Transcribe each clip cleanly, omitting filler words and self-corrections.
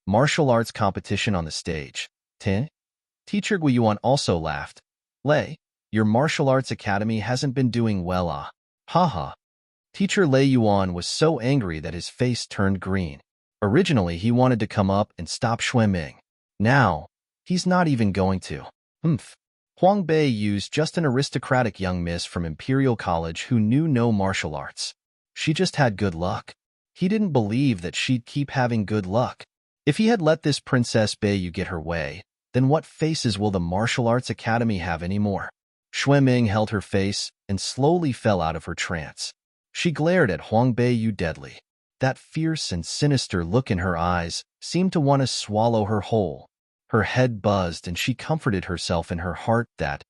Martial arts competition on the stage. Tin? Teacher Guiyuan also laughed. Lei, your martial arts academy hasn't been doing well, ah. Haha. Teacher Lei Yuan was so angry that his face turned green. Originally, he wanted to come up and stop Xueming. Now, he's not even going to. Huang Bei used just an aristocratic young miss from Imperial College who knew no martial arts. She just had good luck. He didn't believe that she'd keep having good luck. If he had let this Princess Beiyu get her way, then what faces will the Martial Arts Academy have anymore? Xueming held her face and slowly fell out of her trance. She glared at Huang Beiyu deadly. That fierce and sinister look in her eyes seemed to want to swallow her whole. Her head buzzed and she comforted herself in her heart that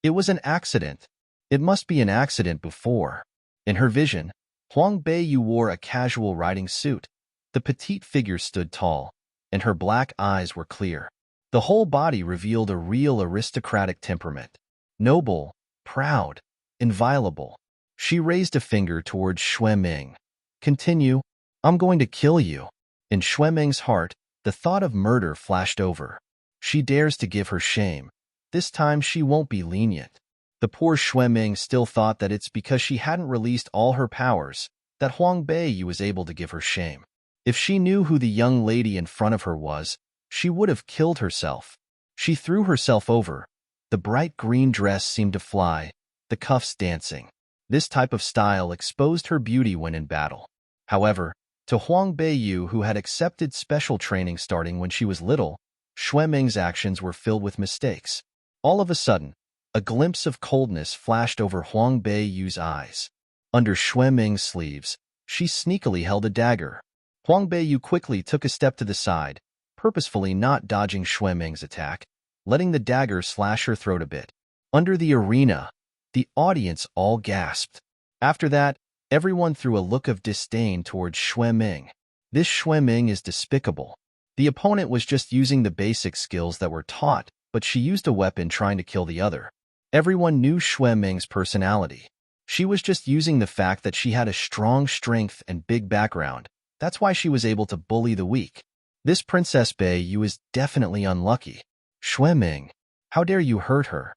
it was an accident. It must be an accident before. In her vision, Huang Beiyu wore a casual riding suit. The petite figure stood tall, and her black eyes were clear. The whole body revealed a real aristocratic temperament. Noble, proud, inviolable. She raised a finger towards Xueming. Continue, I'm going to kill you. In Xueming's heart, the thought of murder flashed over. She dares to give her shame. This time she won't be lenient. The poor Xueming still thought that it's because she hadn't released all her powers that Huang Beiyu was able to give her shame. If she knew who the young lady in front of her was, she would have killed herself. She threw herself over. The bright green dress seemed to fly, the cuffs dancing. This type of style exposed her beauty when in battle. However, to Huang Beiyu, who had accepted special training starting when she was little, Xueming's actions were filled with mistakes. All of a sudden, a glimpse of coldness flashed over Huang Beiyu's eyes. Under Xueming's sleeves, she sneakily held a dagger. Huang Beiyu quickly took a step to the side, purposefully not dodging Xueming's attack, letting the dagger slash her throat a bit. Under the arena, the audience all gasped. After that, everyone threw a look of disdain towards Xueming. This Xueming is despicable. The opponent was just using the basic skills that were taught, but she used a weapon trying to kill the other. Everyone knew Xueming's personality. She was just using the fact that she had a strong strength and big background. That's why she was able to bully the weak. This Princess Beiyu is definitely unlucky. Xueming, how dare you hurt her?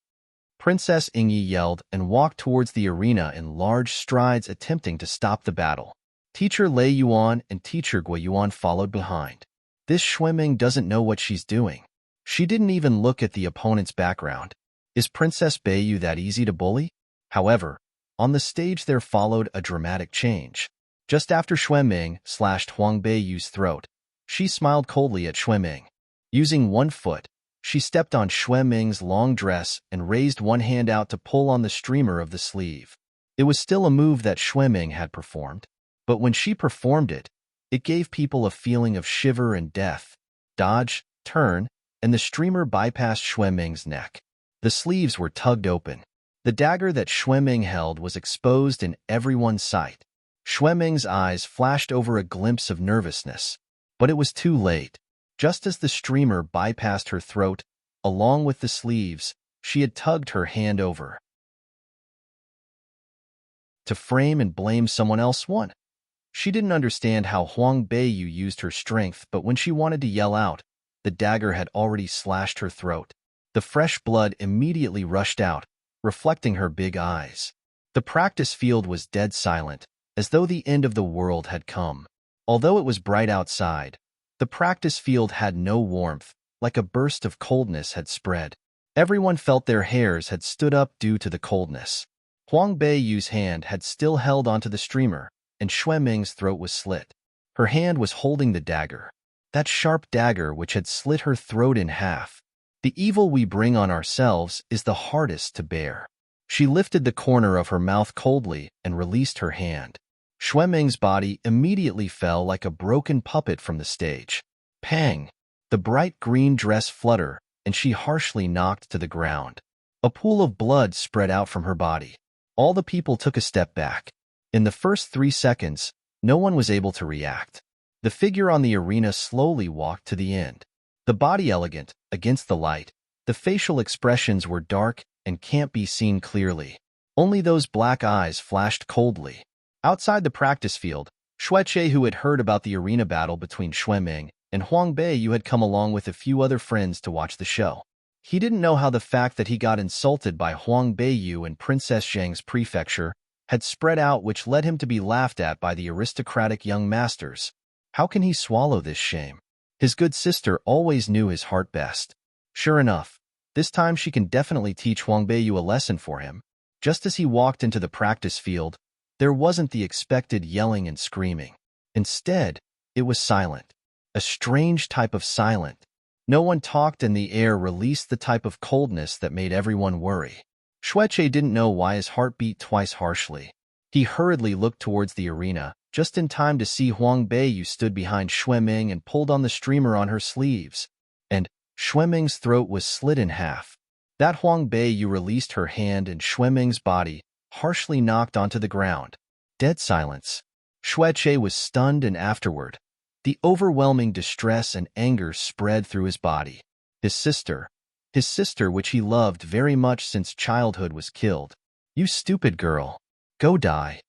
Princess Ingyi yelled and walked towards the arena in large strides, attempting to stop the battle. Teacher Lei Yuan and Teacher Guiyuan followed behind. This Xueming doesn't know what she's doing. She didn't even look at the opponent's background. Is Princess Beiyu that easy to bully? However, on the stage there followed a dramatic change. Just after Xueming slashed Huang Beiyu's throat, she smiled coldly at Xueming. Using one foot, she stepped on Xueming's long dress and raised one hand out to pull on the streamer of the sleeve. It was still a move that Xueming had performed, but when she performed it, it gave people a feeling of shiver and death. Dodge, turn, and the streamer bypassed Xueming's neck. The sleeves were tugged open. The dagger that Xueming held was exposed in everyone's sight. Xueming's eyes flashed over a glimpse of nervousness, but it was too late. Just as the streamer bypassed her throat, along with the sleeves, she had tugged her hand over. To frame and blame someone else won. She didn't understand how Huang Beiyu used her strength, but when she wanted to yell out, the dagger had already slashed her throat. The fresh blood immediately rushed out, reflecting her big eyes. The practice field was dead silent, as though the end of the world had come. Although it was bright outside, the practice field had no warmth, like a burst of coldness had spread. Everyone felt their hairs had stood up due to the coldness. Huang Beiyu's hand had still held onto the streamer, and Xueming's throat was slit. Her hand was holding the dagger, that sharp dagger which had slit her throat in half. The evil we bring on ourselves is the hardest to bear. She lifted the corner of her mouth coldly and released her hand. Xueming's body immediately fell like a broken puppet from the stage. Pang! The bright green dress fluttered, and she harshly knocked to the ground. A pool of blood spread out from her body. All the people took a step back. In the first 3 seconds, no one was able to react. The figure on the arena slowly walked to the end. The body elegant, against the light. The facial expressions were dark and can't be seen clearly. Only those black eyes flashed coldly. Outside the practice field, Xueche, who had heard about the arena battle between Xueming and Huang Beiyu had come along with a few other friends to watch the show. He didn't know how the fact that he got insulted by Huang Beiyu in Princess Zheng's prefecture had spread out, which led him to be laughed at by the aristocratic young masters. How can he swallow this shame? His good sister always knew his heart best. Sure enough, this time she can definitely teach Huang Beiyu a lesson for him. Just as he walked into the practice field, there wasn't the expected yelling and screaming. Instead, it was silent. A strange type of silent. No one talked, and the air released the type of coldness that made everyone worry. Xueqie didn't know why his heart beat twice harshly. He hurriedly looked towards the arena, just in time to see Huang Beiyu stood behind Xueming and pulled on the streamer on her sleeves. And Xueming's throat was slit in half. That Huang Beiyu released her hand, and Xueming's body harshly knocked onto the ground. Dead silence. Xueqie was stunned, and afterward, the overwhelming distress and anger spread through his body. His sister, which he loved very much since childhood, was killed. You stupid girl. Go die.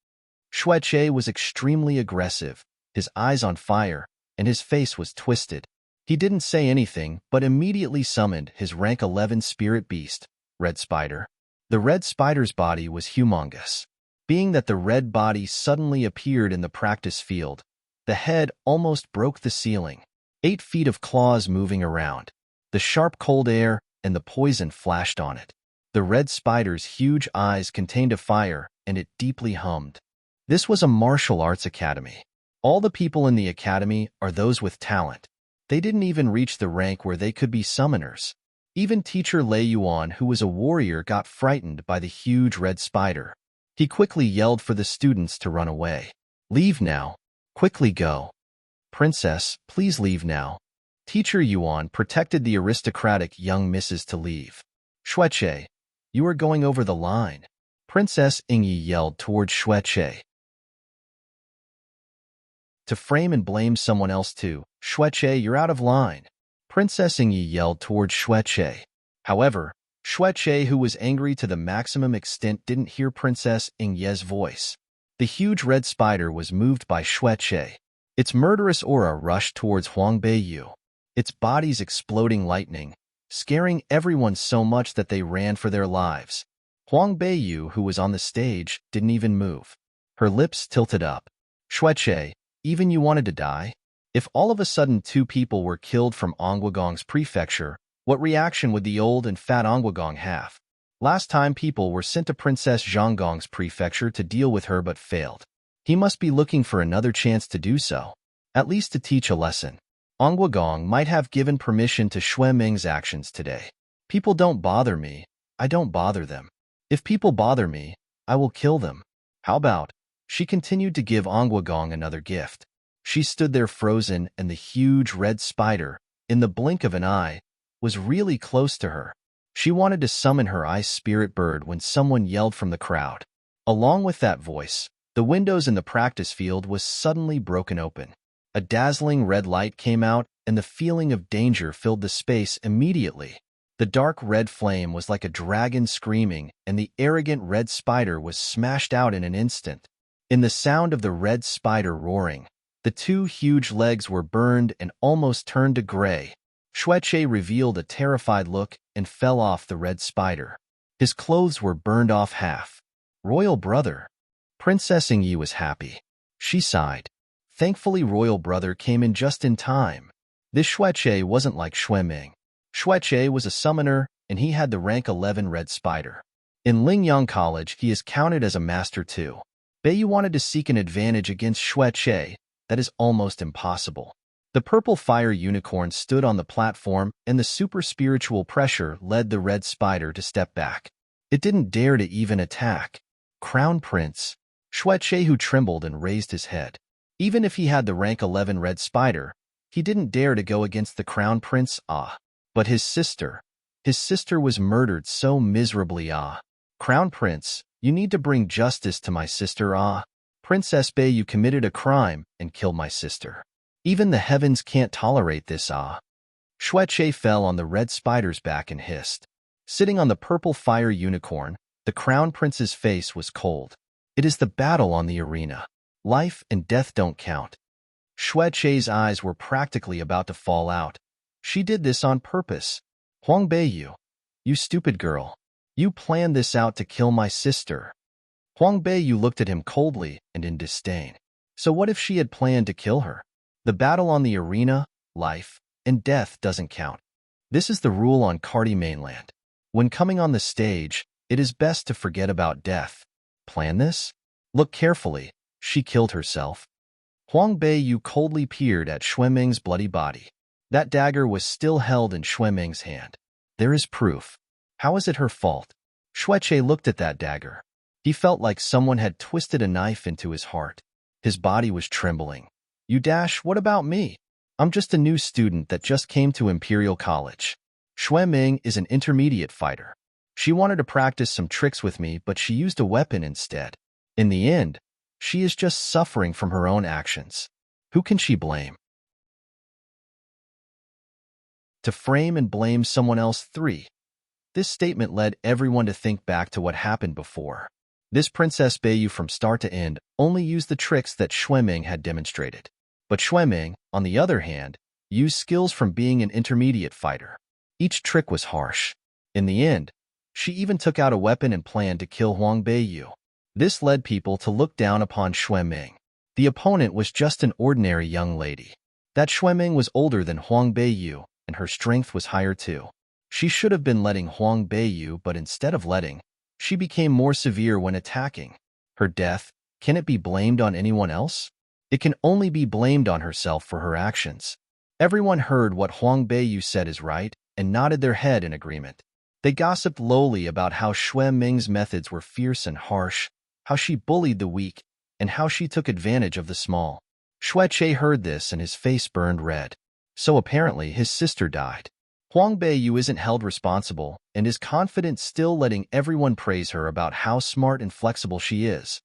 Xueqie was extremely aggressive, his eyes on fire, and his face was twisted. He didn't say anything, but immediately summoned his rank 11 spirit beast, Red Spider. The Red Spider's body was humongous. Being that the red body suddenly appeared in the practice field, the head almost broke the ceiling. 8 feet of claws moving around. The sharp cold air and the poison flashed on it. The Red Spider's huge eyes contained a fire, and it deeply hummed. This was a martial arts academy. All the people in the academy are those with talent. They didn't even reach the rank where they could be summoners. Even teacher Lei Yuan, who was a warrior, got frightened by the huge red spider. He quickly yelled for the students to run away. Leave now. Quickly go. Princess, please leave now. Teacher Yuan protected the aristocratic young misses to leave. Xueqie, you are going over the line. Princess Ingyi yelled towards Xueqie. To frame and blame someone else too. Xueqie, you're out of line. Princess Ingyi yelled towards Xueqie. However, Xueqie, who was angry to the maximum extent, didn't hear Princess Ingyi's voice. The huge red spider was moved by Xueqie. Its murderous aura rushed towards Huang Beiyu. Its body's exploding lightning, scaring everyone so much that they ran for their lives. Huang Beiyu, who was on the stage, didn't even move. Her lips tilted up. Xueqie, even you wanted to die? If all of a sudden 2 people were killed from Onguagong's prefecture, what reaction would the old and fat Onguagong have? Last time people were sent to Princess Zhonggong's prefecture to deal with her but failed. He must be looking for another chance to do so, at least to teach a lesson. Onguagong might have given permission to Xueming's actions today. People don't bother me, I don't bother them. If people bother me, I will kill them. How about? She continued to give Onguagong another gift. She stood there frozen, and the huge red spider, in the blink of an eye, was really close to her. She wanted to summon her ice spirit bird when someone yelled from the crowd. Along with that voice, the windows in the practice field was suddenly broken open. A dazzling red light came out, and the feeling of danger filled the space immediately. The dark red flame was like a dragon screaming, and the arrogant red spider was smashed out in an instant. In the sound of the red spider roaring, the 2 huge legs were burned and almost turned to gray. Xueqie revealed a terrified look and fell off the red spider. His clothes were burned off half. Royal brother. Princess Ingyi was happy. She sighed. Thankfully, Royal brother came in just in time. This Xueqie wasn't like Xueming. Xueqie was a summoner, and he had the rank 11 red spider. In Lingyang College, he is counted as a master too. Beiyu wanted to seek an advantage against Xueqie. That is almost impossible. The purple fire unicorn stood on the platform, and the super spiritual pressure led the red spider to step back. It didn't dare to even attack. Crown Prince. Xueqie, who trembled and raised his head. Even if he had the rank 11 red spider, he didn't dare to go against the Crown Prince. But his sister was murdered so miserably. Crown Prince, you need to bring justice to my sister. Princess Beiyu committed a crime and killed my sister. Even the heavens can't tolerate this. Xueqie fell on the red spider's back and hissed. Sitting on the purple fire unicorn, the Crown Prince's face was cold. It is the battle on the arena. Life and death don't count. Xue Chei's eyes were practically about to fall out. She did this on purpose. Huang Beiyu, you stupid girl. You planned this out to kill my sister. Huang Beiyu looked at him coldly and in disdain. So what if she had planned to kill her? The battle on the arena, life, and death doesn't count. This is the rule on Cardi mainland. When coming on the stage, it is best to forget about death. Plan this? Look carefully. She killed herself. Huang Beiyu coldly peered at Xueming's bloody body. That dagger was still held in Xueming's hand. There is proof. How is it her fault? Xueche looked at that dagger. He felt like someone had twisted a knife into his heart. His body was trembling. What about me? I'm just a new student that just came to Imperial College. Xueming is an intermediate fighter. She wanted to practice some tricks with me, but she used a weapon instead. In the end, she is just suffering from her own actions. Who can she blame? To frame and blame someone else. 3. This statement led everyone to think back to what happened before. This Princess Beiyu from start to end only used the tricks that Xueming had demonstrated. But Xueming, on the other hand, used skills from being an intermediate fighter. Each trick was harsh. In the end, she even took out a weapon and planned to kill Huang Beiyu. This led people to look down upon Xueming. The opponent was just an ordinary young lady. That Xueming was older than Huang Beiyu, and her strength was higher too. She should have been letting Huang Beiyu, but instead of letting, she became more severe when attacking. Her death, can it be blamed on anyone else? It can only be blamed on herself for her actions. Everyone heard what Huang Beiyu said is right and nodded their head in agreement. They gossiped lowly about how Xueming's methods were fierce and harsh, how she bullied the weak, and how she took advantage of the small. Xueche heard this and his face burned red. So apparently his sister died. Huang Beiyu isn't held responsible and is confident, still letting everyone praise her about how smart and flexible she is.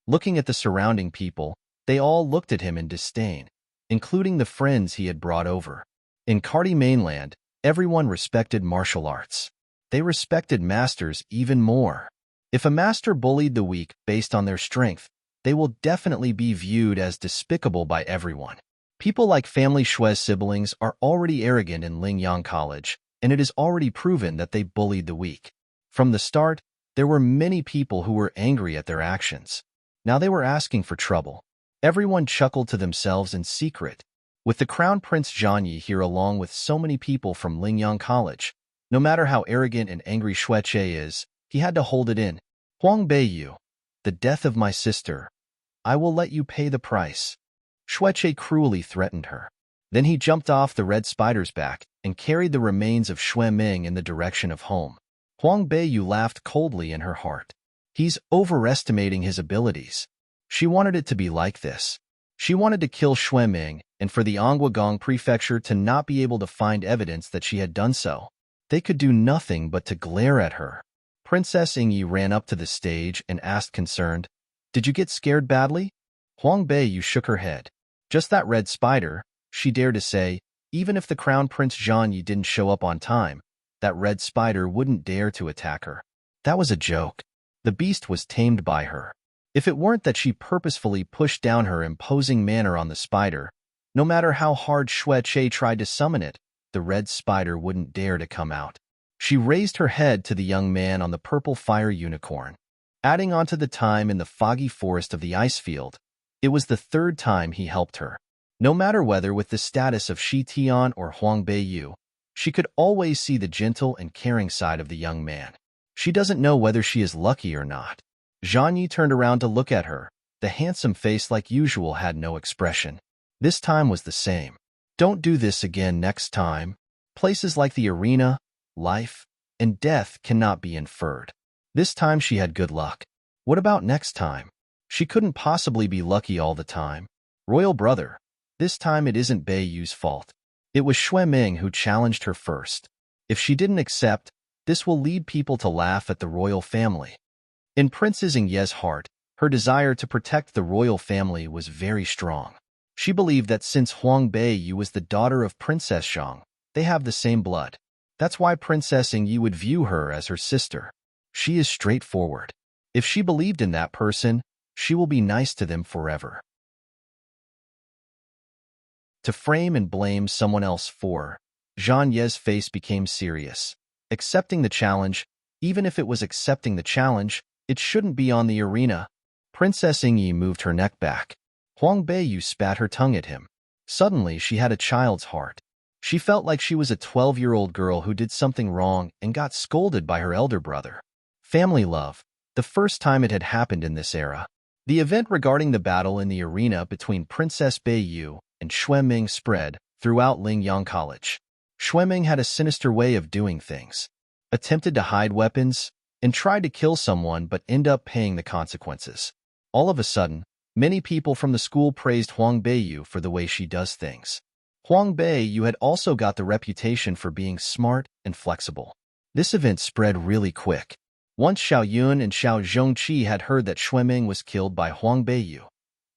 Looking at the surrounding people, they all looked at him in disdain, including the friends he had brought over. In Cardi mainland, everyone respected martial arts. They respected masters even more. If a master bullied the weak based on their strength, they will definitely be viewed as despicable by everyone. People like Family Xue's siblings are already arrogant in Lingyang College, and it is already proven that they bullied the weak. From the start, there were many people who were angry at their actions. Now they were asking for trouble. Everyone chuckled to themselves in secret. With the Crown Prince Zhangyi here along with so many people from Lingyang College, no matter how arrogant and angry Xueche is, he had to hold it in. Huang Beiyu, the death of my sister. I will let you pay the price. Xueche cruelly threatened her. Then he jumped off the red spider's back and carried the remains of Xueming in the direction of home. Huang Beiyu laughed coldly in her heart. He's overestimating his abilities. She wanted it to be like this. She wanted to kill Xueming and for the Anguagong prefecture to not be able to find evidence that she had done so. They could do nothing but to glare at her. Princess Ingyi ran up to the stage and asked concerned, "Did you get scared badly?" Huang Beiyu shook her head. "Just that red spider," she dared to say. Even if the Crown Prince Zhangyi didn't show up on time, that red spider wouldn't dare to attack her. That was a joke. The beast was tamed by her. If it weren't that she purposefully pushed down her imposing manner on the spider, no matter how hard Xueche tried to summon it, the red spider wouldn't dare to come out. She raised her head to the young man on the purple fire unicorn. Adding on to the time in the foggy forest of the ice field, it was the third time he helped her. No matter whether with the status of Shi Tian or Huang Beiyu, she could always see the gentle and caring side of the young man. She doesn't know whether she is lucky or not. Zhangyi turned around to look at her. The handsome face like usual had no expression. This time was the same. Don't do this again next time. Places like the arena, life, and death cannot be inferred. This time she had good luck. What about next time? She couldn't possibly be lucky all the time. Royal brother, this time it isn't Beiyu's fault. It was Xueming who challenged her first. If she didn't accept, this will lead people to laugh at the royal family. In Princess Ingye's heart, her desire to protect the royal family was very strong. She believed that since Huang Beiyu was the daughter of Princess Zhang, they have the same blood. That's why Princess Ingyi would view her as her sister. She is straightforward. If she believed in that person, she will be nice to them forever. To frame and blame someone else for. Zhang Ye's face became serious. Accepting the challenge, even if it was accepting the challenge, it shouldn't be on the arena. Princess Yingyi moved her neck back. Huang Beiyu spat her tongue at him. Suddenly, she had a child's heart. She felt like she was a 12-year-old girl who did something wrong and got scolded by her elder brother. Family love. The first time it had happened in this era. The event regarding the battle in the arena between Princess Beiyu and Xueming spread throughout Lingyang College. Xueming had a sinister way of doing things. Attempted to hide weapons and tried to kill someone but ended up paying the consequences. All of a sudden, many people from the school praised Huang Beiyu for the way she does things. Huang Beiyu had also got the reputation for being smart and flexible. This event spread really quick. Once Xiao Yun and Xiao Zhongqi had heard that Xueming was killed by Huang Beiyu.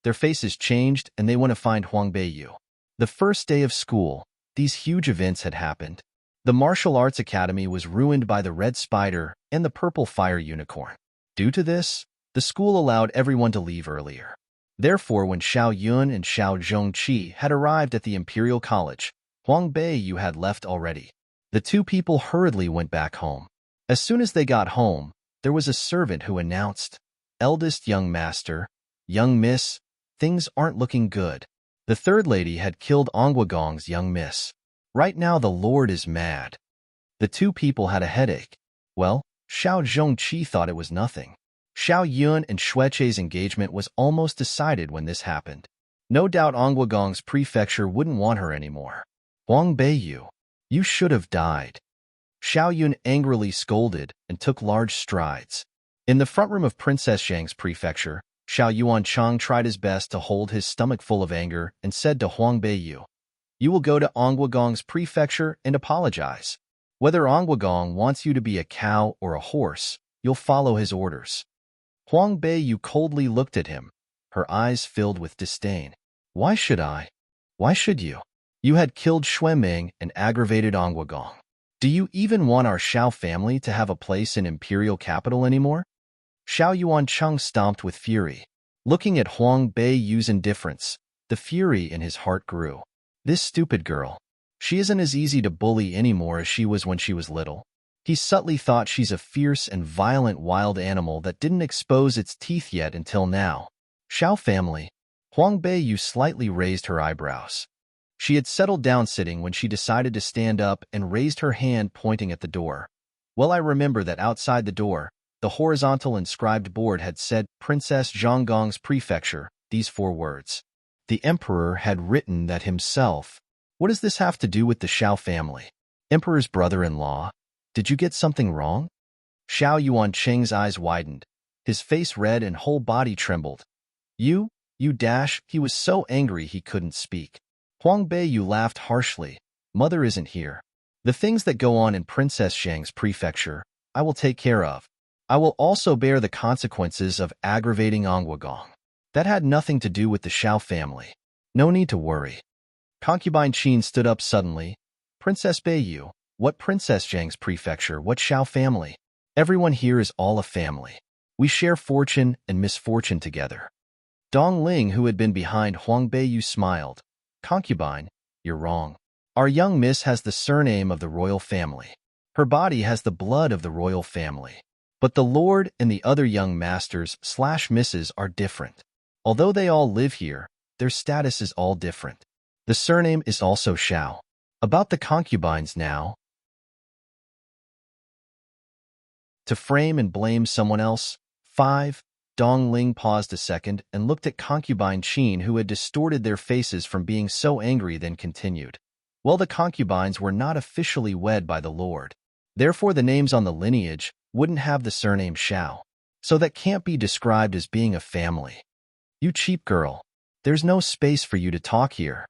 Their faces changed and they went to find Huang Beiyu. The first day of school, these huge events had happened. The martial arts academy was ruined by the red spider and the purple fire unicorn. Due to this, the school allowed everyone to leave earlier. Therefore, when Xiao Yun and Xiao Zhongqi had arrived at the Imperial College, Huang Beiyu had left already. The two people hurriedly went back home. As soon as they got home, there was a servant who announced, "Eldest young master, young miss, things aren't looking good." The third lady had killed Ongwagong's young miss. Right now the Lord is mad. The two people had a headache. Well, Xiao Zhongqi thought it was nothing. Xiao Yun and Xueche's engagement was almost decided when this happened. No doubt Ongwagong's prefecture wouldn't want her anymore. Huang Beiyu, you should have died. Xiao Yun angrily scolded and took large strides. In the front room of Princess Zhang's prefecture, Xiao Yuanchang tried his best to hold his stomach full of anger and said to Huang Beiyu, "You will go to Ongwagong's prefecture and apologize. Whether Ongwagong wants you to be a cow or a horse, you'll follow his orders." Huang Beiyu coldly looked at him, her eyes filled with disdain. "Why should I? Why should you? You had killed Xueming and aggravated Ongwagong. Do you even want our Xiao family to have a place in imperial capital anymore?" Xiao Yuancheng stomped with fury. Looking at Huang Beiyu's indifference, the fury in his heart grew. This stupid girl. She isn't as easy to bully anymore as she was when she was little. He subtly thought she's a fierce and violent wild animal that didn't expose its teeth yet until now. Xiao family. Huang Beiyu slightly raised her eyebrows. She had settled down sitting when she decided to stand up and raised her hand pointing at the door. Well, I remember that outside the door, the horizontal inscribed board had said Princess Zhonggong's prefecture, these 4 words. The emperor had written that himself. What does this have to do with the Xiao family? Emperor's brother-in-law? Did you get something wrong? Xiao Yuancheng's eyes widened. His face red and whole body trembled. You dash, he was so angry he couldn't speak. Huang Beiyu laughed harshly. Mother isn't here. The things that go on in Princess Zhang's prefecture, I will take care of. I will also bear the consequences of aggravating Ongwagong. That had nothing to do with the Xiao family. No need to worry. Concubine Qin stood up suddenly. Princess Beiyu, what Princess Zhang's prefecture, what Xiao family? Everyone here is all a family. We share fortune and misfortune together. Dong Ling, who had been behind Huang Beiyu, smiled. Concubine, you're wrong. Our young miss has the surname of the royal family. Her body has the blood of the royal family. But the lord and the other young masters/misses are different. Although they all live here, their status is all different. The surname is also Xiao. About the concubines now. To frame and blame someone else. 5. Dong Ling paused a second and looked at concubine Qin, who had distorted their faces from being so angry, then continued. Well, the concubines were not officially wed by the lord. Therefore, the names on the lineage wouldn't have the surname Xiao. So that can't be described as being a family. You cheap girl. There's no space for you to talk here.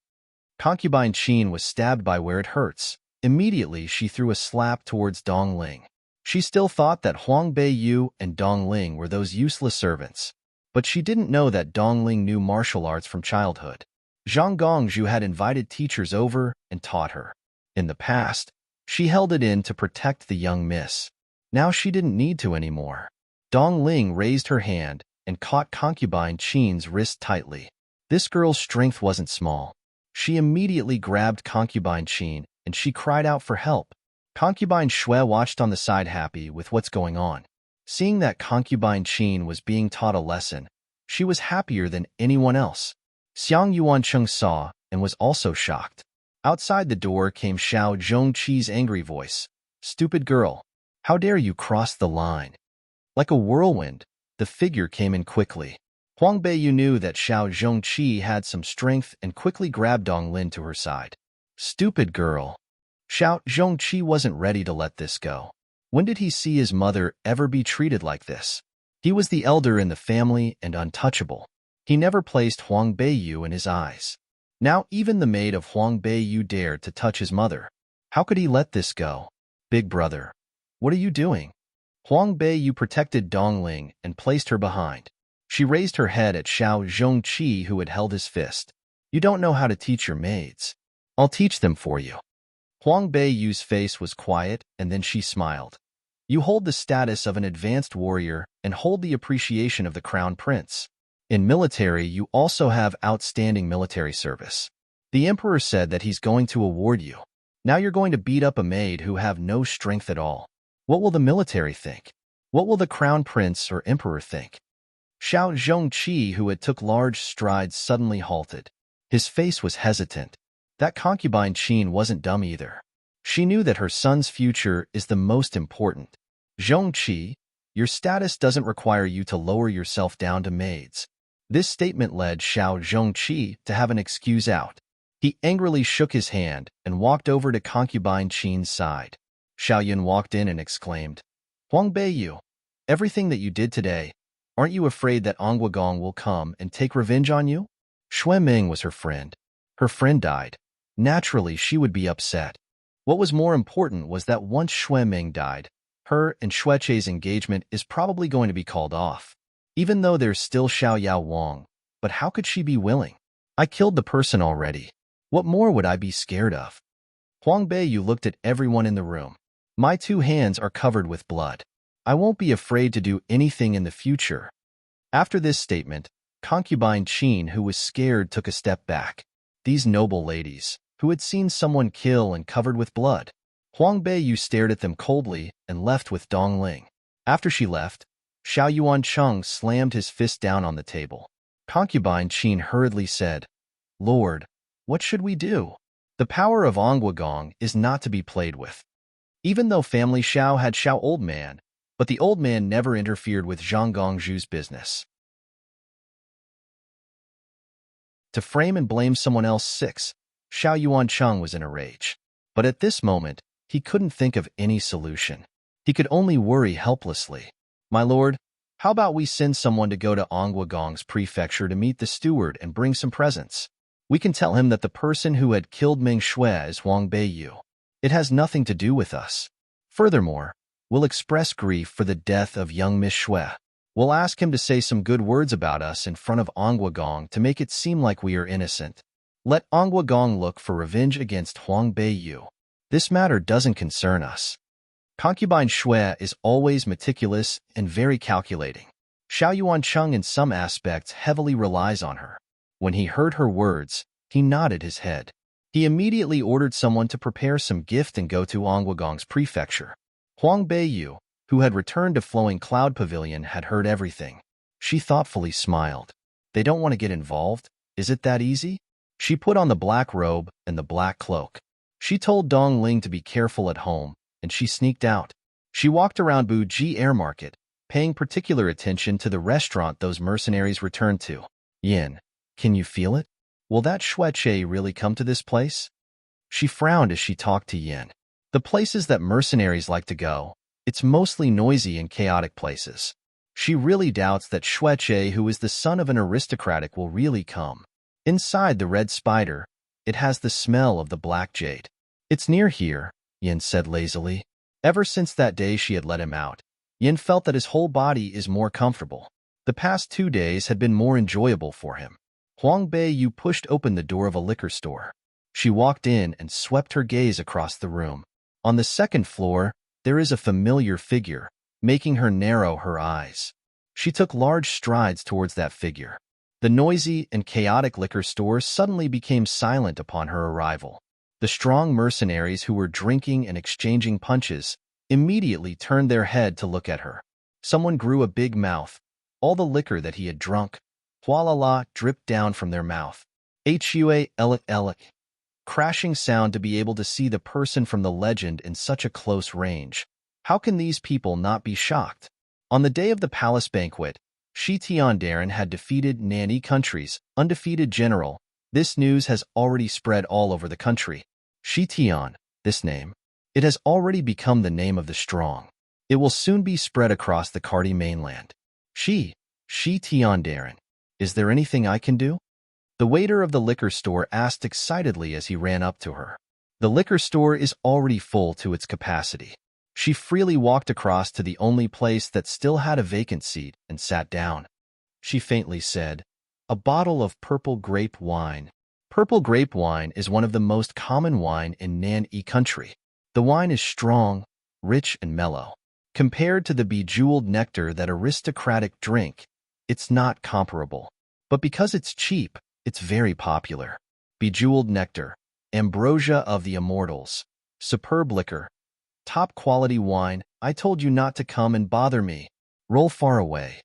Concubine Qin was stabbed by where it hurts. Immediately, she threw a slap towards Dong Ling. She still thought that Huang Beiyu and Dong Ling were those useless servants. But she didn't know that Dong Ling knew martial arts from childhood. Zhang Gongzhu had invited teachers over and taught her. In the past, she held it in to protect the young miss. Now she didn't need to anymore. Dong Ling raised her hand and caught concubine Qin's wrist tightly. This girl's strength wasn't small. She immediately grabbed concubine Qin, and she cried out for help. Concubine Shui watched on the side happy with what's going on. Seeing that concubine Qin was being taught a lesson, she was happier than anyone else. Xiang Yuancheng saw and was also shocked. Outside the door came Xiao Zhongqi's angry voice. "Stupid girl! How dare you cross the line?" Like a whirlwind, the figure came in quickly. Huang Beiyu knew that Xiao Zhongqi had some strength and quickly grabbed Dong Lin to her side. "Stupid girl!" Xiao Zhongqi wasn't ready to let this go. When did he see his mother ever be treated like this? He was the elder in the family and untouchable. He never placed Huang Beiyu in his eyes. Now even the maid of Huang Beiyu dared to touch his mother. How could he let this go? "Big brother, what are you doing?" Huang Beiyu protected Dongling and placed her behind. She raised her head at Xiao Zhongqi, who had held his fist. "You don't know how to teach your maids. I'll teach them for you." Huang Beiyu's face was quiet, and then she smiled. "You hold the status of an advanced warrior and hold the appreciation of the crown prince. In military, you also have outstanding military service. The emperor said that he's going to award you. Now you're going to beat up a maid who have no strength at all. What will the military think? What will the crown prince or emperor think?" Xiao Zhongqi, who had took large strides, suddenly halted. His face was hesitant. That concubine Qin wasn't dumb either. She knew that her son's future is the most important. "Zhongqi, your status doesn't require you to lower yourself down to maids." This statement led Xiao Zhongqi to have an excuse out. He angrily shook his hand and walked over to concubine Qin's side. Xiaoyan walked in and exclaimed, "Huang Beiyu, everything that you did today, aren't you afraid that Anguagong will come and take revenge on you?" Shui Ming was her friend. Her friend died. Naturally, she would be upset. What was more important was that once Shui Ming died, her and Xueche's engagement is probably going to be called off. Even though there's still Xiao Yao Wang, but how could she be willing? "I killed the person already. What more would I be scared of?" Huang Beiyu looked at everyone in the room. "My 2 hands are covered with blood. I won't be afraid to do anything in the future." After this statement, concubine Qin, who was scared, took a step back. These noble ladies, who had seen someone kill and covered with blood. Huang Beiyu stared at them coldly and left with Dongling. After she left, Xiao Yuancheng slammed his fist down on the table. Concubine Qin hurriedly said, "Lord, what should we do? The power of Anguagong is not to be played with." Even though family Xiao had Xiao Old Man, but the old man never interfered with Zhang Gongzhu's business. To frame and blame someone else. 6. Xiao Yuancheng was in a rage. But at this moment, he couldn't think of any solution. He could only worry helplessly. "My lord, how about we send someone to go to Anguagong's prefecture to meet the steward and bring some presents? We can tell him that the person who had killed Ming Shui is Huang Beiyu. It has nothing to do with us. Furthermore, we'll express grief for the death of young Miss Shui. We'll ask him to say some good words about us in front of Anguagong to make it seem like we are innocent. Let Anguagong look for revenge against Huang Beiyu. This matter doesn't concern us." Concubine Shui is always meticulous and very calculating. Xiao Yuancheng in some aspects heavily relies on her. When he heard her words, he nodded his head. He immediately ordered someone to prepare some gift and go to Anguagong's prefecture. Huang Beiyu, who had returned to Flowing Cloud Pavilion, had heard everything. She thoughtfully smiled. "They don't want to get involved? Is it that easy?" She put on the black robe and the black cloak. She told Dong Ling to be careful at home, and she sneaked out. She walked around Buji Air Market, paying particular attention to the restaurant those mercenaries returned to. "Yin, can you feel it? Will that Xueche really come to this place?" She frowned as she talked to Yin. The places that mercenaries like to go, it's mostly noisy and chaotic places. She really doubts that Xueche, who is the son of an aristocratic, will really come. Inside the red spider, it has the smell of the black jade. "It's near here," Yin said lazily. Ever since that day she had let him out, Yin felt that his whole body is more comfortable. The past 2 days had been more enjoyable for him. Huang Beiyu pushed open the door of a liquor store. She walked in and swept her gaze across the room. On the 2nd floor, there is a familiar figure, making her narrow her eyes. She took large strides towards that figure. The noisy and chaotic liquor store suddenly became silent upon her arrival. The strong mercenaries who were drinking and exchanging punches immediately turned their head to look at her. Someone grew a big mouth. All the liquor that he had drunk, la, dripped down from their mouth. Hua elic. Crashing sound to be able to see the person from the legend in such a close range. How can these people not be shocked? On the day of the palace banquet, Shi Tiandarin had defeated Nan country's undefeated general. This news has already spread all over the country. Shi Tian, this name. It has already become the name of the strong. It will soon be spread across the Cardi mainland. Shi Tiandarin, is there anything I can do? The waiter of the liquor store asked excitedly as he ran up to her. The liquor store is already full to its capacity. She freely walked across to the only place that still had a vacant seat and sat down. She faintly said, "A bottle of purple grape wine." Purple grape wine is one of the most common wine in Nan country. The wine is strong, rich, and mellow. Compared to the bejeweled nectar that aristocratic drink, it's not comparable. But because it's cheap, it's very popular. Bejeweled nectar, ambrosia of the immortals, superb liquor, top quality wine. I told you not to come and bother me. Roll far away.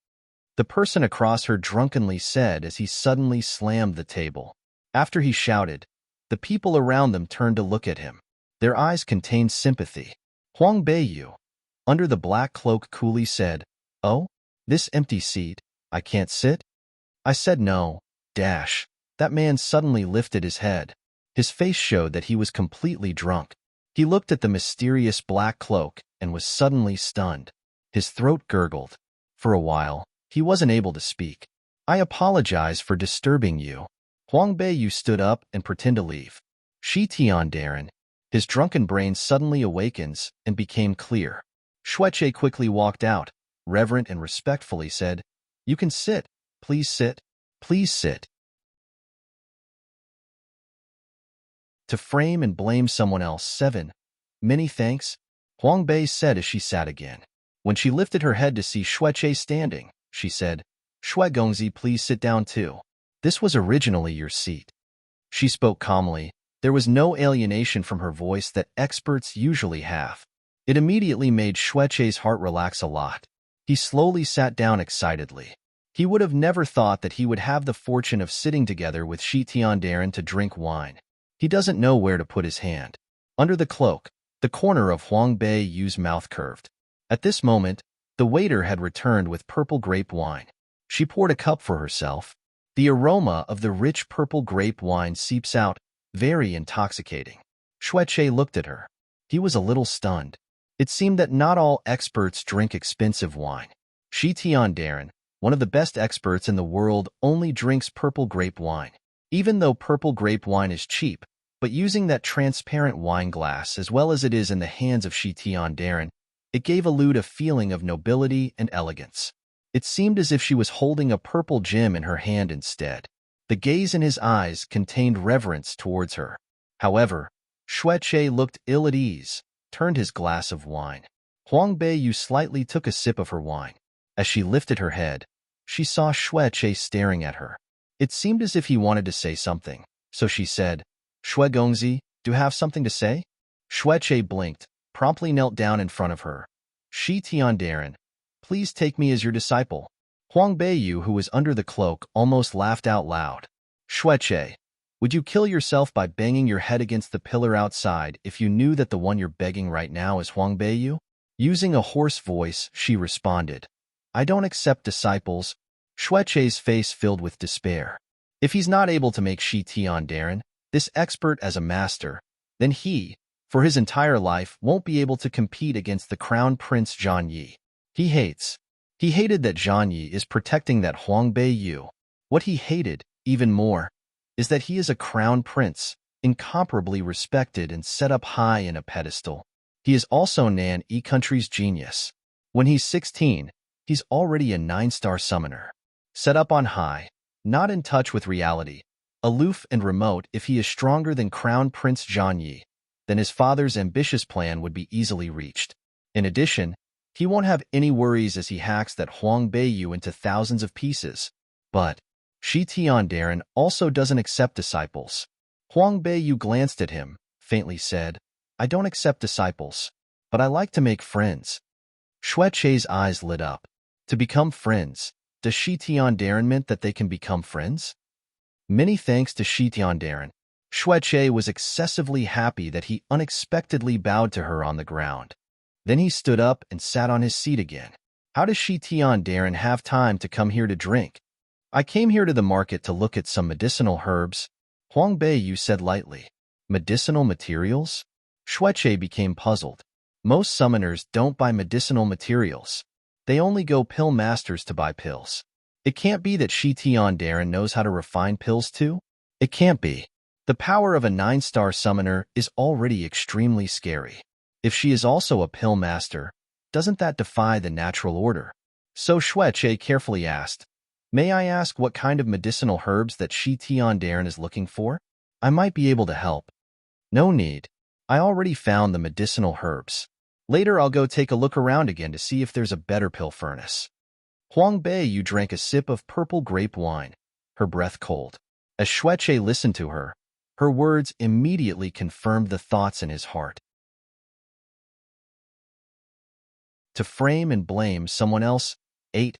The person across her drunkenly said as he suddenly slammed the table. After he shouted, the people around them turned to look at him. Their eyes contained sympathy. Huang Beiyu, under the black cloak, coolly said, "Oh, this empty seat, I can't sit?" I said no. That man suddenly lifted his head. His face showed that he was completely drunk. He looked at the mysterious black cloak and was suddenly stunned. His throat gurgled. For a while, he wasn't able to speak. "I apologize for disturbing you." Huang Beiyu stood up and pretended to leave. Shi Tiandarin, his drunken brain suddenly awakens and became clear. Xueche quickly walked out, reverent and respectfully said, "You can sit. Please sit. Please sit." To frame and blame someone else. 7. Many thanks, Huang Bei said as she sat again. When she lifted her head to see Xueche standing, she said, "Xue Gongzi, please sit down too. This was originally your seat." She spoke calmly. There was no alienation from her voice that experts usually have. It immediately made Xueche's heart relax a lot. He slowly sat down excitedly. He would have never thought that he would have the fortune of sitting together with Shi Tiandarin to drink wine. He doesn't know where to put his hand. Under the cloak, the corner of Huang Beiyu's mouth curved. At this moment, the waiter had returned with purple grape wine. She poured a cup for herself. The aroma of the rich purple grape wine seeps out, very intoxicating. Xueche looked at her. He was a little stunned. It seemed that not all experts drink expensive wine. Shi Tiandarin, one of the best experts in the world, only drinks purple grape wine. Even though purple grape wine is cheap, but using that transparent wine glass as well as it is in the hands of Shi Tiandarin, it gave Alud a feeling of nobility and elegance. It seemed as if she was holding a purple gem in her hand instead. The gaze in his eyes contained reverence towards her. However, Xueche looked ill at ease, turned his glass of wine. Huang Beiyu slightly took a sip of her wine. As she lifted her head, she saw Xueche staring at her. It seemed as if he wanted to say something, so she said, "Xue Gongzi, do you have something to say?" Xueche blinked, promptly knelt down in front of her. "Shi Tiandarin, please take me as your disciple." Huang Beiyu, who was under the cloak, almost laughed out loud. "Xueche, would you kill yourself by banging your head against the pillar outside if you knew that the one you're begging right now is Huang Beiyu?" Using a hoarse voice, she responded, "I don't accept disciples." Xueche's face filled with despair. If he's not able to make Shi Tiandarin, this expert, as a master, then he, for his entire life, won't be able to compete against the Crown Prince Zhan Yi. He hated that Zhan Yi is protecting that Huang Beiyu. What he hated, even more, is that he is a crown prince, incomparably respected and set up high in a pedestal. He is also Nan country's genius. When he's 16, he's already a 9-star summoner. Set up on high, not in touch with reality, aloof and remote. If he is stronger than Crown Prince Zhan Yi, then his father's ambitious plan would be easily reached. In addition, he won't have any worries as he hacks that Huang Beiyu into thousands of pieces. But Shi Tiandaran also doesn't accept disciples. Huang Beiyu glanced at him, faintly said, I don't accept disciples, but I like to make friends. Xue Chei's eyes lit up. To become friends, does Shi Tiandaran mean that they can become friends? Many thanks to Shi Tiandaran. Xue Chei was excessively happy that he unexpectedly bowed to her on the ground. Then he stood up and sat on his seat again. How does Shi Tiandaran have time to come here to drink? I came here to the market to look at some medicinal herbs. Huang Beiyu said lightly. Medicinal materials? Xue Chei became puzzled. Most summoners don't buy medicinal materials. They only go pill masters to buy pills. It can't be that Shi Tiandaran knows how to refine pills too? It can't be. The power of a 9-star summoner is already extremely scary. If she is also a pill master, doesn't that defy the natural order? So Xue Chei carefully asked, May I ask what kind of medicinal herbs that Shi Tiandaran is looking for? I might be able to help. No need. I already found the medicinal herbs. Later I'll go take a look around again to see if there's a better pill furnace. Huang Beiyu drank a sip of purple grape wine, her breath cold. As Xue Chei listened to her, her words immediately confirmed the thoughts in his heart. To frame and blame someone else, 8.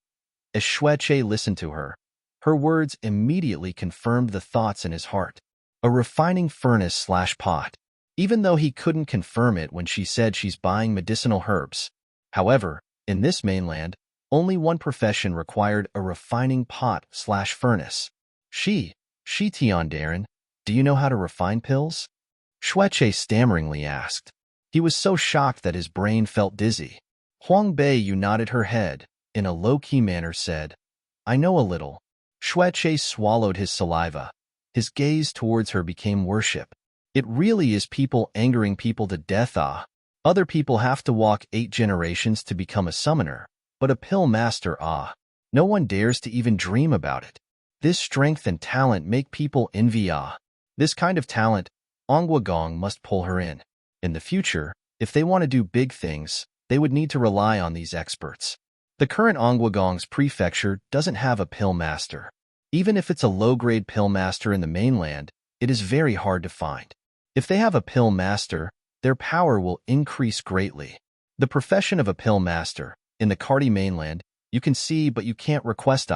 As Xue Chei listened to her, her words immediately confirmed the thoughts in his heart. A refining furnace/pot. Even though he couldn't confirm it when she said she's buying medicinal herbs. However, in this mainland, only one profession required a refining pot/furnace. Shi Tiandaran, do you know how to refine pills? Xue Chei stammeringly asked. He was so shocked that his brain felt dizzy. Huang Beiyu nodded her head, in a low-key manner said, I know a little. Xue Chei swallowed his saliva. His gaze towards her became worship. It really is people angering people to death. Other people have to walk 8 generations to become a summoner, but a pill master, no one dares to even dream about it. This strength and talent make people envy. This kind of talent, Onguagong must pull her in. In the future, if they want to do big things, they would need to rely on these experts. The current Onguagong's prefecture doesn't have a pill master. Even if it's a low-grade pill master in the mainland, it is very hard to find. If they have a pill master, their power will increase greatly. The profession of a pill master, in the Cardi mainland, you can see but you can't request.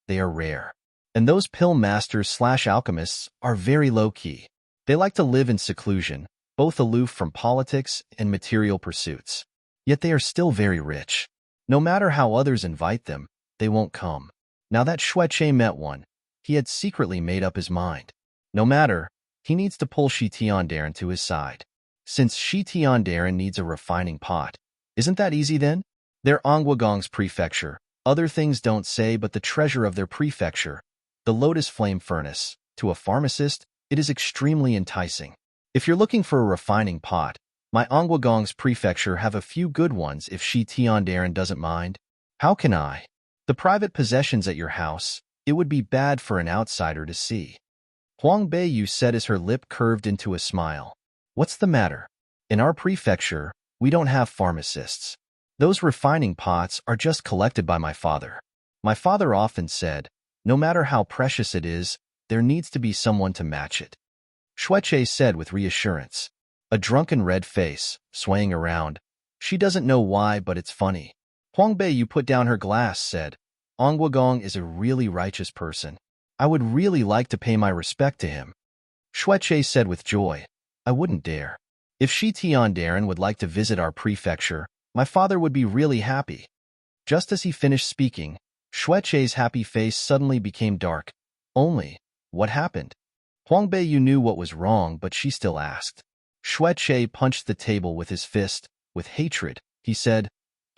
They are rare. And those pill masters/alchemists are very low-key. They like to live in seclusion, both aloof from politics and material pursuits. Yet they are still very rich. No matter how others invite them, they won't come. Now that Xue Chei met one, he had secretly made up his mind. No matter, he needs to pull Shi Tiandaran to his side. Since Shi Tiandaran needs a refining pot, isn't that easy then? They're Onguagong's prefecture. Other things don't say, but the treasure of their prefecture, the lotus flame furnace, to a pharmacist, it is extremely enticing. If you're looking for a refining pot, my Onguagong's prefecture have a few good ones if Shi Tiandaran doesn't mind. How can I? The private possessions at your house, it would be bad for an outsider to see. Huang Beiyu said as her lip curved into a smile. What's the matter? In our prefecture, we don't have pharmacists. Those refining pots are just collected by my father. My father often said, no matter how precious it is, there needs to be someone to match it. Xue Chei said with reassurance. A drunken red face, swaying around. She doesn't know why, but it's funny. Huang Beiyu put down her glass, said, Onguagong is a really righteous person. I would really like to pay my respect to him. Xue Chei said with joy, I wouldn't dare. If Shi Tiandaran would like to visit our prefecture, my father would be really happy. Just as he finished speaking, Xue Chei's happy face suddenly became dark. Only, what happened? Huang Beiyu knew what was wrong, but she still asked. Xue Chei punched the table with his fist. With hatred, he said,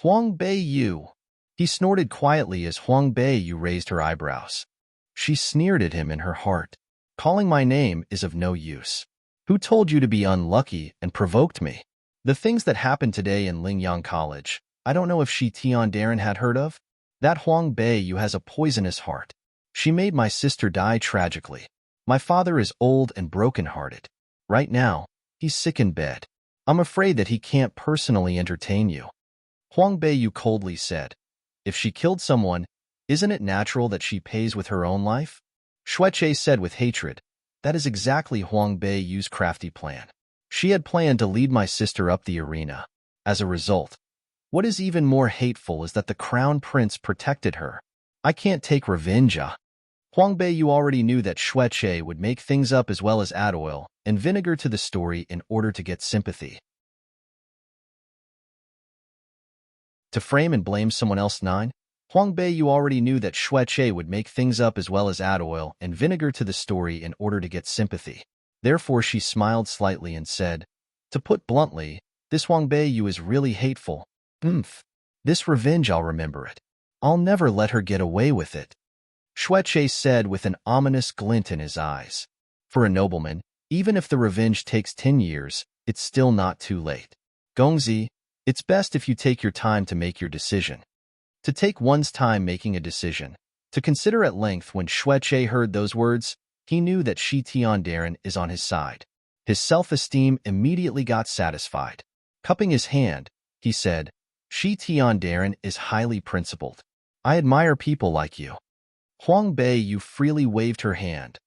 Huang Beiyu. He snorted quietly as Huang Beiyu raised her eyebrows. She sneered at him in her heart. Calling my name is of no use. Who told you to be unlucky and provoked me? The things that happened today in Lingyang College, I don't know if Shi Tiandaran had heard of. That Huang Beiyu has a poisonous heart. She made my sister die tragically. My father is old and broken-hearted. Right now, he's sick in bed. I'm afraid that he can't personally entertain you. Huang Beiyu coldly said, if she killed someone, isn't it natural that she pays with her own life? Shueche said with hatred. That is exactly Huang Beiyu's crafty plan. She had planned to lead my sister up the arena. As a result, what is even more hateful is that the crown prince protected her. I can't take revenge. Huang Beiyu already knew that Shueche would make things up as well as add oil and vinegar to the story in order to get sympathy. To frame and blame someone else. 9. Huang Beiyu already knew that Shueche would make things up as well as add oil and vinegar to the story in order to get sympathy. Therefore, she smiled slightly and said, to put bluntly, this Huang Beiyu is really hateful. This revenge, I'll remember it. I'll never let her get away with it. Shueche said with an ominous glint in his eyes. For a nobleman, even if the revenge takes 10 years, it's still not too late. Gongzi, it's best if you take your time to make your decision. To take one's time making a decision. To consider at length. When Shueche heard those words, he knew that Shi Tiandaren is on his side. His self-esteem immediately got satisfied. Cupping his hand, he said, Shi Tiandaren is highly principled. I admire people like you. Huang Beiyu freely waved her hand.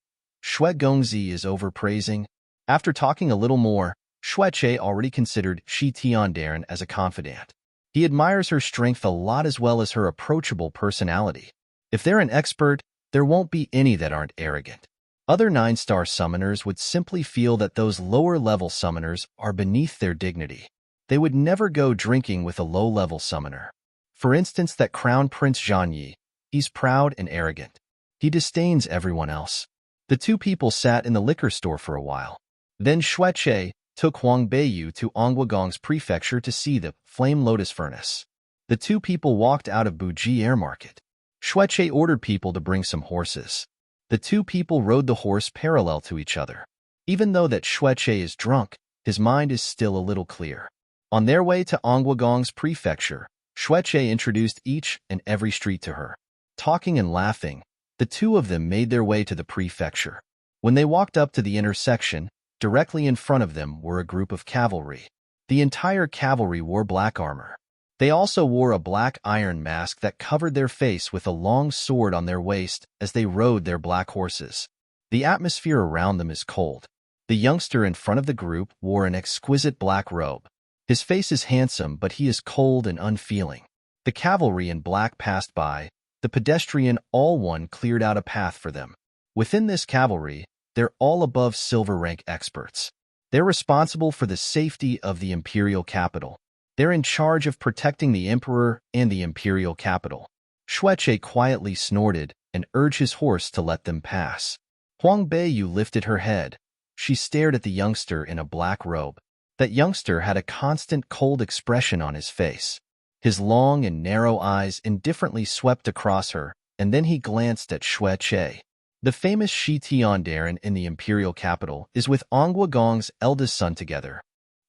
Shui Gongzi is overpraising. After talking a little more, Shueche already considered Shi Tiandaren as a confidant. He admires her strength a lot as well as her approachable personality. If they're an expert, there won't be any that aren't arrogant. Other 9-star summoners would simply feel that those lower-level summoners are beneath their dignity. They would never go drinking with a low-level summoner. For instance, that Crown Prince Zhang Yi. He's proud and arrogant. He disdains everyone else. The two people sat in the liquor store for a while. Then Shueche took Huang Beiyu to Onguagong's prefecture to see the Flame Lotus Furnace. The two people walked out of Buji Air Market. Shueche ordered people to bring some horses. The two people rode the horse parallel to each other. Even though that Shueche is drunk, his mind is still a little clear. On their way to Onguagong's prefecture, Shueche introduced each and every street to her. Talking and laughing, the two of them made their way to the prefecture. When they walked up to the intersection, directly in front of them were a group of cavalry. The entire cavalry wore black armor. They also wore a black iron mask that covered their face with a long sword on their waist as they rode their black horses. The atmosphere around them is cold. The youngster in front of the group wore an exquisite black robe. His face is handsome, but he is cold and unfeeling. The cavalry in black passed by. The pedestrian all one cleared out a path for them. Within this cavalry, they're all above silver rank experts. They're responsible for the safety of the imperial capital. They're in charge of protecting the emperor and the imperial capital. Shueche quietly snorted and urged his horse to let them pass. Huang Beiyu lifted her head. She stared at the youngster in a black robe. That youngster had a constant cold expression on his face. His long and narrow eyes indifferently swept across her, and then he glanced at Shueche. The famous Shi Tiandaren in the imperial capital is with Onguagong's eldest son together.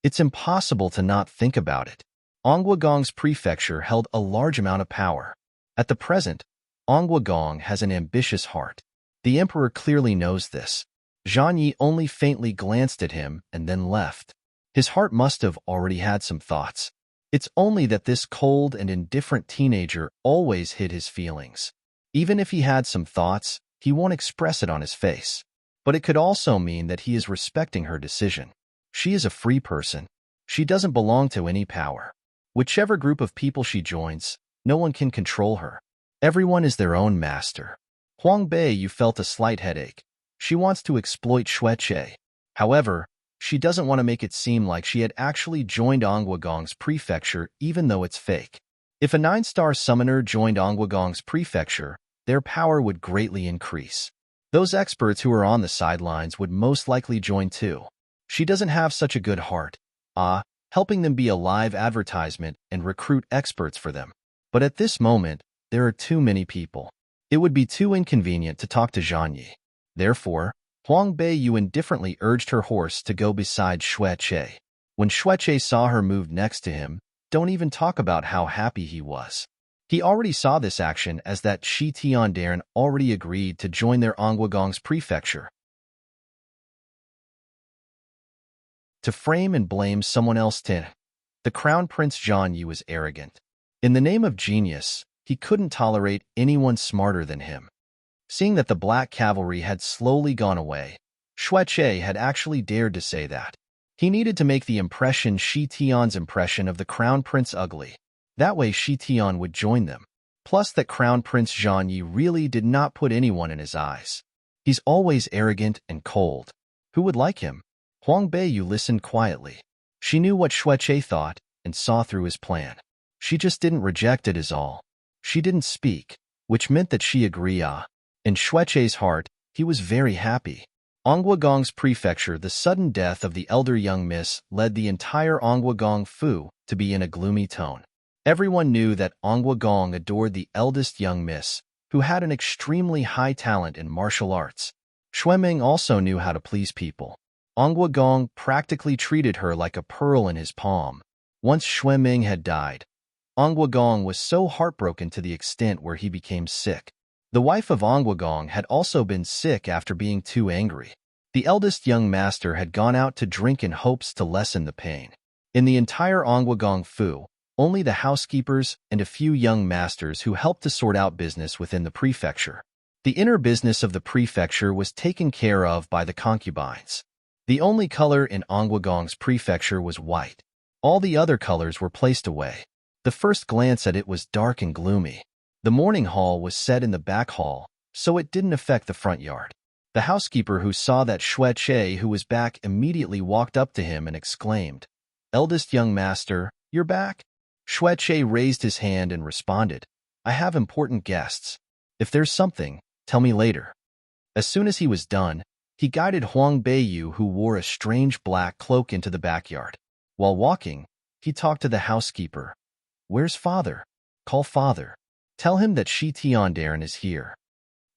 It's impossible to not think about it. Onguagong's prefecture held a large amount of power. At the present, Onguagong has an ambitious heart. The emperor clearly knows this. Zhang Yi only faintly glanced at him and then left. His heart must have already had some thoughts. It's only that this cold and indifferent teenager always hid his feelings. Even if he had some thoughts, he won't express it on his face. But it could also mean that he is respecting her decision. She is a free person. She doesn't belong to any power. Whichever group of people she joins, no one can control her. Everyone is their own master. Huang Beiyu felt a slight headache. She wants to exploit Shueche. However, she doesn't want to make it seem like she had actually joined Onguagong's prefecture even though it's fake. If a 9-star summoner joined Onguagong's prefecture, their power would greatly increase. Those experts who are on the sidelines would most likely join too. She doesn't have such a good heart. Helping them be a live advertisement and recruit experts for them. But at this moment, there are too many people. It would be too inconvenient to talk to Zhang Yi. Therefore, Huang Beiyu indifferently urged her horse to go beside Shueche. When Shueche saw her move next to him, don't even talk about how happy he was. He already saw this action as that Shi Tiandaren already agreed to join their Onguagong's prefecture. To frame and blame someone else. The Crown Prince Zhang Yi was arrogant. In the name of genius, he couldn't tolerate anyone smarter than him. Seeing that the black cavalry had slowly gone away, Shueche had actually dared to say that. He needed to make the impression Shi Tian's impression of the Crown Prince ugly. That way Shi Tian would join them. Plus that Crown Prince Zhang Yi really did not put anyone in his eyes. He's always arrogant and cold. Who would like him? Huang Beiyu listened quietly. She knew what Shueche thought and saw through his plan. She just didn't reject it as all. She didn't speak, which meant that she agreed. In Shueche's heart, he was very happy. Ongwagong's prefecture, the sudden death of the elder young miss, led the entire Ongwagong Fu to be in a gloomy tone. Everyone knew that Ongwagong adored the eldest young miss, who had an extremely high talent in martial arts. Xueming also knew how to please people. Ongwagong practically treated her like a pearl in his palm. Once Xueming had died, Ongwagong was so heartbroken to the extent where he became sick. The wife of Ongwagong had also been sick after being too angry. The eldest young master had gone out to drink in hopes to lessen the pain. In the entire Ongwagong Fu, only the housekeepers and a few young masters who helped to sort out business within the prefecture. The inner business of the prefecture was taken care of by the concubines. The only color in Ongwagong's prefecture was white. All the other colors were placed away. The first glance at it was dark and gloomy. The morning hall was set in the back hall, so it didn't affect the front yard. The housekeeper who saw that Shueche who was back immediately walked up to him and exclaimed, "Eldest young master, you're back?" Shueche raised his hand and responded, "I have important guests. If there's something, tell me later." As soon as he was done, he guided Huang Beiyu, who wore a strange black cloak, into the backyard. While walking, he talked to the housekeeper. "Where's father? Call father. Tell him that Shi Tiandaran is here."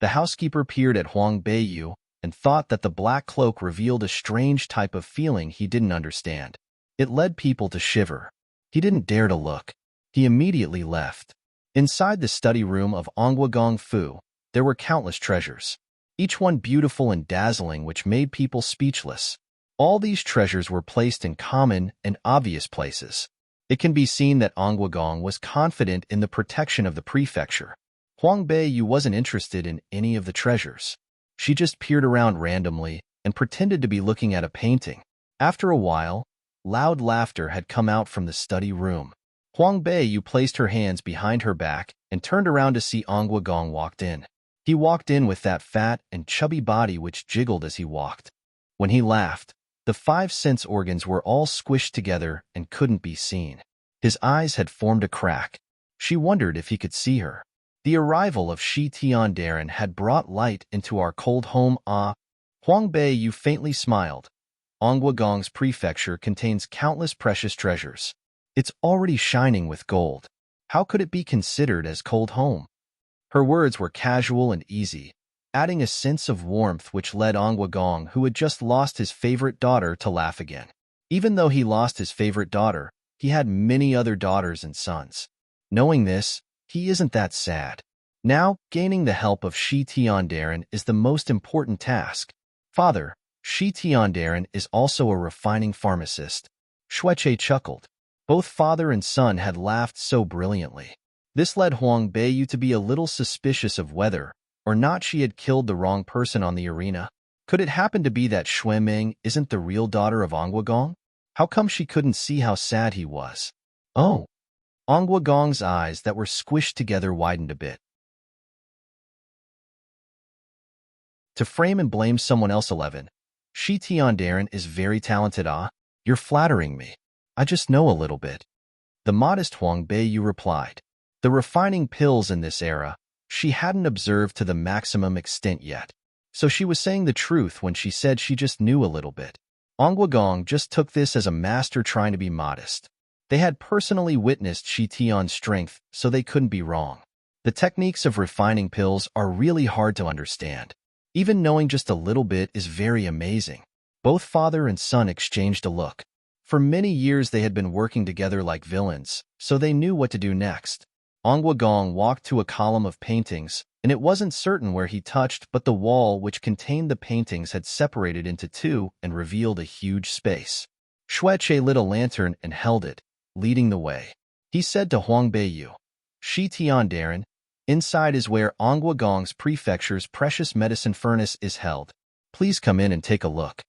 The housekeeper peered at Huang Beiyu and thought that the black cloak revealed a strange type of feeling he didn't understand. It led people to shiver. He didn't dare to look. He immediately left. Inside the study room of Ongwagong Fu, there were countless treasures, each one beautiful and dazzling, which made people speechless. All these treasures were placed in common and obvious places. It can be seen that Ongwagong was confident in the protection of the prefecture. Huang Beiyu wasn't interested in any of the treasures. She just peered around randomly and pretended to be looking at a painting. After a while, loud laughter had come out from the study room. Huang Beiyu placed her hands behind her back and turned around to see Ongwagong walked in. He walked in with that fat and chubby body which jiggled as he walked. When he laughed, the 5 sense organs were all squished together and couldn't be seen. His eyes had formed a crack. She wondered if he could see her. The arrival of Shi Tiandaran had brought light into our cold home. Huang Beiyu faintly smiled. Ongwagong's prefecture contains countless precious treasures. It's already shining with gold. How could it be considered as cold home? Her words were casual and easy, adding a sense of warmth which led Ongwagong, who had just lost his favorite daughter, to laugh again. Even though he lost his favorite daughter, he had many other daughters and sons. Knowing this, he isn't that sad. Now, gaining the help of Shi Tiandaran is the most important task. Father, Shi Tiandaran is also a refining pharmacist. Shueche chuckled. Both father and son had laughed so brilliantly. This led Huang Beiyu to be a little suspicious of whether or not she had killed the wrong person on the arena. Could it happen to be that Xueming isn't the real daughter of Ongwagong? How come she couldn't see how sad he was? Oh! Ongwagong's eyes that were squished together widened a bit. To frame and blame someone else. 11. Shi Tiandaran is very talented. You're flattering me. I just know a little bit. The modest Huang Beiyu replied. The refining pills in this era, she hadn't observed to the maximum extent yet. So she was saying the truth when she said she just knew a little bit. Ongwagong just took this as a master trying to be modest. They had personally witnessed Shi Tian's strength, so they couldn't be wrong. The techniques of refining pills are really hard to understand. Even knowing just a little bit is very amazing. Both father and son exchanged a look. For many years they had been working together like villains, so they knew what to do next. Ongwagong walked to a column of paintings, and it wasn't certain where he touched, but the wall which contained the paintings had separated into two and revealed a huge space. Shueche lit a lantern and held it, leading the way. He said to Huang Beiyu, Shi Tiandaran, Inside is where Gong's prefecture's precious medicine furnace is held. Please come in and take a look.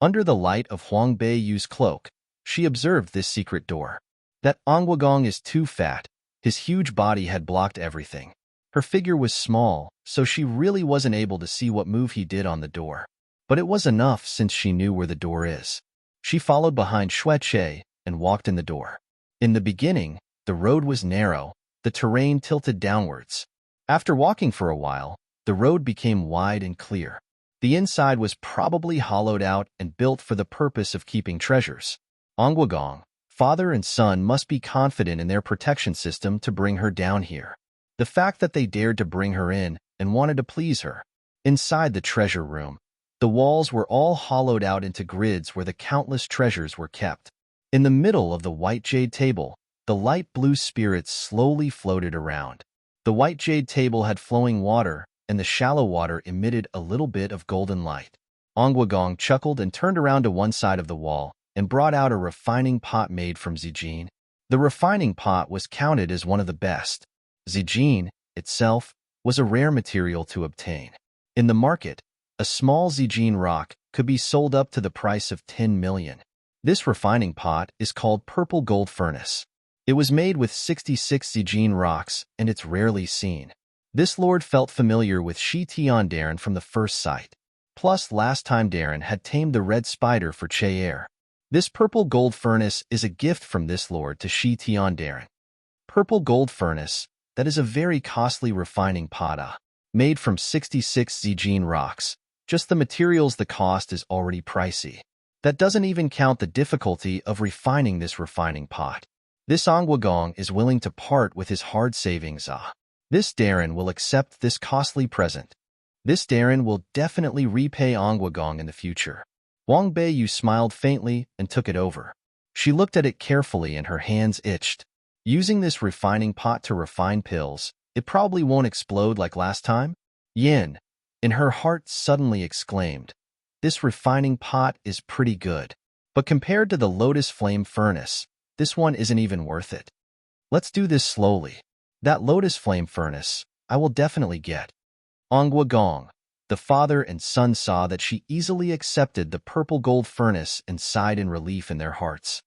Under the light of Huang Beiyu's cloak, she observed this secret door. That Gong is too fat. His huge body had blocked everything. Her figure was small, so she really wasn't able to see what move he did on the door. But it was enough since she knew where the door is. She followed behind Shueche and walked in the door. In the beginning, the road was narrow, the terrain tilted downwards. After walking for a while, the road became wide and clear. The inside was probably hollowed out and built for the purpose of keeping treasures. Gong, father and son must be confident in their protection system to bring her down here. The fact that they dared to bring her in and wanted to please her. Inside the treasure room, the walls were all hollowed out into grids where the countless treasures were kept. In the middle of the white jade table, the light blue spirits slowly floated around. The white jade table had flowing water, and the shallow water emitted a little bit of golden light. Gong chuckled and turned around to one side of the wall and brought out a refining pot made from zijin. The refining pot was counted as one of the best. Zijin, itself, was a rare material to obtain. In the market, a small zijin rock could be sold up to the price of 10 million. This refining pot is called Purple Gold Furnace. It was made with 66 zijin rocks, and it's rarely seen. This lord felt familiar with Shi Tiandarin from the first sight. Plus, last time Darren had tamed the red spider for Cheer. This purple gold furnace is a gift from this lord to Shi Tiandarin. Purple gold furnace, that is a very costly refining pot, made from 66 zijin rocks. Just the materials, the cost is already pricey. That doesn't even count the difficulty of refining this refining pot. This Gong is willing to part with his hard savings. This Darren will accept this costly present. This Darren will definitely repay Gong in the future. Huang Beiyu smiled faintly and took it over. She looked at it carefully and her hands itched. Using this refining pot to refine pills, it probably won't explode like last time? Yin, in her heart, suddenly exclaimed, this refining pot is pretty good. But compared to the Lotus Flame Furnace, this one isn't even worth it. Let's do this slowly. That Lotus Flame Furnace, I will definitely get. Gong, the father and son saw that she easily accepted the purple gold furnace and sighed in relief in their hearts.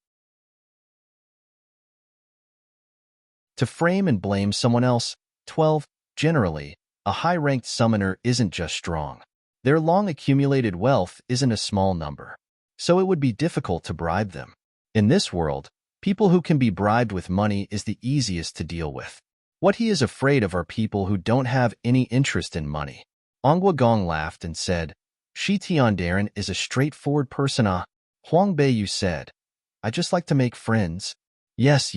To frame and blame someone else. 12. Generally, a high-ranked summoner isn't just strong. Their long-accumulated wealth isn't a small number, so it would be difficult to bribe them. In this world, people who can be bribed with money is the easiest to deal with. What he is afraid of are people who don't have any interest in money. Gong laughed and said, Shi Tiandarin is a straightforward person. Huang Beiyu said, I just like to make friends. Yes,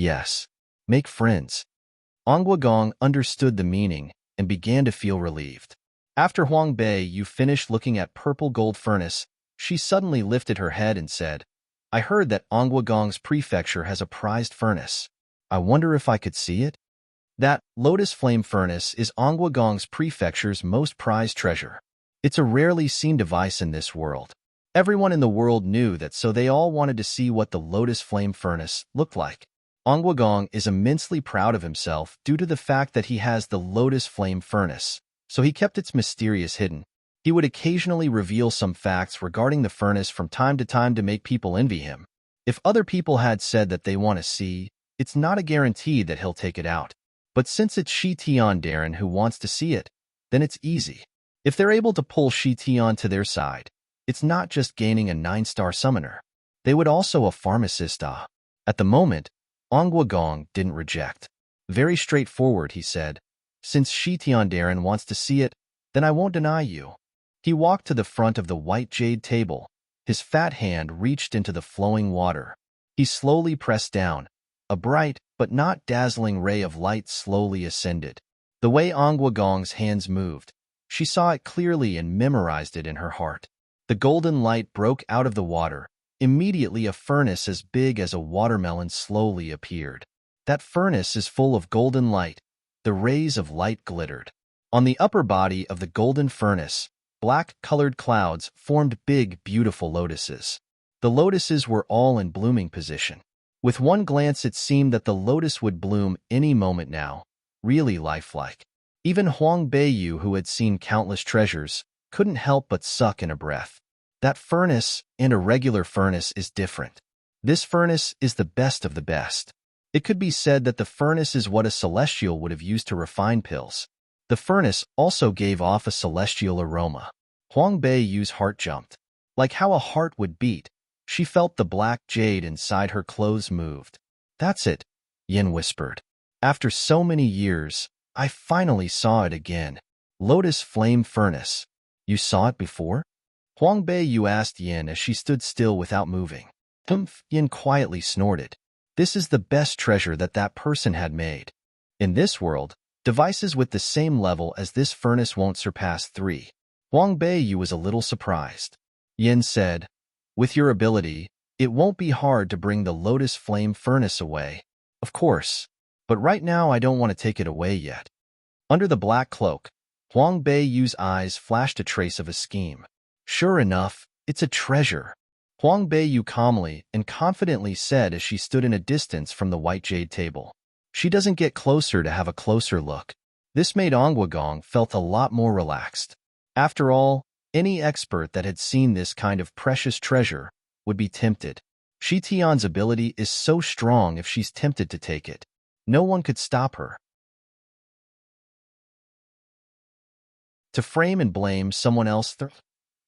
make friends. Gong understood the meaning and began to feel relieved. After Huang Beiyu finished looking at Purple Gold Furnace, she suddenly lifted her head and said, I heard that Gong's prefecture has a prized furnace. I wonder if I could see it? That Lotus Flame Furnace is Gong's prefecture's most prized treasure. It's a rarely seen device in this world. Everyone in the world knew that, so they all wanted to see what the Lotus Flame Furnace looked like. Gong is immensely proud of himself due to the fact that he has the Lotus Flame Furnace, so he kept its mysterious hidden. He would occasionally reveal some facts regarding the furnace from time to time to make people envy him. If other people had said that they want to see, it's not a guarantee that he'll take it out. But since it's Shi Tiandarin who wants to see it, then it's easy. If they're able to pull Shi Tian to their side, it's not just gaining a 9-star summoner. They would also a pharmacist. At the moment, Gong didn't reject. Very straightforward, he said. Since Shi Tiandarin wants to see it, then I won't deny you. He walked to the front of the white jade table. His fat hand reached into the flowing water. He slowly pressed down. A bright, but not dazzling ray of light slowly ascended. The way Gong's hands moved, she saw it clearly and memorized it in her heart. The golden light broke out of the water. Immediately a furnace as big as a watermelon slowly appeared. That furnace is full of golden light. The rays of light glittered. On the upper body of the golden furnace, black-colored clouds formed big, beautiful lotuses. The lotuses were all in blooming position. With one glance it seemed that the lotus would bloom any moment now, really lifelike. Even Huang Beiyu, who had seen countless treasures, couldn't help but suck in a breath. That furnace and a regular furnace is different. This furnace is the best of the best. It could be said that the furnace is what a celestial would have used to refine pills. The furnace also gave off a celestial aroma. Huang Beiyu's heart jumped. Like how a heart would beat, she felt the black jade inside her clothes moved. That's it, Yin whispered. After so many years, I finally saw it again. Lotus Flame Furnace. You saw it before? Huang Beiyu asked Yin as she stood still without moving. Yin quietly snorted. This is the best treasure that person had made. In this world, devices with the same level as this furnace won't surpass 3. Huang Beiyu was a little surprised. Yin said, with your ability, it won't be hard to bring the Lotus Flame Furnace away. Of course, but right now I don't want to take it away yet. Under the black cloak, Huang Beiyu's eyes flashed a trace of a scheme. Sure enough, it's a treasure. Huang Beiyu calmly and confidently said as she stood in a distance from the white jade table. She doesn't get closer to have a closer look. This made Onguagong felt a lot more relaxed. After all, any expert that had seen this kind of precious treasure would be tempted. Shi Tian's ability is so strong if she's tempted to take it. No one could stop her. To frame and blame someone else,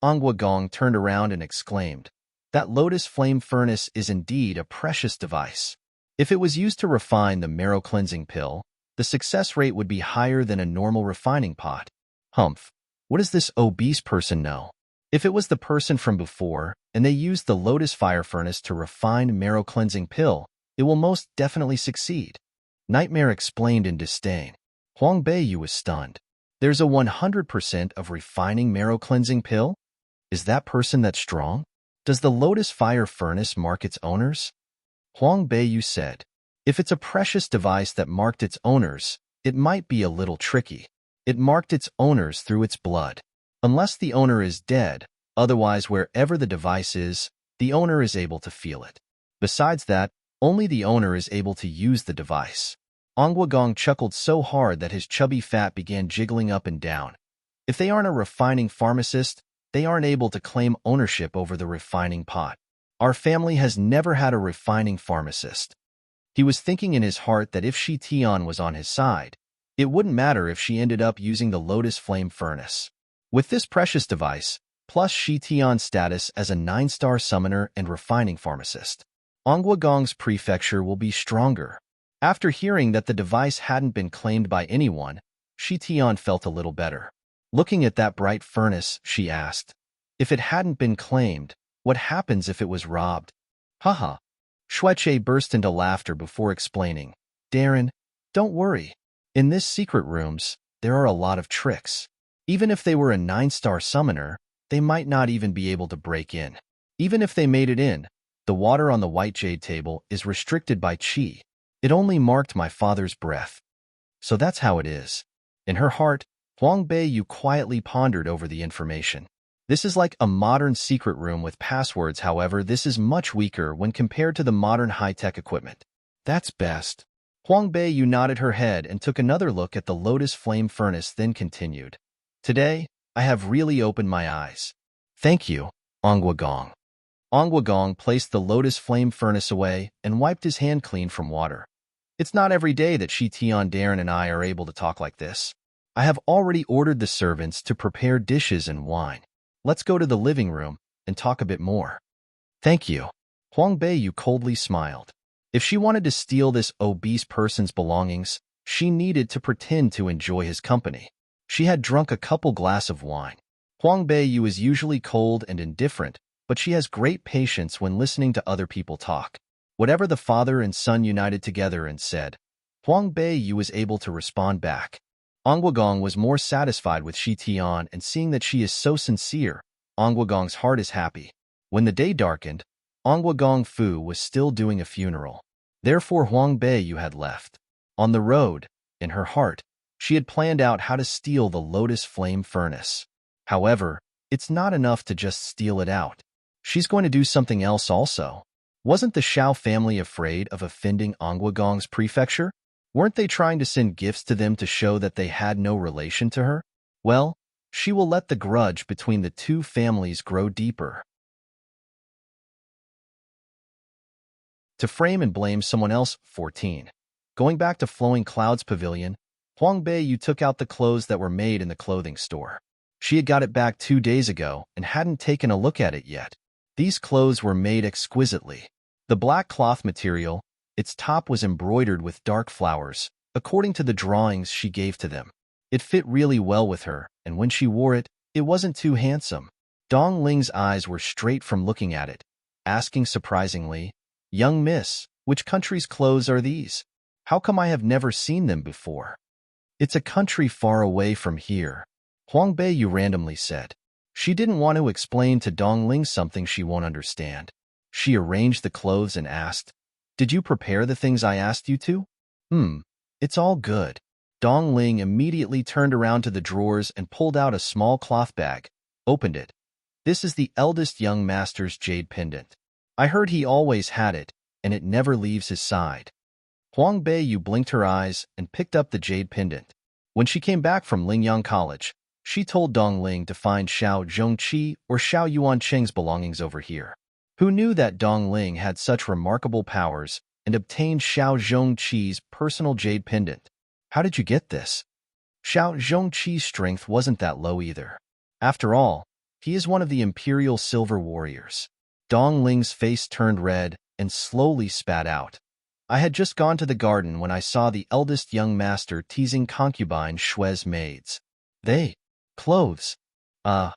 Onguagong turned around and exclaimed, that Lotus Flame Furnace is indeed a precious device. If it was used to refine the marrow cleansing pill, the success rate would be higher than a normal refining pot. Humph, what does this obese person know? If it was the person from before, and they used the Lotus Fire Furnace to refine marrow cleansing pill, it will most definitely succeed. Nightmare explained in disdain. Huang Beiyu was stunned. There's a 100% of refining marrow cleansing pill? Is that person that strong? Does the Lotus Fire Furnace mark its owners? Huang Beiyu said, if it's a precious device that marked its owners, it might be a little tricky. It marked its owners through its blood. Unless the owner is dead, otherwise wherever the device is, the owner is able to feel it. Besides that, only the owner is able to use the device. Onguagong chuckled so hard that his chubby fat began jiggling up and down. If they aren't a refining pharmacist, they aren't able to claim ownership over the refining pot. Our family has never had a refining pharmacist. He was thinking in his heart that if Shi Tian was on his side, it wouldn't matter if she ended up using the Lotus Flame Furnace. With this precious device, plus Shi Tian's status as a 9-star summoner and refining pharmacist, Onguagong's prefecture will be stronger. After hearing that the device hadn't been claimed by anyone, Shi Tian felt a little better. Looking at that bright furnace, she asked, if it hadn't been claimed, what happens if it was robbed? Haha. Shueche burst into laughter before explaining, Darren, don't worry. In this secret rooms, there are a lot of tricks. Even if they were a 9-star summoner, they might not even be able to break in. Even if they made it in, the water on the white jade table is restricted by qi. It only marked my father's breath. So that's how it is. In her heart, Huang Beiyu quietly pondered over the information. This is like a modern secret room with passwords, however, this is much weaker when compared to the modern high-tech equipment. That's best. Huang Beiyu nodded her head and took another look at the Lotus Flame Furnace, then continued. Today, I have really opened my eyes. Thank you, Onguagong. Onguagong placed the Lotus Flame Furnace away and wiped his hand clean from water. It's not every day that Shi Tian, Darren, and I are able to talk like this. I have already ordered the servants to prepare dishes and wine. Let's go to the living room and talk a bit more. Thank you. Huang Beiyu coldly smiled. If she wanted to steal this obese person's belongings, she needed to pretend to enjoy his company. She had drunk a couple glasses of wine. Huang Beiyu is usually cold and indifferent, but she has great patience when listening to other people talk. Whatever the father and son united together and said, Huang Beiyu was able to respond back. Onguagong was more satisfied with Shi Tian, and seeing that she is so sincere, Onguagong's heart is happy. When the day darkened, Onguagong Fu was still doing a funeral. Therefore Huang Beiyu had left. On the road, in her heart, she had planned out how to steal the Lotus Flame Furnace. However, it's not enough to just steal it out. She's going to do something else also. Wasn't the Shao family afraid of offending Onguagong's prefecture? Weren't they trying to send gifts to them to show that they had no relation to her? Well, she will let the grudge between the two families grow deeper. To frame and blame someone else. 14. Going back to Flowing Clouds Pavilion, Huang Bei Yu took out the clothes that were made in the clothing store. She had got it back 2 days ago and hadn't taken a look at it yet. These clothes were made exquisitely. The black cloth material, its top was embroidered with dark flowers, according to the drawings she gave to them. It fit really well with her, and when she wore it, it wasn't too handsome. Dong Ling's eyes were straight from looking at it, asking surprisingly, "Young miss, which country's clothes are these? How come I have never seen them before?" "It's a country far away from here," Huang Bei Yu randomly said. She didn't want to explain to Dong Ling something she won't understand. She arranged the clothes and asked, "Did you prepare the things I asked you to?" It's all good." Dong Ling immediately turned around to the drawers and pulled out a small cloth bag, opened it. "This is the eldest young master's jade pendant. I heard he always had it, and it never leaves his side." Huang Bei Yu blinked her eyes and picked up the jade pendant. When she came back from Lingyang College, she told Dong Ling to find Xiao Zhongqi or Xiao Yuan Cheng's belongings over here. Who knew that Dong Ling had such remarkable powers and obtained Xiao Zhongqi's personal jade pendant? "How did you get this?" Xiao Zhongqi's strength wasn't that low either. After all, he is one of the Imperial Silver Warriors. Dong Ling's face turned red and slowly spat out. "I had just gone to the garden when I saw the eldest young master teasing concubine Shue's maids. They, clothes. The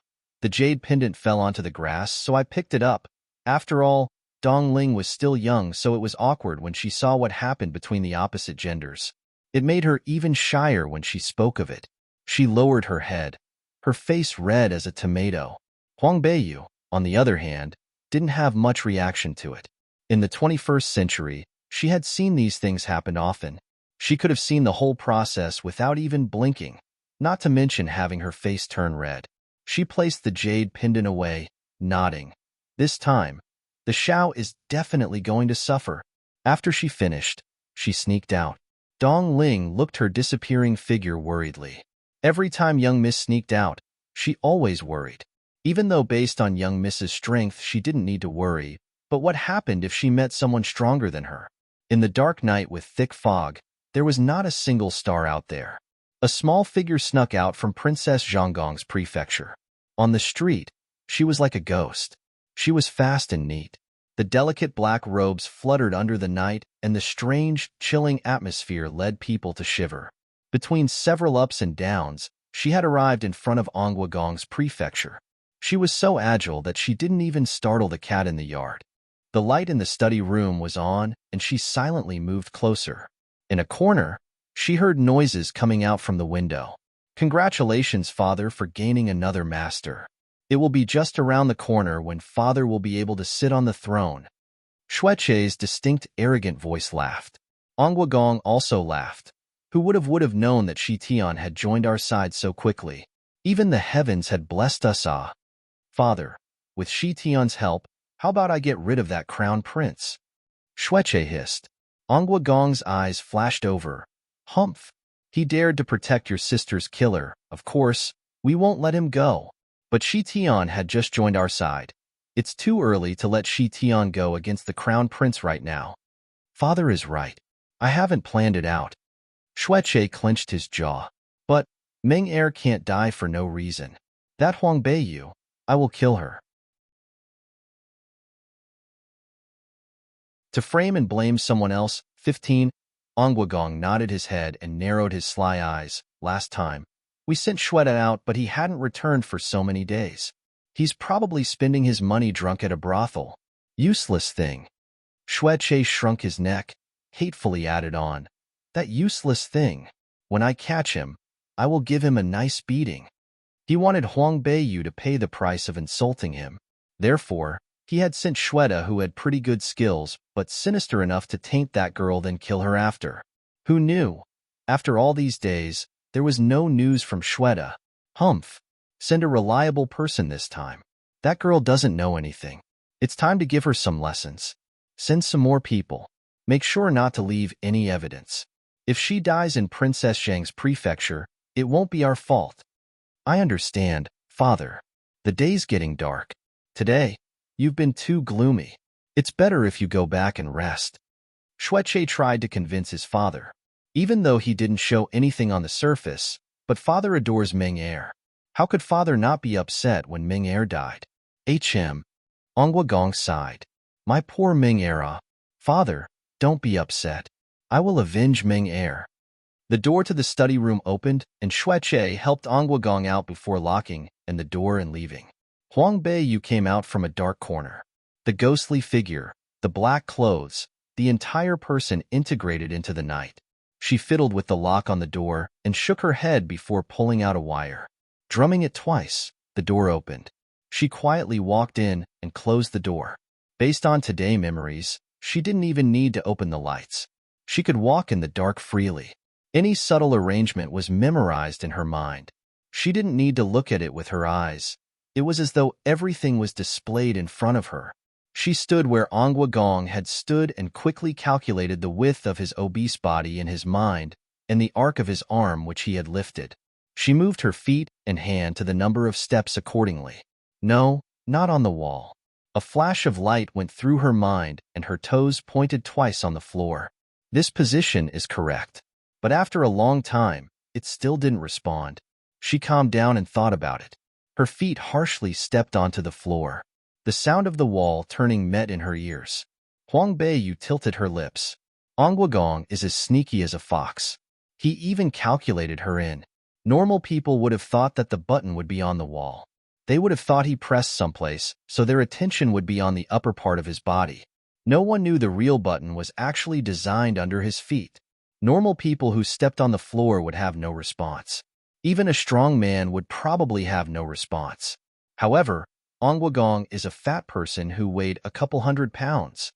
jade pendant fell onto the grass, so I picked it up. After all, Dong Ling was still young, so it was awkward when she saw what happened between the opposite genders. It made her even shyer when she spoke of it." She lowered her head, her face red as a tomato. Huang Bei Yu, on the other hand, didn't have much reaction to it. In the 21st century, she had seen these things happen often. She could have seen the whole process without even blinking, not to mention having her face turn red. She placed the jade pendant away, nodding. This time, the Xiao is definitely going to suffer. After she finished, she sneaked out. Dong Ling looked her disappearing figure worriedly. Every time young Miss sneaked out, she always worried. Even though based on young Miss's strength she didn't need to worry, but what happened if she met someone stronger than her? In the dark night with thick fog, there was not a single star out there. A small figure snuck out from Princess Zhonggong's prefecture. On the street, she was like a ghost. She was fast and neat. The delicate black robes fluttered under the night, and the strange, chilling atmosphere led people to shiver. Between several ups and downs, she had arrived in front of Onguagong's prefecture. She was so agile that she didn't even startle the cat in the yard. The light in the study room was on, and she silently moved closer. In a corner, she heard noises coming out from the window. "Congratulations, Father, for gaining another master. It will be just around the corner when Father will be able to sit on the throne." Xueche's distinct, arrogant voice laughed. Onguagong also laughed. Who would have known that Shi Tian had joined our side so quickly? Even the heavens had blessed us. "Father, with Shi Tian's help, how about I get rid of that crown prince?" Xueche hissed. Onguagong's eyes flashed over. "Humph! He dared to protect your sister's killer. Of course, we won't let him go. But Shi Tian had just joined our side. It's too early to let Shi Tian go against the crown prince right now." "Father is right. I haven't planned it out." Xueche clenched his jaw. "But Meng Er can't die for no reason. That Huang Bei Yu, I will kill her." To frame and blame someone else. 15. Onguagong nodded his head and narrowed his sly eyes. "Last time, we sent Xueta out, but he hadn't returned for so many days. He's probably spending his money drunk at a brothel. Useless thing." Xueche shrunk his neck, hatefully added on, "That useless thing. When I catch him, I will give him a nice beating." He wanted Huang Bei Yu to pay the price of insulting him. Therefore, he had sent Xueta, who had pretty good skills, but sinister enough to taint that girl then kill her after. Who knew? After all these days, there was no news from Xueta. Humph. Send a reliable person this time. That girl doesn't know anything. It's time to give her some lessons. Send some more people. Make sure not to leave any evidence. If she dies in Princess Zhang's prefecture, it won't be our fault. I understand, father. The day's getting dark. Today, you've been too gloomy. It's better if you go back and rest. Xueche tried to convince his father. Even though he didn't show anything on the surface, but father adores Ming Er. How could father not be upset when Ming Er died? Ongwa Gong sighed. My poor Ming Er. Father, don't be upset. I will avenge Ming Er. The door to the study room opened, and Xueche helped Ongwa Gong out before locking and the door and leaving. Huang Beiyu came out from a dark corner. The ghostly figure, the black clothes, the entire person integrated into the night. She fiddled with the lock on the door and shook her head before pulling out a wire. Drumming it twice, the door opened. She quietly walked in and closed the door. Based on today's memories, she didn't even need to open the lights. She could walk in the dark freely. Any subtle arrangement was memorized in her mind. She didn't need to look at it with her eyes. It was as though everything was displayed in front of her. She stood where Ongwa Gong had stood and quickly calculated the width of his obese body in his mind and the arc of his arm which he had lifted. She moved her feet and hand to the number of steps accordingly. No, not on the wall. A flash of light went through her mind and her toes pointed twice on the floor. This position is correct. But after a long time, it still didn't respond. She calmed down and thought about it. Her feet harshly stepped onto the floor. The sound of the wall turning met in her ears. Huang Beiyu tilted her lips. Ongwa Gong is as sneaky as a fox. He even calculated her in. Normal people would have thought that the button would be on the wall. They would have thought he pressed someplace, so their attention would be on the upper part of his body. No one knew the real button was actually designed under his feet. Normal people who stepped on the floor would have no response. Even a strong man would probably have no response. However, Ongwa Gong is a fat person who weighed a couple 100 pounds.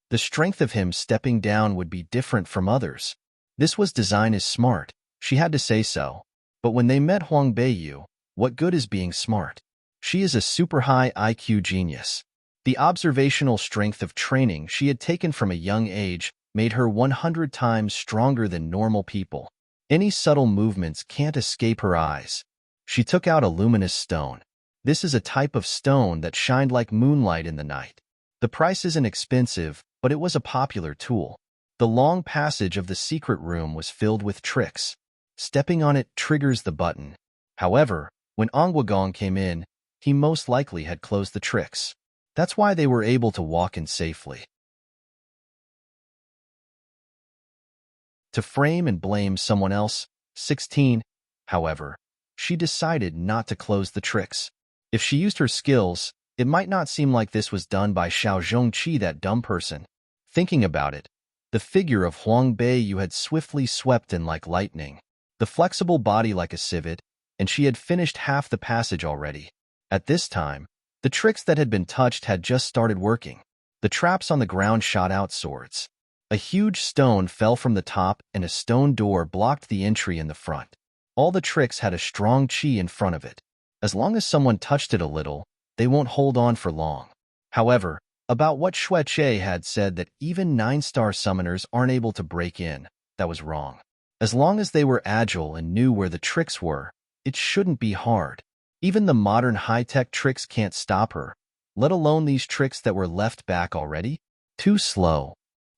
The strength of him stepping down would be different from others. This was designed as smart. She had to say so. But when they met Huang Beiyu, what good is being smart? She is a super high IQ genius. The observational strength of training she had taken from a young age made her 100 times stronger than normal people. Any subtle movements can't escape her eyes. She took out a luminous stone. This is a type of stone that shined like moonlight in the night. The price isn't expensive, but it was a popular tool. The long passage of the secret room was filled with tricks. Stepping on it triggers the button. However, when Ongwa Gong came in, he most likely had closed the tricks. That's why they were able to walk in safely. To frame and blame someone else, 16, however, she decided not to close the tricks. If she used her skills, it might not seem like this was done by Xiao Zhongqi, that dumb person. Thinking about it, the figure of Huang Beiyu had swiftly swept in like lightning, the flexible body like a civet, and she had finished half the passage already. At this time, the tricks that had been touched had just started working. The traps on the ground shot out swords. A huge stone fell from the top and a stone door blocked the entry in the front. All the tricks had a strong qi in front of it. As long as someone touched it a little, they won't hold on for long. However, about what Xueche had said that even 9-star summoners aren't able to break in, that was wrong. As long as they were agile and knew where the tricks were, it shouldn't be hard. Even the modern high-tech tricks can't stop her, let alone these tricks that were left back already. Too slow.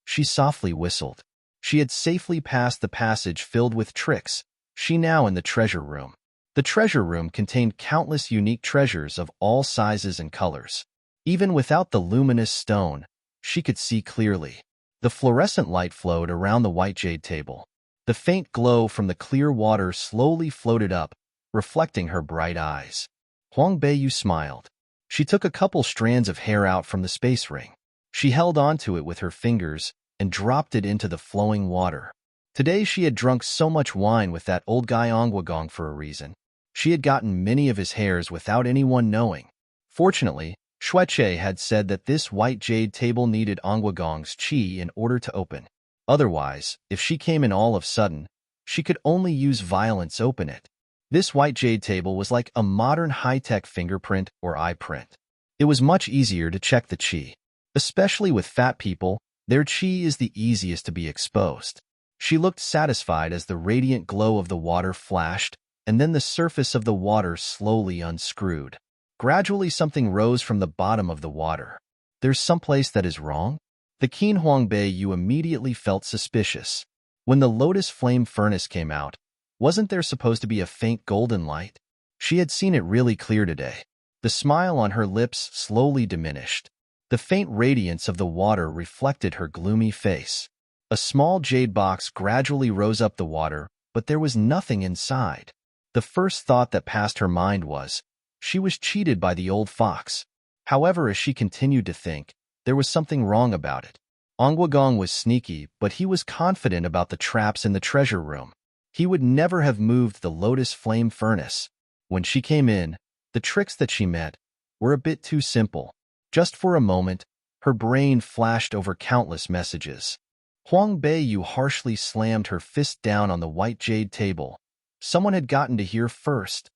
She softly whistled. She had safely passed the passage filled with tricks. She now in the treasure room. The treasure room contained countless unique treasures of all sizes and colors. Even without the luminous stone, she could see clearly. The fluorescent light flowed around the white jade table. The faint glow from the clear water slowly floated up, reflecting her bright eyes. Huang Beiyu smiled. She took a couple strands of hair out from the space ring. She held onto it with her fingers and dropped it into the flowing water. Today she had drunk so much wine with that old guy Ongwa Gong for a reason. She had gotten many of his hairs without anyone knowing. Fortunately, Xueche had said that this white jade table needed Ongwa Gong's qi in order to open. Otherwise, if she came in all of a sudden, she could only use violence open it. This white jade table was like a modern high-tech fingerprint or eye print. It was much easier to check the qi. Especially with fat people, their qi is the easiest to be exposed. She looked satisfied as the radiant glow of the water flashed, and then the surface of the water slowly unscrewed. Gradually something rose from the bottom of the water. There's someplace that is wrong? The keen Huangbei Yu immediately felt suspicious. When the lotus flame furnace came out, wasn't there supposed to be a faint golden light? She had seen it really clear today. The smile on her lips slowly diminished. The faint radiance of the water reflected her gloomy face. A small jade box gradually rose up the water, but there was nothing inside. The first thought that passed her mind was, she was cheated by the old fox. However, as she continued to think, there was something wrong about it. Ongwagong was sneaky, but he was confident about the traps in the treasure room. He would never have moved the lotus flame furnace. When she came in, the tricks that she met were a bit too simple. Just for a moment, her brain flashed over countless messages. Huangbei Yu harshly slammed her fist down on the white jade table. Someone had gotten to here first.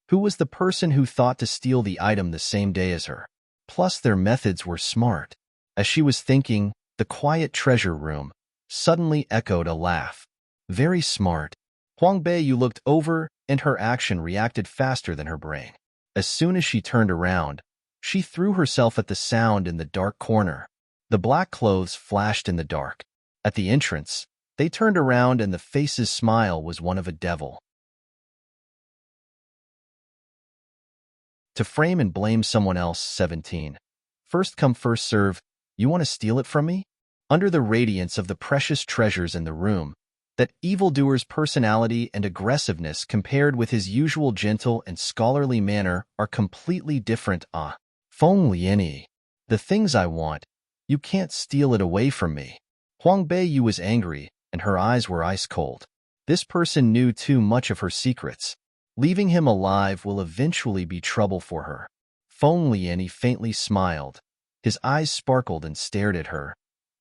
Who was the person who thought to steal the item the same day as her? Plus, their methods were smart. As she was thinking, the quiet treasure room suddenly echoed a laugh. Very smart. Huangbei Yu looked over, and her action reacted faster than her brain. As soon as she turned around, she threw herself at the sound in the dark corner. The black clothes flashed in the dark. At the entrance, they turned around and the face's smile was one of a devil. To frame and blame someone else, 17. First come first serve, you want to steal it from me? Under the radiance of the precious treasures in the room, that evildoer's personality and aggressiveness compared with his usual gentle and scholarly manner are completely different. Feng Lianyi, the things I want, you can't steal it away from me. Huangbei Yu was angry, and her eyes were ice cold. This person knew too much of her secrets. Leaving him alive will eventually be trouble for her. Feng Lianyi faintly smiled. His eyes sparkled and stared at her.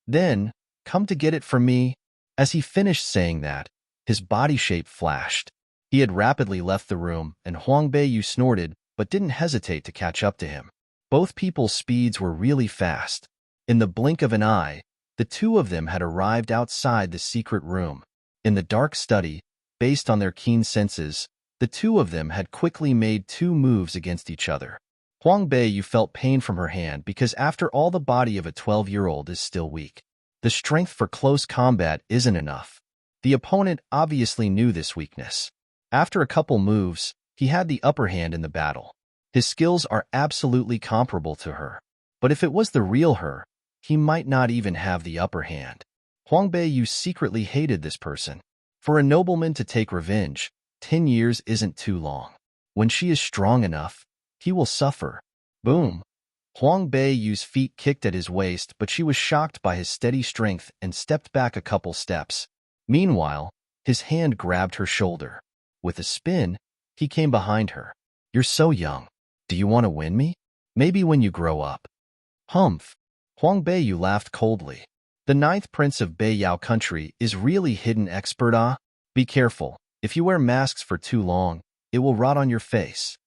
Then, come to get it from me. As he finished saying that, his body shape flashed. He had rapidly left the room, and Huangbei Yu snorted, but didn't hesitate to catch up to him. Both people's speeds were really fast. In the blink of an eye, the two of them had arrived outside the secret room. In the dark study, based on their keen senses, the two of them had quickly made 2 moves against each other. Huangbei Yu felt pain from her hand because after all the body of a 12-year-old is still weak. The strength for close combat isn't enough. The opponent obviously knew this weakness. After a couple moves, he had the upper hand in the battle. His skills are absolutely comparable to her. But if it was the real her, he might not even have the upper hand. Huangbei Yu secretly hated this person. For a nobleman to take revenge, 10 years isn't too long. When she is strong enough, he will suffer. Boom! Huangbei Yu's feet kicked at his waist, but she was shocked by his steady strength and stepped back a couple steps. Meanwhile, his hand grabbed her shoulder. With a spin, he came behind her. You're so young. Do you want to win me? Maybe when you grow up. Humph! Huangbei Yu laughed coldly. The 9th prince of Beiyao country is really hidden expert. Be careful. If you wear masks for too long, it will rot on your face.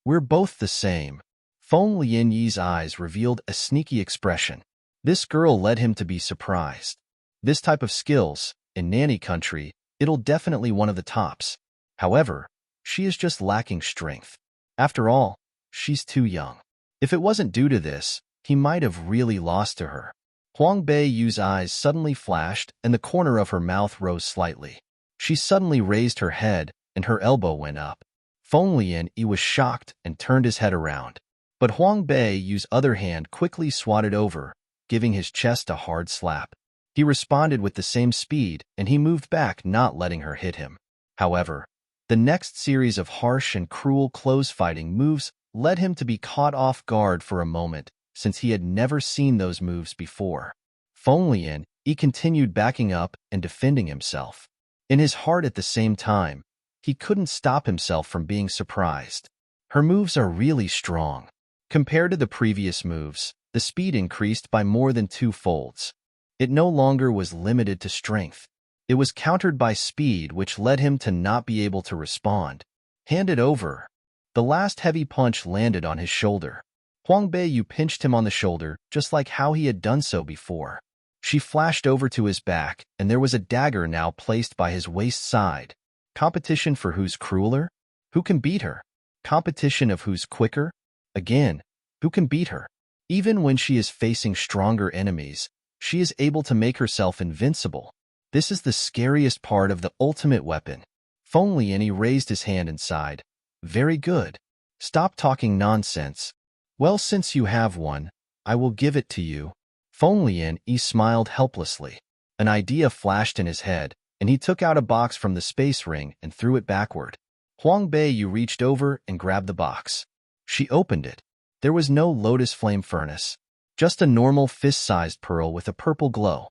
We're both the same. Feng Lianyi's eyes revealed a sneaky expression. This girl led him to be surprised. This type of skills, in nanny country, it'll definitely one of the tops. However, she is just lacking strength. After all, she's too young. If it wasn't due to this, he might have really lost to her. Huangbei Yu's eyes suddenly flashed and the corner of her mouth rose slightly. She suddenly raised her head and her elbow went up. Feng Lianyi was shocked and turned his head around. But Huangbei Yu's other hand quickly swatted over, giving his chest a hard slap. He responded with the same speed and he moved back, not letting her hit him. However, the next series of harsh and cruel close-fighting moves led him to be caught off guard for a moment, since he had never seen those moves before. Feng Lianyi continued backing up and defending himself. In his heart at the same time, he couldn't stop himself from being surprised. Her moves are really strong. Compared to the previous moves, the speed increased by more than 2 folds. It no longer was limited to strength. It was countered by speed, which led him to not be able to respond. Hand it over. The last heavy punch landed on his shoulder. Huangbei Yu pinched him on the shoulder, just like how he had done so before. She flashed over to his back, and there was a dagger now placed by his waist side. Competition for who's crueler? Who can beat her? Competition of who's quicker? Again, who can beat her? Even when she is facing stronger enemies, she is able to make herself invincible. This is the scariest part of the ultimate weapon. Feng Lian raised his hand and sighed. Very good. Stop talking nonsense. Well, since you have one, I will give it to you. Feng Lian smiled helplessly. An idea flashed in his head, and he took out a box from the space ring and threw it backward. Huang Beiyu reached over and grabbed the box. She opened it. There was no lotus flame furnace, just a normal fist-sized pearl with a purple glow.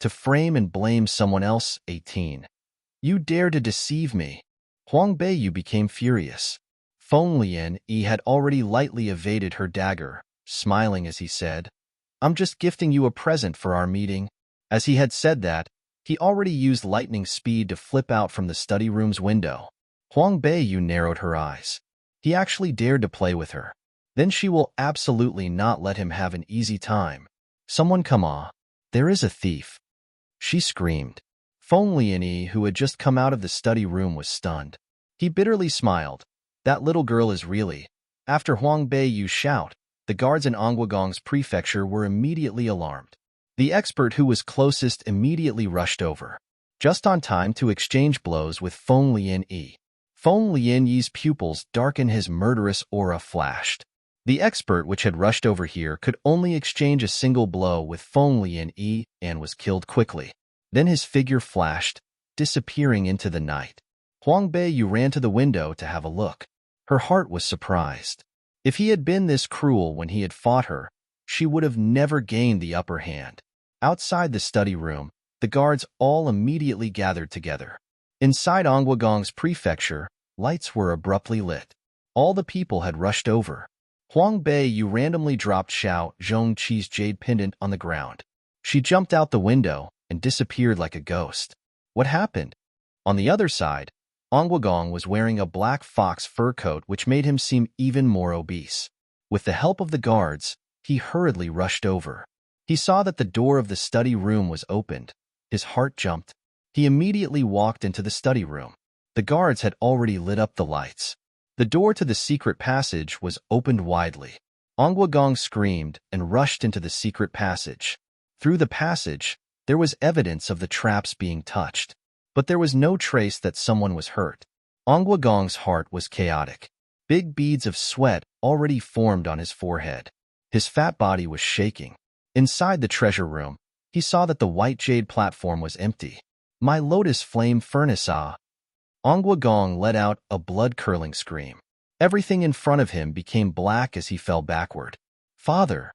To frame and blame someone else, 18. You dare to deceive me. Huang Beiyu became furious. Feng Lian had already lightly evaded her dagger, smiling as he said, I'm just gifting you a present for our meeting. As he had said that, he already used lightning speed to flip out from the study room's window. Huang Beiyu narrowed her eyes. He actually dared to play with her. Then she will absolutely not let him have an easy time. Someone come on. There is a thief. She screamed. Feng Lian, who had just come out of the study room, was stunned. He bitterly smiled. That little girl is really. After Huang Beiyu's shout, the guards in Anguagong's prefecture were immediately alarmed. The expert who was closest immediately rushed over, just on time to exchange blows with Feng Lian. Feng Lian's pupils darkened, his murderous aura flashed. The expert which had rushed over here could only exchange a single blow with Feng Lian and was killed quickly. Then his figure flashed, disappearing into the night. Huang Beiyu ran to the window to have a look. Her heart was surprised. If he had been this cruel when he had fought her, she would have never gained the upper hand. Outside the study room, the guards all immediately gathered together. Inside Anguagong's prefecture, lights were abruptly lit. All the people had rushed over. Huang Beiyu randomly dropped Xiao Zhongqi's jade pendant on the ground. She jumped out the window and disappeared like a ghost. What happened? On the other side, Anguagong was wearing a black fox fur coat which made him seem even more obese. With the help of the guards, he hurriedly rushed over. He saw that the door of the study room was opened. His heart jumped. He immediately walked into the study room. The guards had already lit up the lights. The door to the secret passage was opened widely. Anguagong screamed and rushed into the secret passage. Through the passage, there was evidence of the traps being touched, but there was no trace that someone was hurt. Anguagong's heart was chaotic. Big beads of sweat already formed on his forehead. His fat body was shaking. Inside the treasure room, he saw that the white jade platform was empty. My lotus flame furnace, ah! Anguagong let out a blood-curdling scream. Everything in front of him became black as he fell backward. Father!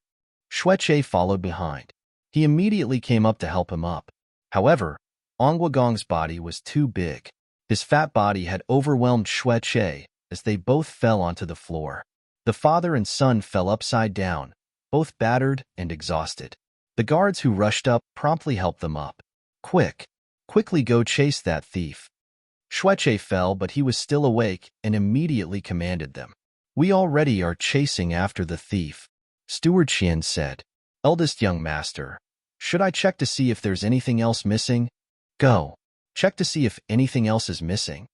Xueche followed behind. He immediately came up to help him up. However, Anguagong's body was too big. His fat body had overwhelmed Xueche as they both fell onto the floor. The father and son fell upside down, both battered and exhausted. The guards who rushed up promptly helped them up. Quickly go chase that thief. Xueche fell, but he was still awake and immediately commanded them. We already are chasing after the thief. Steward Qian said. Eldest young master, should I check to see if there's anything else missing? Go. Check to see if anything else is missing.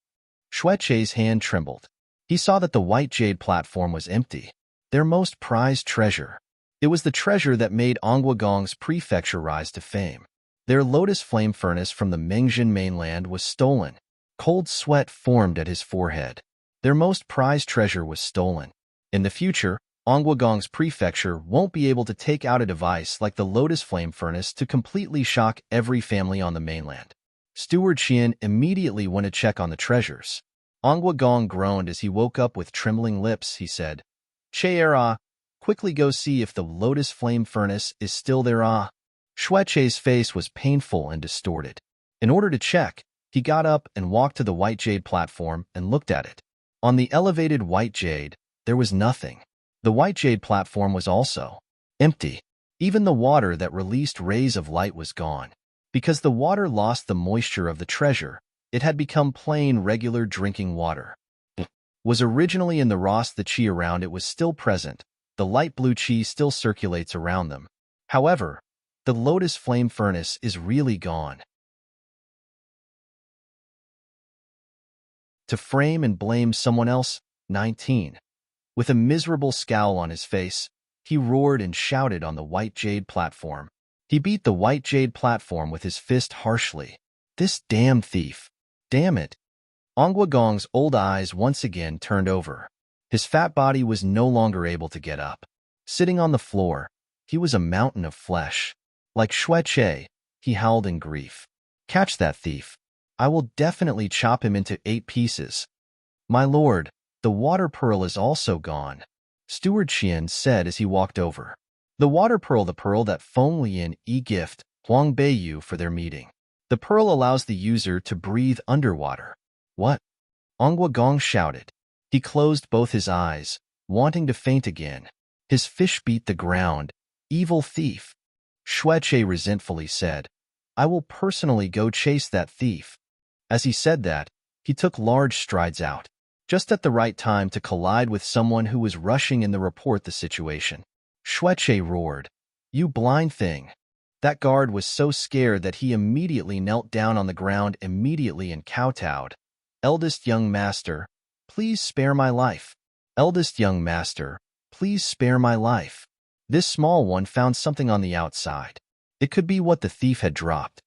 Xueche's hand trembled. He saw that the white jade platform was empty. Their most prized treasure. It was the treasure that made Anguagong's prefecture rise to fame. Their lotus flame furnace from the Mengzhen mainland was stolen. Cold sweat formed at his forehead. Their most prized treasure was stolen. In the future, Anguagong's prefecture won't be able to take out a device like the lotus flame furnace to completely shock every family on the mainland. Steward Qian immediately went to check on the treasures. Anguagong groaned as he woke up with trembling lips. He said, Che-era, quickly go see if the lotus flame furnace is still there. Xueche's face was painful and distorted. In order to check, he got up and walked to the white jade platform and looked at it. On the elevated white jade, there was nothing. The white jade platform was also empty. Even the water that released rays of light was gone. Because the water lost the moisture of the treasure, it had become plain, regular drinking water. Was originally in the Ross, the chi around it was still present, The light blue chi still circulates around them. However, the lotus flame furnace is really gone. To frame and blame someone else, 19. With a miserable scowl on his face, he roared and shouted on the white jade platform. He beat the white jade platform with his fist harshly. This damn thief. Damn it. Ongwagong's old eyes once again turned over. His fat body was no longer able to get up. Sitting on the floor, he was a mountain of flesh. Like Shueche, he howled in grief. Catch that thief. I will definitely chop him into 8 pieces. My lord, the water pearl is also gone, Steward Qian said as he walked over. The water pearl, the pearl that Feng Lian gift Huang Beiyu for their meeting. The pearl allows the user to breathe underwater. What? Ongwa Gong shouted. He closed both his eyes, wanting to faint again. His fish beat the ground. Evil thief. Shueche resentfully said, I will personally go chase that thief. As he said that, he took large strides out, just at the right time to collide with someone who was rushing in to report the situation. Shueche roared, You blind thing. That guard was so scared that he immediately knelt down on the ground and kowtowed. Eldest young master, please spare my life. Eldest young master, please spare my life. This small one found something on the outside. It could be what the thief had dropped.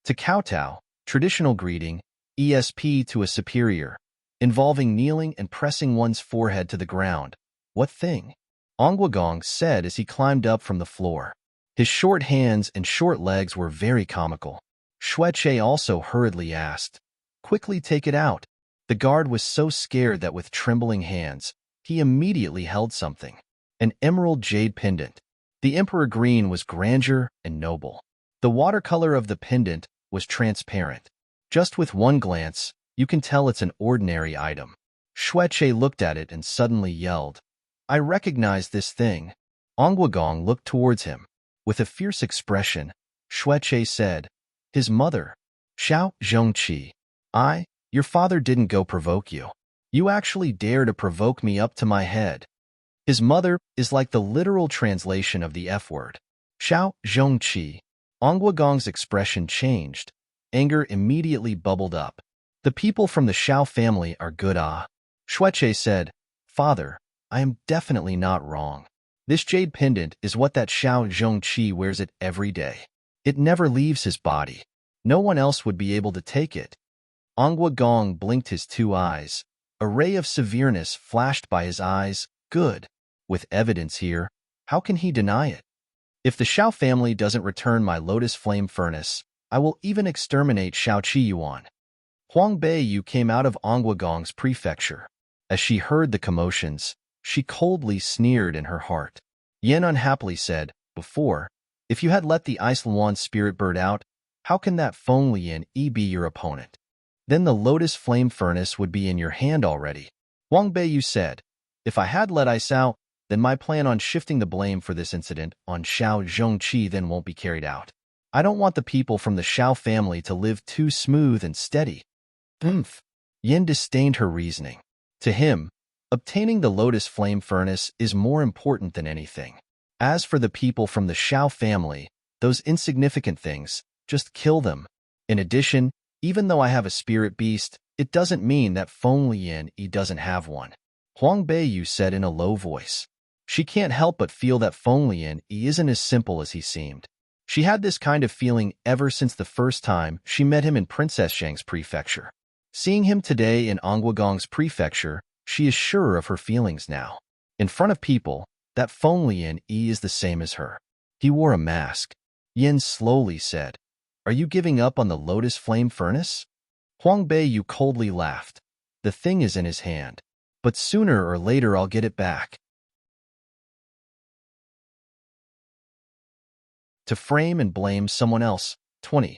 To kowtow, traditional greeting, ESP to a superior, involving kneeling and pressing one's forehead to the ground. What thing? Ongwagong said as he climbed up from the floor. His short hands and short legs were very comical. Shueche also hurriedly asked, Quickly take it out. The guard was so scared that with trembling hands, he immediately held something. An emerald jade pendant. The emperor green was grandeur and noble. The watercolor of the pendant was transparent. Just with one glance, you can tell it's an ordinary item. Shueche looked at it and suddenly yelled, I recognize this thing. Ongwagong looked towards him. With a fierce expression, Shueche said, His mother, Xiao Zhongqi. Your father didn't go provoke you. You actually dare to provoke me up to my head. His mother is like the literal translation of the F word. Xiao Zhongqi. Ongwagong's expression changed. Anger immediately bubbled up. The people from the Xiao family are good. Shueche said, Father, I am definitely not wrong. This jade pendant is what that Xiao Zhongqi wears it every day. It never leaves his body. No one else would be able to take it. Ongwagong blinked his 2 eyes. A ray of severeness flashed by his eyes. Good. With evidence here, how can he deny it? If the Xiao family doesn't return my lotus flame furnace, I will even exterminate Xiao Qiyuan. Huang Beiyu came out of Ongwagong's prefecture. As she heard the commotions, she coldly sneered in her heart. Yin unhappily said, Before, if you had let the Ice Luan spirit bird out, how can that Feng Lian be your opponent? Then the lotus flame furnace would be in your hand already. Huang Beiyu said, If I had let Ice out, then my plan on shifting the blame for this incident on Xiao Zhongqi then won't be carried out. I don't want the people from the Xiao family to live too smooth and steady. Yin disdained her reasoning. To him, obtaining the lotus flame furnace is more important than anything. As for the people from the Xiao family, those insignificant things, just kill them. In addition, even though I have a spirit beast, it doesn't mean that Feng Lian doesn't have one. Huang Beiyu said in a low voice. She can't help but feel that Feng Lian isn't as simple as he seemed. She had this kind of feeling ever since the first time she met him in Princess Zhang's prefecture. Seeing him today in Ongwagong's prefecture, she is surer of her feelings now. In front of people, that Feng Lian is the same as her. He wore a mask. Yin slowly said, Are you giving up on the lotus flame furnace? Huang Beiyu coldly laughed. The thing is in his hand. But sooner or later I'll get it back. To frame and blame someone else, 20.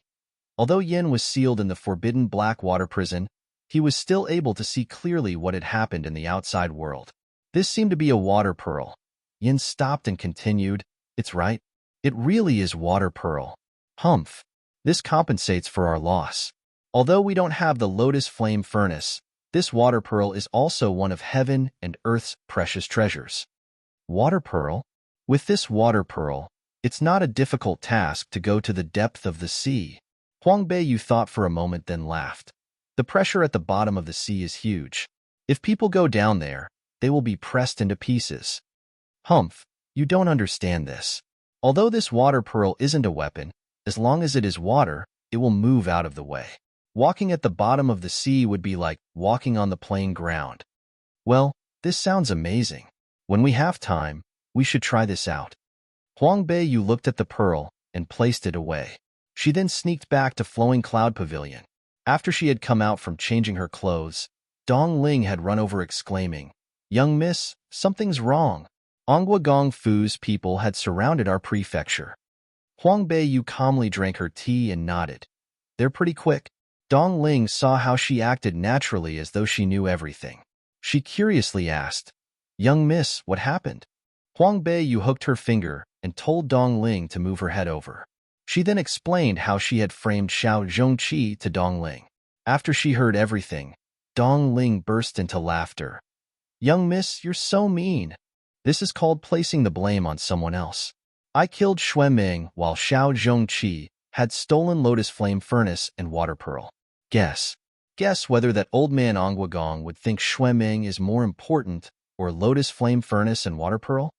Although Yin was sealed in the forbidden black water prison, he was still able to see clearly what had happened in the outside world. This seemed to be a water pearl. Yin stopped and continued, It's right. It really is water pearl. Humph. This compensates for our loss. Although we don't have the lotus flame furnace, this water pearl is also one of heaven and earth's precious treasures. Water pearl? With this water pearl, it's not a difficult task to go to the depth of the sea. Huang Beiyu thought for a moment, then laughed. The pressure at the bottom of the sea is huge. If people go down there, they will be pressed into pieces. Humph, you don't understand this. Although this water pearl isn't a weapon, as long as it is water, it will move out of the way. Walking at the bottom of the sea would be like walking on the plain ground. Well, this sounds amazing. When we have time, we should try this out. Huang Beiyu looked at the pearl and placed it away. She then sneaked back to Flowing Cloud Pavilion. After she had come out from changing her clothes, Dong Ling had run over exclaiming, "Young miss, something's wrong. Onguagong Fu's people had surrounded our prefecture." Huang Beiyu calmly drank her tea and nodded. "They're pretty quick." Dong Ling saw how she acted naturally as though she knew everything. She curiously asked, "Young miss, what happened?" Huang Beiyu hooked her finger and told Dong Ling to move her head over. She then explained how she had framed Xiao Zhongqi to Dong Ling. After she heard everything, Dong Ling burst into laughter. "Young miss, you're so mean. This is called placing the blame on someone else. I killed Xue Ming while Xiao Zhongqi had stolen Lotus Flame Furnace and Water Pearl. Guess whether that old man Onguagong would think Xue Ming is more important or Lotus Flame Furnace and Water Pearl?"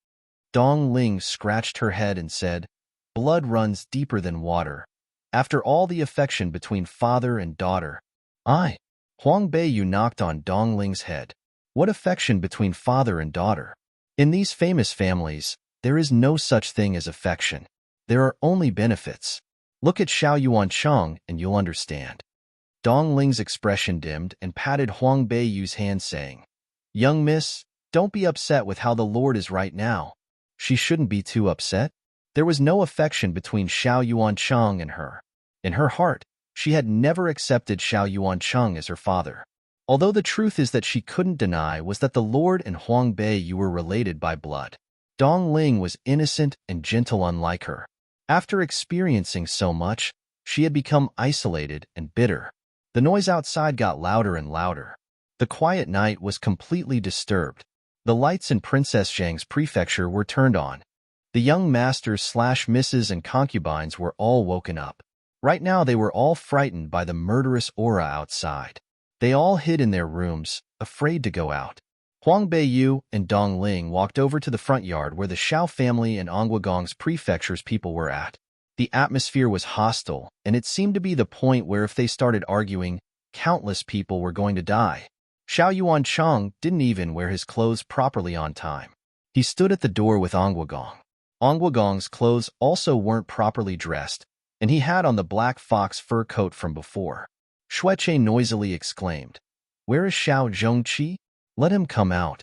Dong Ling scratched her head and said, "Blood runs deeper than water. After all the affection between father and daughter." Huang Beiyu knocked on Dong Ling's head. What affection between father and daughter? In these famous families, there is no such thing as affection. There are only benefits. Look at Xiao Yuancheng and you'll understand. Dong Ling's expression dimmed and patted Huang Beiyu's hand, saying, "Young miss, don't be upset with how the Lord is right now." She shouldn't be too upset. There was no affection between Xiao Yuancheng and her. In her heart, she had never accepted Xiao Yuancheng as her father. Although the truth is that she couldn't deny was that the Lord and Huang Beiyu were related by blood. Dong Ling was innocent and gentle unlike her. After experiencing so much, she had become isolated and bitter. The noise outside got louder and louder. The quiet night was completely disturbed. The lights in Princess Zhang's prefecture were turned on. The young masters/misses and concubines were all woken up. Right now they were all frightened by the murderous aura outside. They all hid in their rooms, afraid to go out. Huang Beiyu and Dong Ling walked over to the front yard where the Xiao family and Onguagong's prefecture's people were at. The atmosphere was hostile, and it seemed to be the point where if they started arguing, countless people were going to die. Xiao Yuancheng didn't even wear his clothes properly on time. He stood at the door with Onguagong. Onguagong's clothes also weren't properly dressed, and he had on the black fox fur coat from before. Xueche noisily exclaimed, "Where is Xiao Zhongqi? Let him come out."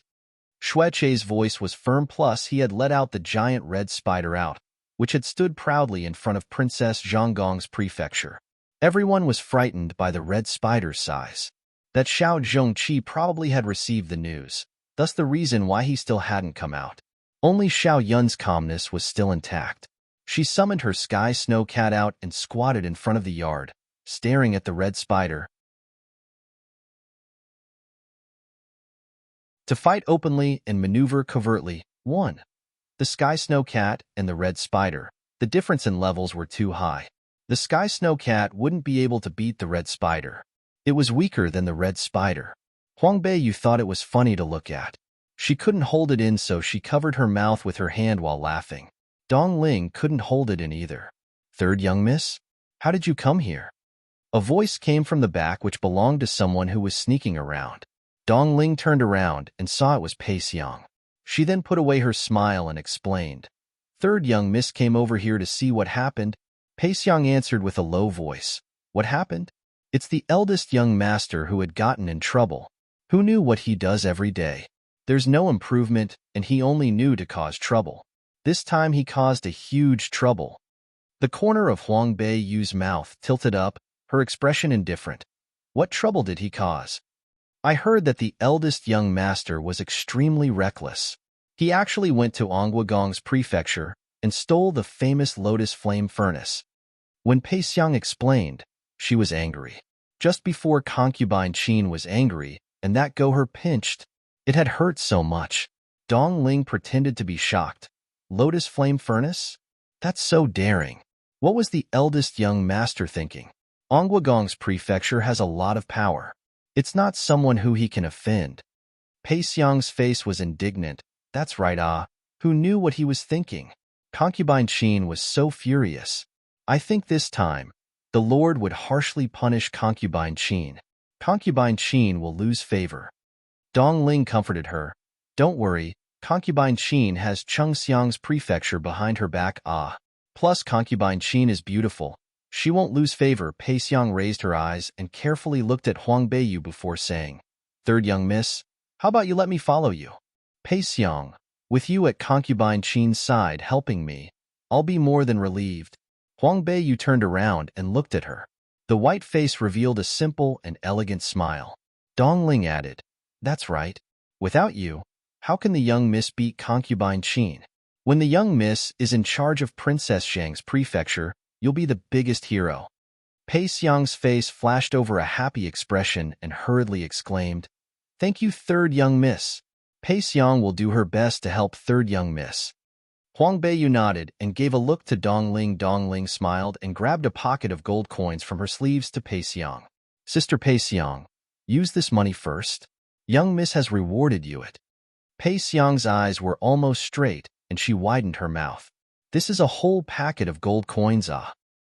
Xueche's voice was firm, plus he had let out the giant red spider out, which had stood proudly in front of Princess Zhonggong's prefecture. Everyone was frightened by the red spider's size. That Xiao Zhongqi probably had received the news, thus the reason why he still hadn't come out. Only Xiao Yun's calmness was still intact. She summoned her sky snow cat out and squatted in front of the yard, staring at the red spider. To fight openly and maneuver covertly. 1. The sky snow cat and the red spider. The difference in levels were too high. The sky snow cat wouldn't be able to beat the red spider. It was weaker than the red spider. Huang Beiyu thought it was funny to look at. She couldn't hold it in, so she covered her mouth with her hand while laughing. Dong Ling couldn't hold it in either. "Third young miss? How did you come here?" A voice came from the back which belonged to someone who was sneaking around. Dong Ling turned around and saw it was Pei Xiang. She then put away her smile and explained, "Third young miss came over here to see what happened." Pei Xiang answered with a low voice, "What happened?" "It's the eldest young master who had gotten in trouble. Who knew what he does every day? There's no improvement, and he only knew to cause trouble. This time he caused a huge trouble." The corner of Huang Beiyu's mouth tilted up, her expression indifferent. "What trouble did he cause?" "I heard that the eldest young master was extremely reckless. He actually went to Onguagong's prefecture and stole the famous Lotus Flame Furnace." When Pei Xiang explained, she was angry. Just before concubine Qin was angry, and that go her pinched. It had hurt so much. Dong Ling pretended to be shocked. Lotus flame furnace? That's so daring. What was the eldest young master thinking? Ongwagong's prefecture has a lot of power. It's not someone who he can offend. Pei Xiang's face was indignant. That's right, who knew what he was thinking? Concubine Qin was so furious. I think this time, the Lord would harshly punish Concubine Qin. Concubine Qin will lose favor. Dong Ling comforted her. Don't worry, Concubine Qin has Chung Xiang's prefecture behind her back, Plus Concubine Qin is beautiful. She won't lose favor. Pei Xiang raised her eyes and carefully looked at Huang Beiyu before saying, Third young miss, how about you let me follow you? Pei Xiang, with you at Concubine Qin's side helping me, I'll be more than relieved. Huang Beiyu turned around and looked at her. The white face revealed a simple and elegant smile. Dong Ling added, That's right. Without you, how can the young miss beat Concubine Qin? When the young miss is in charge of Princess Zhang's prefecture, you'll be the biggest hero. Pei Xiang's face flashed over a happy expression and hurriedly exclaimed, Thank you, third young miss. Pei Xiang will do her best to help third young miss. Huang Beiyu nodded and gave a look to Dong Ling. Dong Ling smiled and grabbed a pocket of gold coins from her sleeves to Pei Xiang. Sister Pei Xiang, use this money first. Young miss has rewarded you it. Pei Xiang's eyes were almost straight, and she widened her mouth. This is a whole packet of gold coins,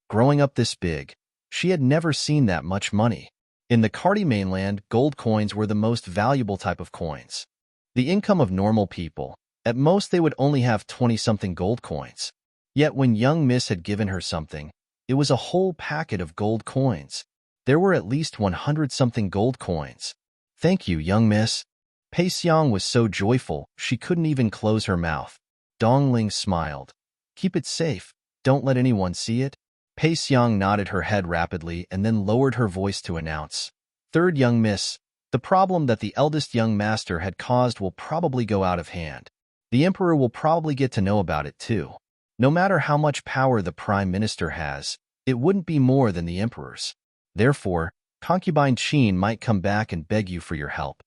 Growing up this big, she had never seen that much money. In the Cardi mainland, gold coins were the most valuable type of coins. The income of normal people, at most they would only have 20-something gold coins. Yet when young miss had given her something, it was a whole packet of gold coins. There were at least 100-something gold coins. Thank you, young miss. Pei Xiang was so joyful, she couldn't even close her mouth. Dong Ling smiled. Keep it safe. Don't let anyone see it. Pei Xiang nodded her head rapidly and then lowered her voice to announce. Third young miss, the problem that the eldest young master had caused will probably go out of hand. The emperor will probably get to know about it too. No matter how much power the prime minister has, it wouldn't be more than the emperor's. Therefore, Concubine Qin might come back and beg you for your help.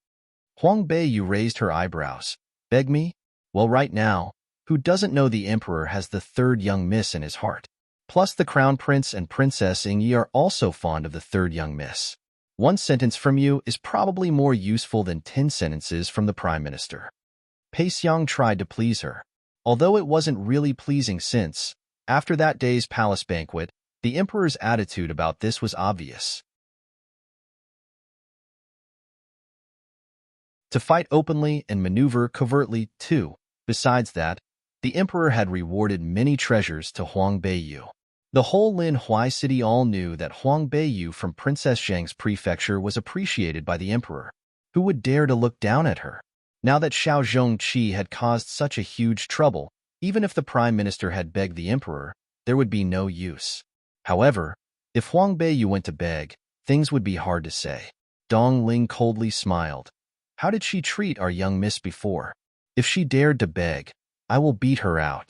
Huang Beiyu raised her eyebrows. Beg me? Well, right now, who doesn't know the emperor has the third young miss in his heart? Plus the crown prince and princess Yingyi are also fond of the third young miss. One sentence from you is probably more useful than 10 sentences from the prime minister. Pei Xiang tried to please her, although it wasn't really pleasing since, after that day's palace banquet, the emperor's attitude about this was obvious. To fight openly and maneuver covertly, too. Besides that, the emperor had rewarded many treasures to Huang Beiyu. The whole Lin Huai city all knew that Huang Beiyu from Princess Zhang's prefecture was appreciated by the emperor. Who would dare to look down at her? Now that Xiao Zhongqi had caused such a huge trouble, even if the prime minister had begged the emperor, there would be no use. However, if Huang Beiyu went to beg, things would be hard to say. Dong Ling coldly smiled. How did she treat our young miss before? If she dared to beg, I will beat her out.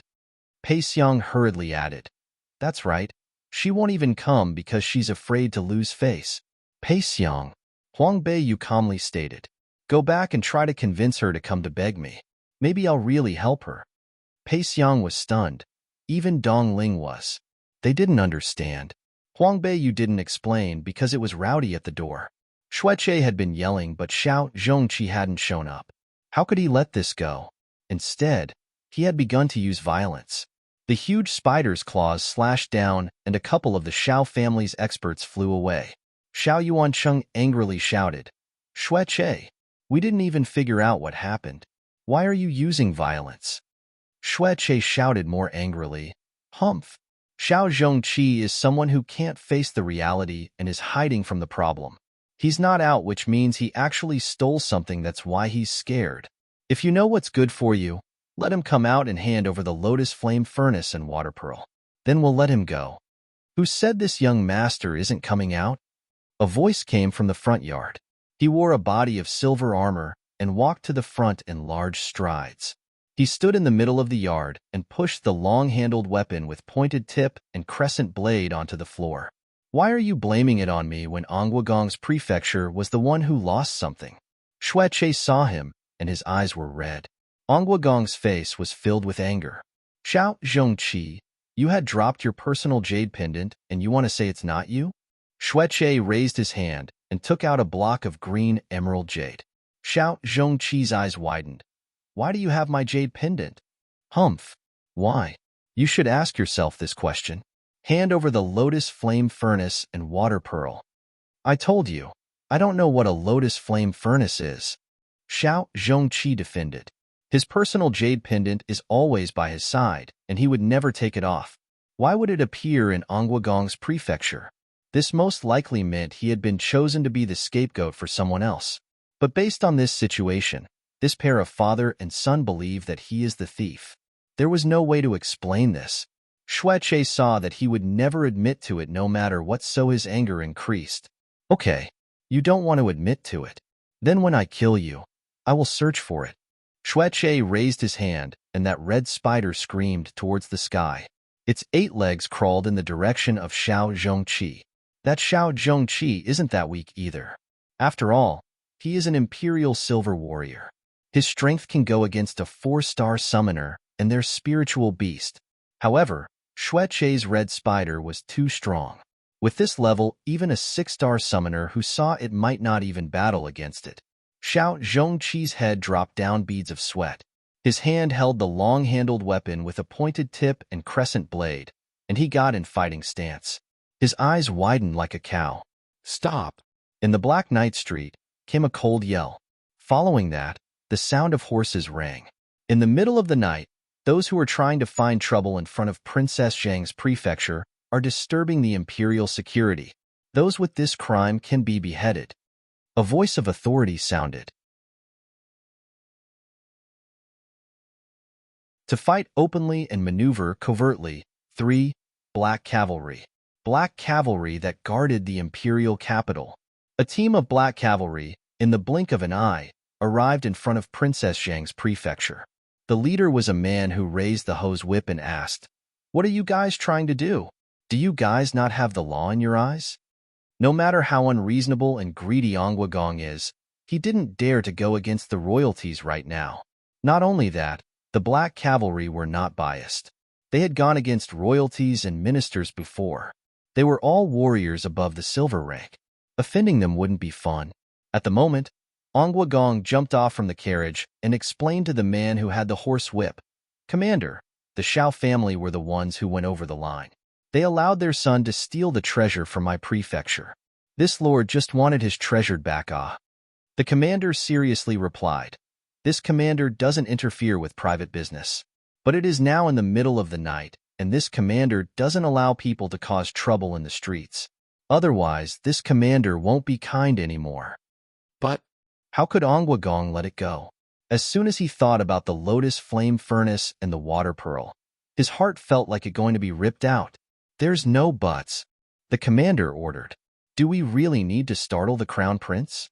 Pei Xiang hurriedly added. That's right. She won't even come because she's afraid to lose face. Pei Xiang, Huang Beiyu calmly stated. Go back and try to convince her to come to beg me. Maybe I'll really help her. Pei Xiang was stunned. Even Dong Ling was. They didn't understand. Huang Beiyu didn't explain because it was rowdy at the door. Xueche had been yelling, but Xiao Zhongqi hadn't shown up. How could he let this go? Instead, he had begun to use violence. The huge spider's claws slashed down, and a couple of the Xiao family's experts flew away. Xiao Yuancheng angrily shouted, Xueche, we didn't even figure out what happened. Why are you using violence? Xueche shouted more angrily, Humph. Xiao Zhongqi is someone who can't face the reality and is hiding from the problem. He's not out, which means he actually stole something. That's why he's scared. If you know what's good for you, let him come out and hand over the lotus flame furnace and water pearl. Then we'll let him go. Who said this young master isn't coming out? A voice came from the front yard. He wore a body of silver armor and walked to the front in large strides. He stood in the middle of the yard and pushed the long-handled weapon with pointed tip and crescent blade onto the floor. Why are you blaming it on me when Ongwagong's prefecture was the one who lost something? Xueche saw him, and his eyes were red. Gong's face was filled with anger. Xiao Zhongqi, you had dropped your personal jade pendant and you want to say it's not you? Shueche raised his hand and took out a block of green emerald jade. Xiao Zhongqi's eyes widened. Why do you have my jade pendant? Humph. Why? You should ask yourself this question. Hand over the lotus flame furnace and water pearl. I told you, I don't know what a lotus flame furnace is. Xiao Zhongqi defended. His personal jade pendant is always by his side, and he would never take it off. Why would it appear in Gong's prefecture? This most likely meant he had been chosen to be the scapegoat for someone else. But based on this situation, this pair of father and son believe that he is the thief. There was no way to explain this. Shueche saw that he would never admit to it no matter what, so his anger increased. Okay, you don't want to admit to it. Then when I kill you, I will search for it. Shueche raised his hand, and that red spider screamed towards the sky. Its 8 legs crawled in the direction of Xiao Zhongqi. That Xiao Zhongqi isn't that weak either. After all, he is an imperial silver warrior. His strength can go against a 4-star summoner and their spiritual beast. However, Shueche's red spider was too strong. With this level, even a 6-star summoner who saw it might not even battle against it. Xiao Zhongqi's head dropped down beads of sweat. His hand held the long-handled weapon with a pointed tip and crescent blade, and he got in fighting stance. His eyes widened like a cow. Stop! In the Black Night Street came a cold yell. Following that, the sound of horses rang. In the middle of the night, those who are trying to find trouble in front of Princess Zhang's prefecture are disturbing the imperial security. Those with this crime can be beheaded. A voice of authority sounded. To fight openly and maneuver covertly. 3. Black Cavalry. Black Cavalry that guarded the imperial capital. A team of Black Cavalry, in the blink of an eye, arrived in front of Princess Zhang's prefecture. The leader was a man who raised the hose whip and asked, "What are you guys trying to do? Do you guys not have the law in your eyes?" No matter how unreasonable and greedy Gong is, he didn't dare to go against the royalties right now. Not only that, the Black Cavalry were not biased. They had gone against royalties and ministers before. They were all warriors above the silver rank. Offending them wouldn't be fun. At the moment, Gong jumped off from the carriage and explained to the man who had the horse whip, "Commander, the Xiao family were the ones who went over the line. They allowed their son to steal the treasure from my prefecture. This lord just wanted his treasure back, ah." The commander seriously replied, "This commander doesn't interfere with private business. But it is now in the middle of the night, and this commander doesn't allow people to cause trouble in the streets. Otherwise, this commander won't be kind anymore." But how could Gong let it go? As soon as he thought about the lotus flame furnace and the water pearl, his heart felt like it going to be ripped out. "There's no buts," the commander ordered. "Do we really need to startle the crown prince?"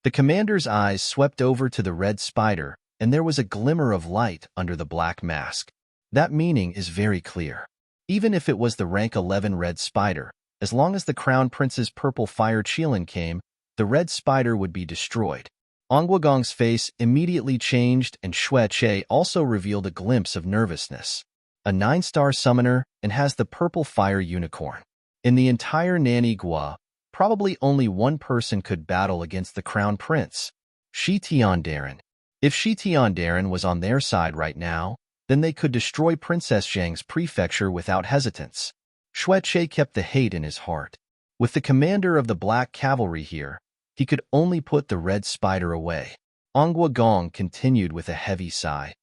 The commander's eyes swept over to the red spider, and there was a glimmer of light under the black mask. That meaning is very clear. Even if it was the rank 11 red spider, as long as the crown prince's purple fire Qilin came, the red spider would be destroyed. Gong's face immediately changed, and Shueche also revealed a glimpse of nervousness. A 9-star summoner and has the purple fire unicorn. In the entire Nanny Gua, probably only one person could battle against the crown prince, Shi Tiandarin. If Shi Tiandarin was on their side right now, then they could destroy Princess Zhang's prefecture without hesitance. Shueche kept the hate in his heart. With the commander of the Black Cavalry here, he could only put the red spider away. Gong continued with a heavy sigh.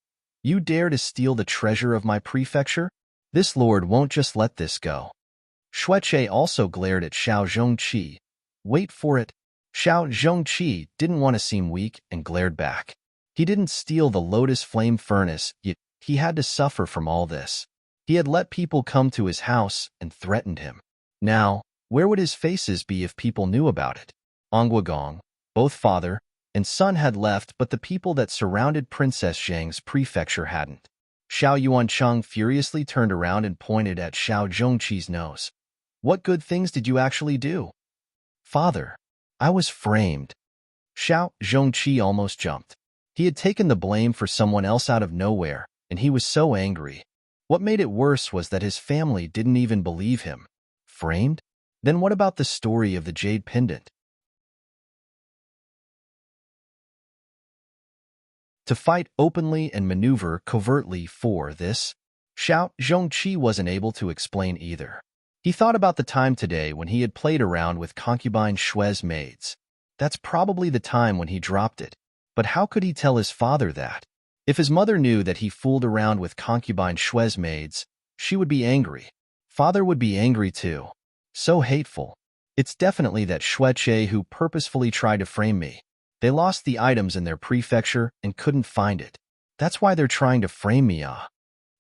"You dare to steal the treasure of my prefecture? This lord won't just let this go." Shueche also glared at Xiao Zhongqi. "Wait for it." Xiao Zhongqi didn't want to seem weak and glared back. He didn't steal the lotus flame furnace, yet he had to suffer from all this. He had let people come to his house and threatened him. Now, where would his faces be if people knew about it? Gong, both father and son had left, but the people that surrounded Princess Zhang's prefecture hadn't. Xiao Yuancheng furiously turned around and pointed at Xiao Zhongqi's nose. "What good things did you actually do?" "Father, I was framed." Xiao Zhongqi almost jumped. He had taken the blame for someone else out of nowhere, and he was so angry. What made it worse was that his family didn't even believe him. Framed? Then what about the story of the jade pendant? To fight openly and maneuver covertly for this, Zhongqi wasn't able to explain either. He thought about the time today when he had played around with concubine Shue's maids. That's probably the time when he dropped it. But how could he tell his father that? If his mother knew that he fooled around with concubine Shue's maids, she would be angry. Father would be angry too. So hateful. It's definitely that Shueche who purposefully tried to frame me. They lost the items in their prefecture and couldn't find it. That's why they're trying to frame me, ah.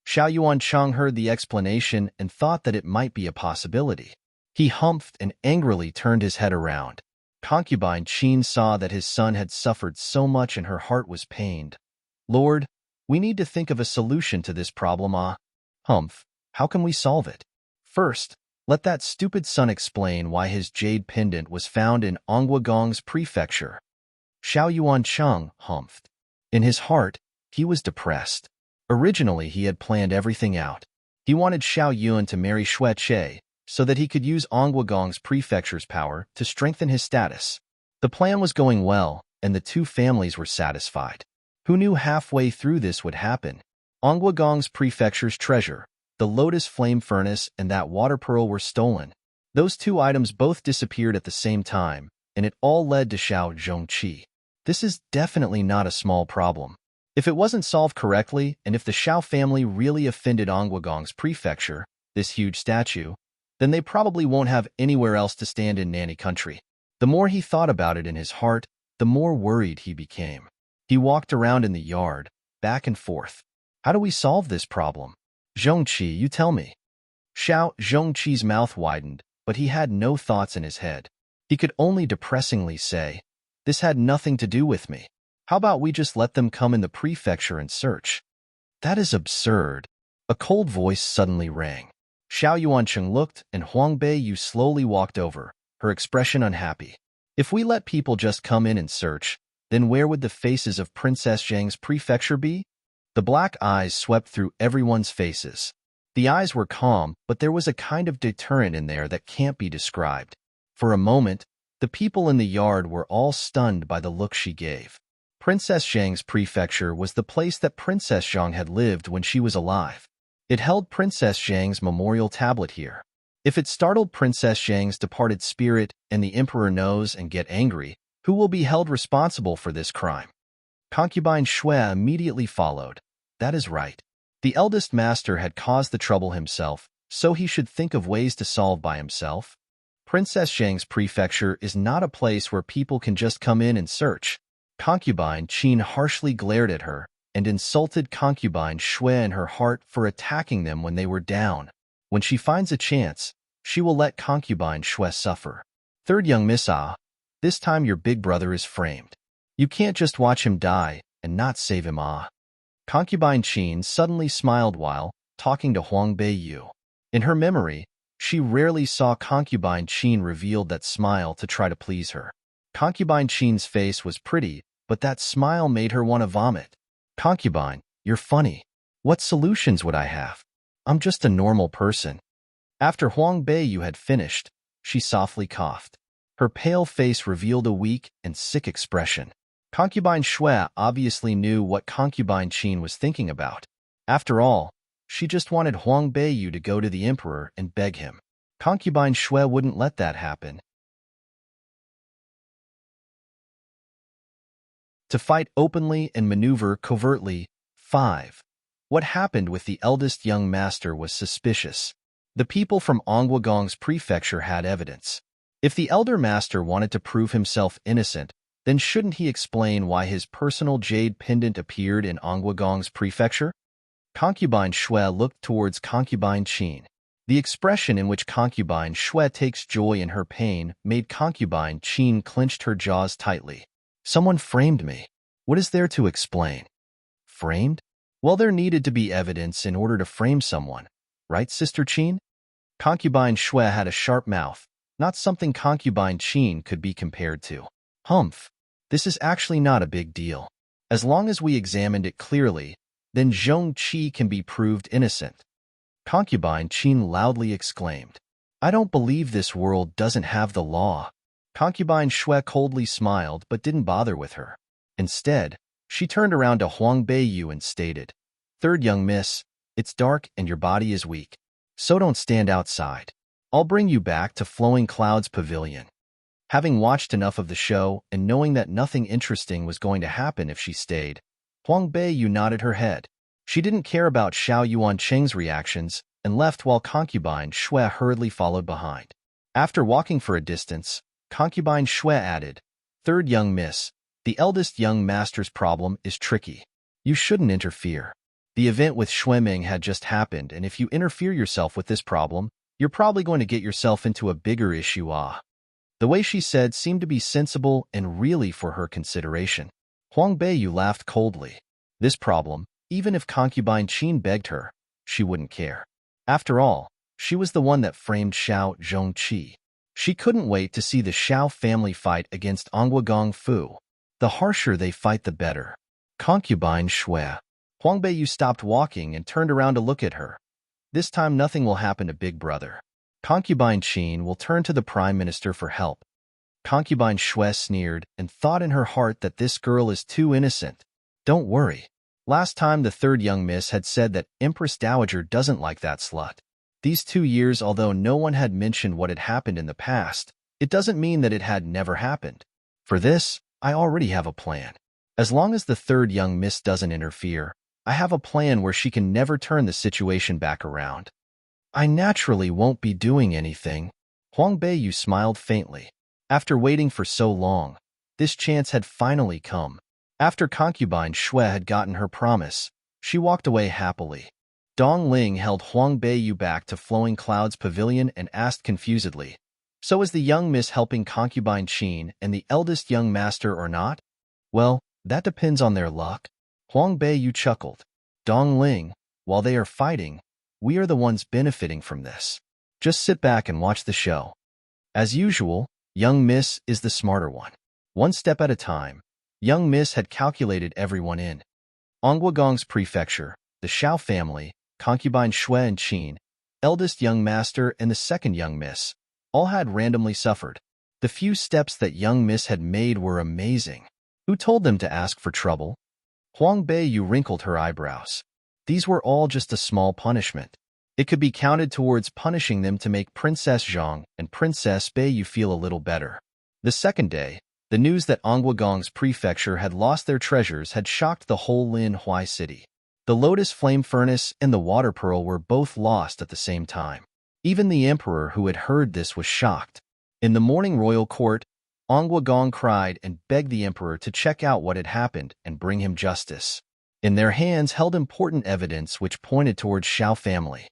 Xiao Yuancheng heard the explanation and thought that it might be a possibility. He humphed and angrily turned his head around. Concubine Qin saw that his son had suffered so much and her heart was pained. Lord, we need to think of a solution to this problem, ah. Humph, how can we solve it? First, let that stupid son explain why his jade pendant was found in Onguagong's prefecture. Xiao Yuancheng humphed. In his heart, he was depressed. Originally, he had planned everything out. He wanted Xiao Yuan to marry Shueche so that he could use Onguagong's prefecture's power to strengthen his status. The plan was going well, and the two families were satisfied. Who knew halfway through this would happen? Onguagong's prefecture's treasure, the lotus flame furnace and that water pearl were stolen. Those two items both disappeared at the same time, and it all led to Xiao Zhongqi. This is definitely not a small problem. If it wasn't solved correctly, and if the Xiao family really offended Onguagong's prefecture, this huge statue, then they probably won't have anywhere else to stand in Nanny country. The more he thought about it in his heart, the more worried he became. He walked around in the yard, back and forth. How do we solve this problem? Zhongqi, you tell me. Xiao Zhongqi's mouth widened, but he had no thoughts in his head. He could only depressingly say, this had nothing to do with me. How about we just let them come in the prefecture and search? That is absurd. A cold voice suddenly rang. Xiao Yuancheng looked, and Huang Beiyu slowly walked over, her expression unhappy. If we let people just come in and search, then where would the faces of Princess Zhang's prefecture be? The black eyes swept through everyone's faces. The eyes were calm, but there was a kind of deterrent in there that can't be described. For a moment, the people in the yard were all stunned by the look she gave. Princess Zhang's prefecture was the place that Princess Zhang had lived when she was alive. It held Princess Zhang's memorial tablet here. If it startled Princess Zhang's departed spirit and the emperor knows and get angry, who will be held responsible for this crime? Concubine Xue immediately followed. That is right. The eldest master had caused the trouble himself, so he should think of ways to solve by himself. Princess Zhang's prefecture is not a place where people can just come in and search. Concubine Qin harshly glared at her and insulted Concubine Xue in her heart for attacking them when they were down. When she finds a chance, she will let Concubine Xue suffer. Third young Miss Ah, this time your big brother is framed. You can't just watch him die and not save him, ah. Concubine Qin suddenly smiled while talking to Huang Beiyu. In her memory, she rarely saw Concubine Qin reveal that smile to try to please her. Concubine Qin's face was pretty, but that smile made her want to vomit. Concubine, you're funny. What solutions would I have? I'm just a normal person. After Huang Beiyu had finished, she softly coughed. Her pale face revealed a weak and sick expression. Concubine Xue obviously knew what Concubine Qin was thinking about. After all, she just wanted Huang Beiyu to go to the emperor and beg him. Concubine Xue wouldn't let that happen. To fight openly and maneuver covertly. 5. What happened with the eldest young master was suspicious. The people from Onguagong's prefecture had evidence. If the elder master wanted to prove himself innocent, then shouldn't he explain why his personal jade pendant appeared in Onguagong's prefecture? Concubine Xue looked towards Concubine Qin. The expression in which Concubine Xue takes joy in her pain made Concubine Qin clenched her jaws tightly. Someone framed me. What is there to explain? Framed? Well, there needed to be evidence in order to frame someone. Right, Sister Qin? Concubine Xue had a sharp mouth, not something Concubine Qin could be compared to. Humph. This is actually not a big deal. As long as we examined it clearly, then Zhong Qi can be proved innocent. Concubine Qin loudly exclaimed. I don't believe this world doesn't have the law. Concubine Xue coldly smiled but didn't bother with her. Instead, she turned around to Huang Beiyu and stated, Third young miss, it's dark and your body is weak. So don't stand outside. I'll bring you back to Flowing Clouds Pavilion. Having watched enough of the show and knowing that nothing interesting was going to happen if she stayed, Huang Beiyu nodded her head. She didn't care about Xiao Yuancheng's reactions and left while Concubine Xue hurriedly followed behind. After walking for a distance, Concubine Xue added, Third young miss, the eldest young master's problem is tricky. You shouldn't interfere. The event with Xueming had just happened, and if you interfere yourself with this problem, you're probably going to get yourself into a bigger issue. The way she said seemed to be sensible and really for her consideration. Huang Beiyu laughed coldly. This problem, even if Concubine Qin begged her, she wouldn't care. After all, she was the one that framed Xiao Zhongqi. She couldn't wait to see the Xiao family fight against Onguagong Fu. The harsher they fight, the better. Concubine Xue. Huang Beiyu stopped walking and turned around to look at her. This time nothing will happen to Big Brother. Concubine Qin will turn to the Prime Minister for help. Concubine Xue sneered and thought in her heart that this girl is too innocent. Don't worry. Last time the third young miss had said that Empress Dowager doesn't like that slut. These 2 years, although no one had mentioned what had happened in the past, it doesn't mean that it had never happened. For this, I already have a plan. As long as the third young miss doesn't interfere, I have a plan where she can never turn the situation back around. I naturally won't be doing anything. Huang Beiyu smiled faintly. After waiting for so long, this chance had finally come. After Concubine Xue had gotten her promise, she walked away happily. Dong Ling held Huang Beiyu back to Flowing Clouds Pavilion and asked confusedly, So is the young miss helping Concubine Qin and the eldest young master or not? Well, that depends on their luck. Huang Beiyu chuckled. Dong Ling, while they are fighting, we are the ones benefiting from this. Just sit back and watch the show. As usual, young miss is the smarter one. One step at a time, young miss had calculated everyone in. Onguagong's prefecture, the Xiao family, Concubine Xue and Qin, eldest young master and the second young miss, all had randomly suffered. The few steps that young miss had made were amazing. Who told them to ask for trouble? Huang Beiyu wrinkled her eyebrows. These were all just a small punishment. It could be counted towards punishing them to make Princess Zhang and Princess Beiyu feel a little better. The second day, the news that Onguagong's prefecture had lost their treasures had shocked the whole Lin Huai city. The Lotus Flame Furnace and the Water Pearl were both lost at the same time. Even the emperor who had heard this was shocked. In the morning royal court, Onguagong cried and begged the emperor to check out what had happened and bring him justice. In their hands held important evidence which pointed towards Xiao family.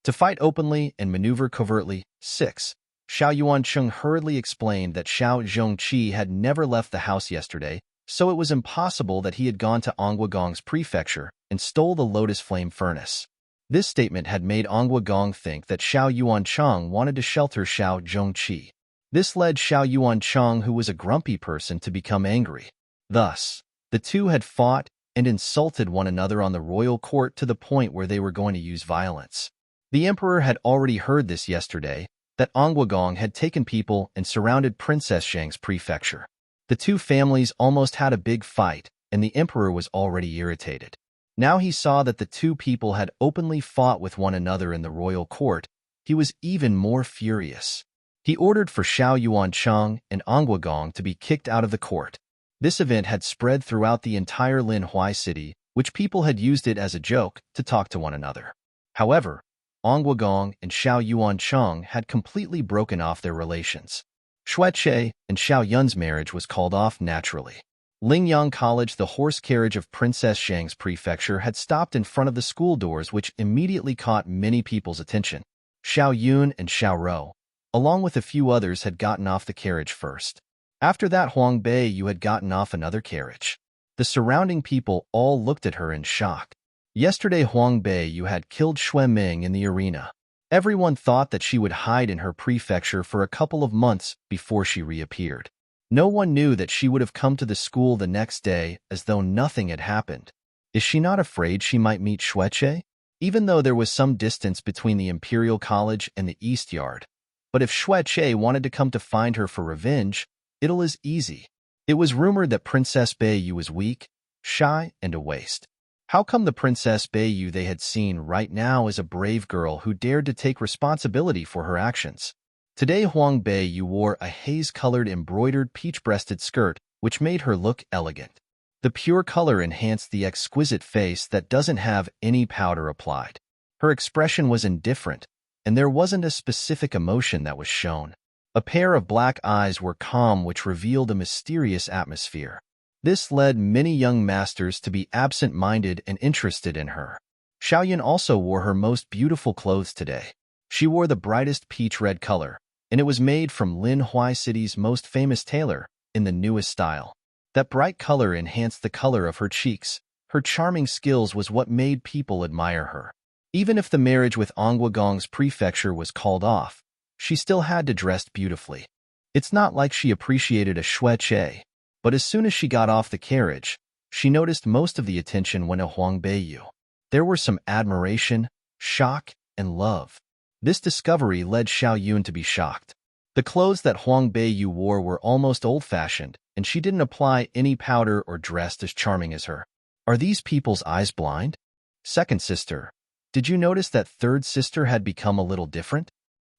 To fight openly and maneuver covertly. 6. Xiao Yuancheng hurriedly explained that Xiao Zhongqi had never left the house yesterday, so it was impossible that he had gone to Onguagong's prefecture and stole the Lotus Flame Furnace. This statement had made Onguagong think that Xiao Yuancheng wanted to shelter Xiao Zhongqi. This led Xiao Yuancheng, who was a grumpy person, to become angry. Thus, the two had fought and insulted one another on the royal court to the point where they were going to use violence. The emperor had already heard this yesterday, that Onguagong had taken people and surrounded Princess Zhang's prefecture. The two families almost had a big fight, and the emperor was already irritated. Now he saw that the two people had openly fought with one another in the royal court. He was even more furious. He ordered for Xiao Yuancheng and Onguagong to be kicked out of the court. This event had spread throughout the entire Lin Huai city, which people had used it as a joke to talk to one another. However, Onguagong and Xiao Yuancheng had completely broken off their relations. Xueche and Xiao Yun's marriage was called off naturally. Lingyang College, the horse carriage of Princess Zhang's prefecture, had stopped in front of the school doors, which immediately caught many people's attention. Xiao Yun and Xiao Rou, along with a few others, had gotten off the carriage first. After that, Huang Beiyu had gotten off another carriage. The surrounding people all looked at her in shock. Yesterday, Huang Beiyu had killed Xueming in the arena. Everyone thought that she would hide in her prefecture for a couple of months before she reappeared. No one knew that she would have come to the school the next day as though nothing had happened. Is she not afraid she might meet Shueche? Even though there was some distance between the Imperial College and the East Yard. But if Shueche wanted to come to find her for revenge, it is easy. It was rumored that Princess Beiyu was weak, shy, and a waste. How come the Princess Beiyu they had seen right now is a brave girl who dared to take responsibility for her actions? Today Huang Beiyu wore a haze-colored embroidered peach-breasted skirt, which made her look elegant. The pure color enhanced the exquisite face that doesn't have any powder applied. Her expression was indifferent, and there wasn't a specific emotion that was shown. A pair of black eyes were calm, which revealed a mysterious atmosphere. This led many young masters to be absent-minded and interested in her. Xiaoyun also wore her most beautiful clothes today. She wore the brightest peach-red color, and it was made from Lin Huai City's most famous tailor, in the newest style. That bright color enhanced the color of her cheeks. Her charming skills was what made people admire her. Even if the marriage with Onguagong's prefecture was called off, she still had to dress beautifully. It's not like she appreciated a Shueche, but as soon as she got off the carriage, she noticed most of the attention went to Huang Beiyu. There were some admiration, shock, and love. This discovery led Xiaoyun to be shocked. The clothes that Huang Beiyu wore were almost old-fashioned, and she didn't apply any powder or dressed as charming as her. Are these people's eyes blind? Second sister, did you notice that third sister had become a little different?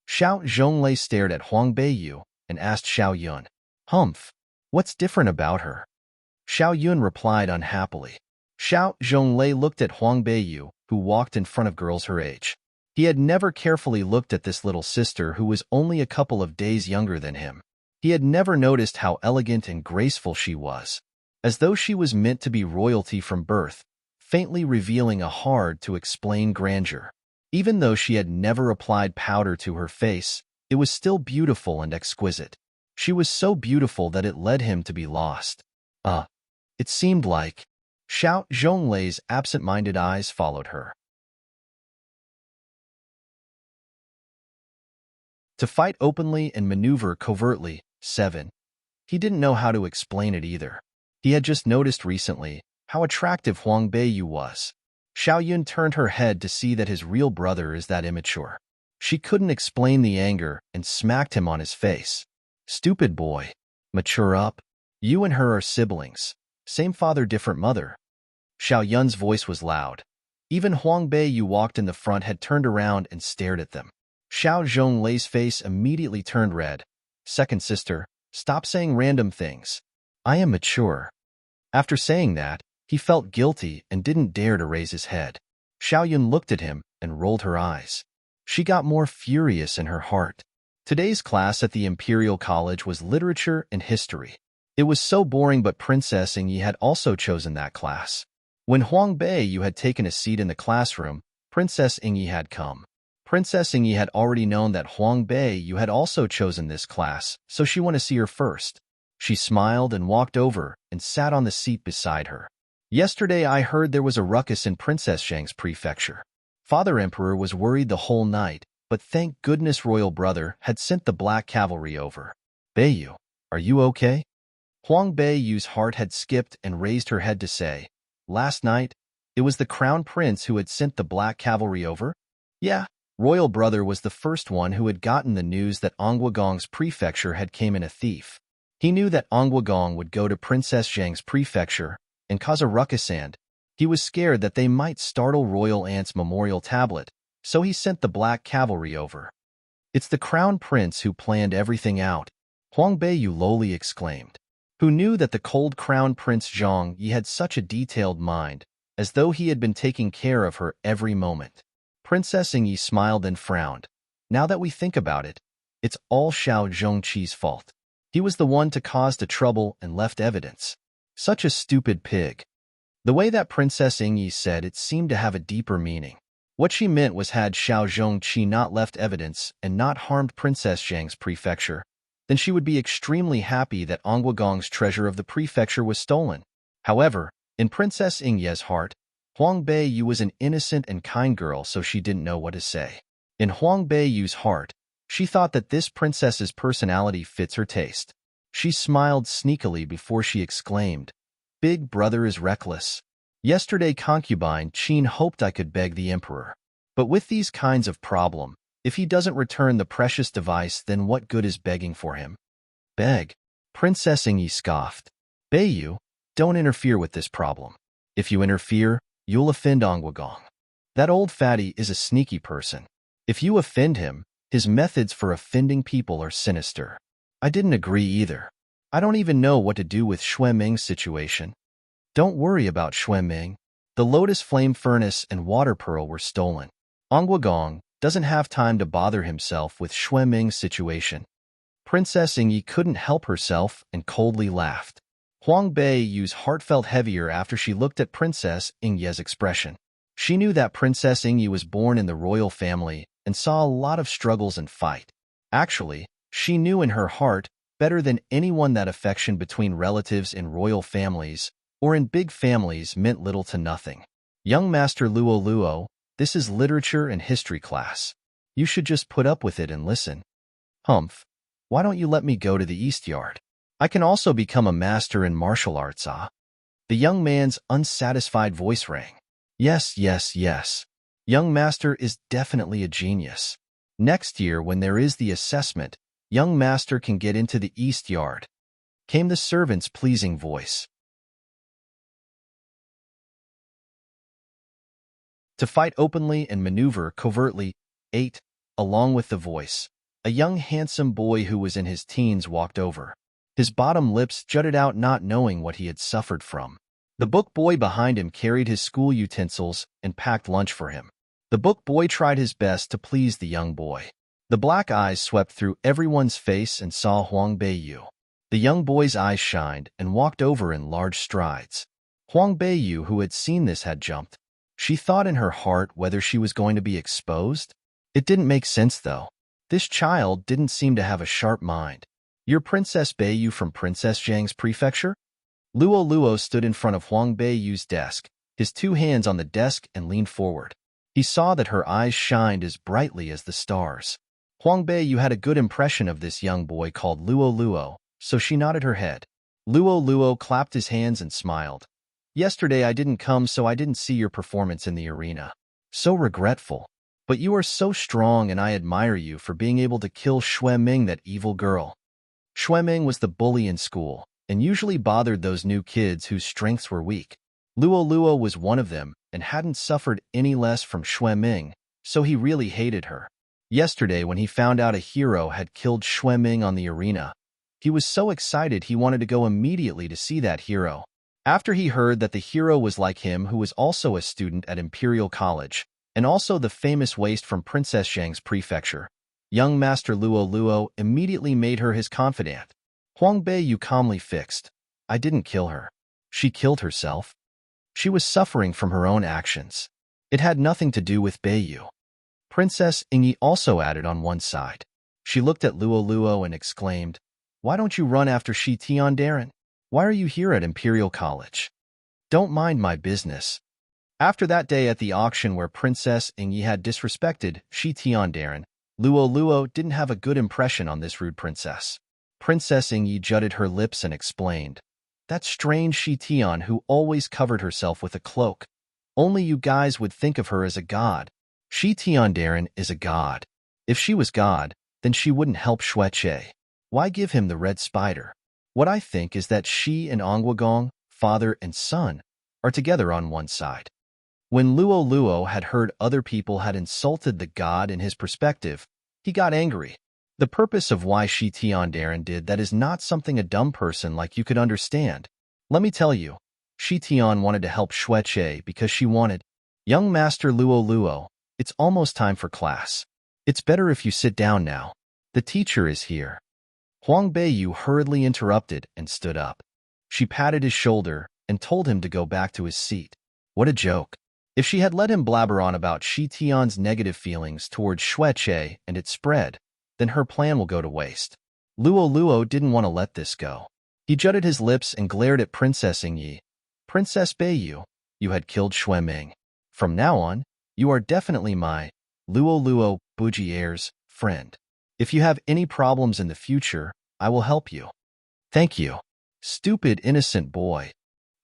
Xiao Zhonglei stared at Huang Beiyu and asked Xiaoyun, "Humph, what's different about her?" Xiaoyun replied unhappily. Xiao Zhonglei looked at Huang Beiyu, who walked in front of girls her age. He had never carefully looked at this little sister who was only a couple of days younger than him. He had never noticed how elegant and graceful she was, as though she was meant to be royalty from birth, faintly revealing a hard-to-explain grandeur. Even though she had never applied powder to her face, it was still beautiful and exquisite. She was so beautiful that it led him to be lost. It seemed like... Xiao Zhonglei's absent-minded eyes followed her. To fight openly and maneuver covertly, 7. He didn't know how to explain it either. He had just noticed recently how attractive Huang Beiyu was. Xiaoyun turned her head to see that his real brother is that immature. She couldn't explain the anger and smacked him on his face. "Stupid boy. Mature up. You and her are siblings. Same father, different mother." Xiaoyun's voice was loud. Even Huang Beiyu walked in the front had turned around and stared at them. Xiao Zhonglei's face immediately turned red. "Second sister, stop saying random things. I am mature." After saying that, he felt guilty and didn't dare to raise his head. Xiaoyun looked at him and rolled her eyes. She got more furious in her heart. Today's class at the Imperial College was literature and history. It was so boring, but Princess Ingyi had also chosen that class. When Huang Beiyu had taken a seat in the classroom, Princess Ingyi had come. Princess Ingyi had already known that Huang Beiyu had also chosen this class, so she wanted to see her first. She smiled and walked over and sat on the seat beside her. "Yesterday I heard there was a ruckus in Princess Zhang's prefecture. Father Emperor was worried the whole night, but thank goodness Royal Brother had sent the Black Cavalry over." "Beiyu, are you okay?" Huang Beiyu's heart had skipped and raised her head to say, "Last night, it was the Crown Prince who had sent the Black Cavalry over?" "Yeah." Royal Brother was the first one who had gotten the news that Onguagong's prefecture had came in a thief. He knew that Onguagong would go to Princess Zhang's prefecture and cause a ruckus, and he was scared that they might startle Royal Aunt's memorial tablet, so he sent the Black Cavalry over. "It's the Crown Prince who planned everything out," Huang Beiyu lowly exclaimed. Who knew that the cold Crown Prince Zhang Yi had such a detailed mind, as though he had been taking care of her every moment. Princess Ingyi smiled and frowned. "Now that we think about it, it's all Xiao Zhongqi's fault. He was the one to cause the trouble and left evidence. Such a stupid pig." The way that Princess Ingyi said it seemed to have a deeper meaning. What she meant was, had Xiao Zhongqi not left evidence and not harmed Princess Zhang's prefecture, then she would be extremely happy that Onguagong's treasure of the prefecture was stolen. However, in Princess Ingyi's heart, Huang Beiyu was an innocent and kind girl, so she didn't know what to say. In Huang Beiyu's heart, she thought that this princess's personality fits her taste. She smiled sneakily before she exclaimed, "Big brother is reckless. Yesterday concubine Qin hoped I could beg the emperor. But with these kinds of problem, if he doesn't return the precious device, then what good is begging for him?" "Beg?" Princess Ingyi scoffed. "Beiyu, don't interfere with this problem. If you interfere, you'll offend Onguagong. That old fatty is a sneaky person. If you offend him, his methods for offending people are sinister." I didn't agree either. I don't even know what to do with Xue Ming's situation. Don't worry about Xue Ming. The Lotus Flame Furnace and Water Pearl were stolen. Onguagong doesn't have time to bother himself with Xue Ming's situation. Princess Ingyi couldn't help herself and coldly laughed. Huang Beiyu's heart felt heavier after she looked at Princess Ingyi's expression. She knew that Princess Ingyi was born in the royal family and saw a lot of struggles and fight. Actually, she knew in her heart better than anyone that affection between relatives in royal families or in big families meant little to nothing. "Young Master Luo Luo, this is literature and history class. You should just put up with it and listen." "Humph. Why don't you let me go to the East Yard? I can also become a master in martial arts, ah?" The young man's unsatisfied voice rang. "Yes, yes, yes. Young Master is definitely a genius. Next year, when there is the assessment, young Master can get into the East Yard," came the servant's pleasing voice. To fight openly and maneuver covertly. 8. Along with the voice, a young handsome boy who was in his teens walked over. His bottom lips jutted out, not knowing what he had suffered from. The book boy behind him carried his school utensils and packed lunch for him. The book boy tried his best to please the young boy. The black eyes swept through everyone's face and saw Huang Beiyu. The young boy's eyes shined and walked over in large strides. Huang Beiyu, who had seen this, had jumped. She thought in her heart whether she was going to be exposed. It didn't make sense, though. This child didn't seem to have a sharp mind. "You're Princess Beiyu from Princess Zhang's prefecture?" Luo Luo stood in front of Huang Beiyu's desk, his two hands on the desk, and leaned forward. He saw that her eyes shined as brightly as the stars. Huang Beiyu had a good impression of this young boy called Luo Luo, so she nodded her head. Luo Luo clapped his hands and smiled. "Yesterday I didn't come, so I didn't see your performance in the arena. So regretful. But you are so strong, and I admire you for being able to kill Xue Ming, that evil girl." Xue Ming was the bully in school, and usually bothered those new kids whose strengths were weak. Luo Luo was one of them, and hadn't suffered any less from Xue Ming, so he really hated her. Yesterday, when he found out a hero had killed Xue Ming on the arena, he was so excited he wanted to go immediately to see that hero. After he heard that the hero was like him, who was also a student at Imperial College, and also the famous waste from Princess Zhang's prefecture, young Master Luo Luo immediately made her his confidant. Huang Beiyu calmly fixed. "I didn't kill her. She killed herself. She was suffering from her own actions. It had nothing to do with Beiyu." Princess Ingyi also added on one side. She looked at Luo Luo and exclaimed, "Why don't you run after Shi Tiandarin? Why are you here at Imperial College? Don't mind my business." After that day at the auction where Princess Ingyi had disrespected Shi Tiandarin, Luo Luo didn't have a good impression on this rude princess. Princess Ingyi jutted her lips and explained, "That strange Shi Tian who always covered herself with a cloak. Only you guys would think of her as a god. Shi Tiandarin is a god. If she was god, then she wouldn't help Xue Che. Why give him the red spider? What I think is that she and Onguagong, father and son, are together on one side." When Luo Luo had heard other people had insulted the god in his perspective, he got angry. The purpose of why Shi Tiandarin did that is not something a dumb person like you could understand. Let me tell you, Shi Tian wanted to help Xue Che because she wanted. "Young Master Luo Luo, it's almost time for class. It's better if you sit down now. The teacher is here." Huang Beiyu hurriedly interrupted and stood up. She patted his shoulder and told him to go back to his seat. What a joke. If she had let him blabber on about Shi Tian's negative feelings towards Xue Che and it spread, then her plan will go to waste. Luo Luo didn't want to let this go. He jutted his lips and glared at Princess Ingyi. "Princess Beiyu, you had killed Xue Ming. From now on, you are definitely my Luo Luo Bujier's friend. If you have any problems in the future, I will help you." Thank you. Stupid, innocent boy.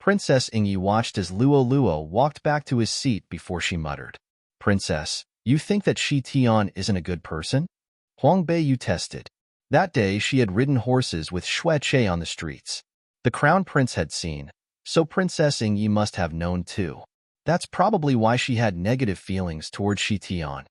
Princess Ingyi watched as Luo Luo walked back to his seat before she muttered. Princess, you think that Shi Tian isn't a good person? Huang Bei you tested. That day she had ridden horses with Xue Che on the streets. The crown prince had seen, so Princess Ingyi must have known too. That's probably why she had negative feelings towards Shi Tian.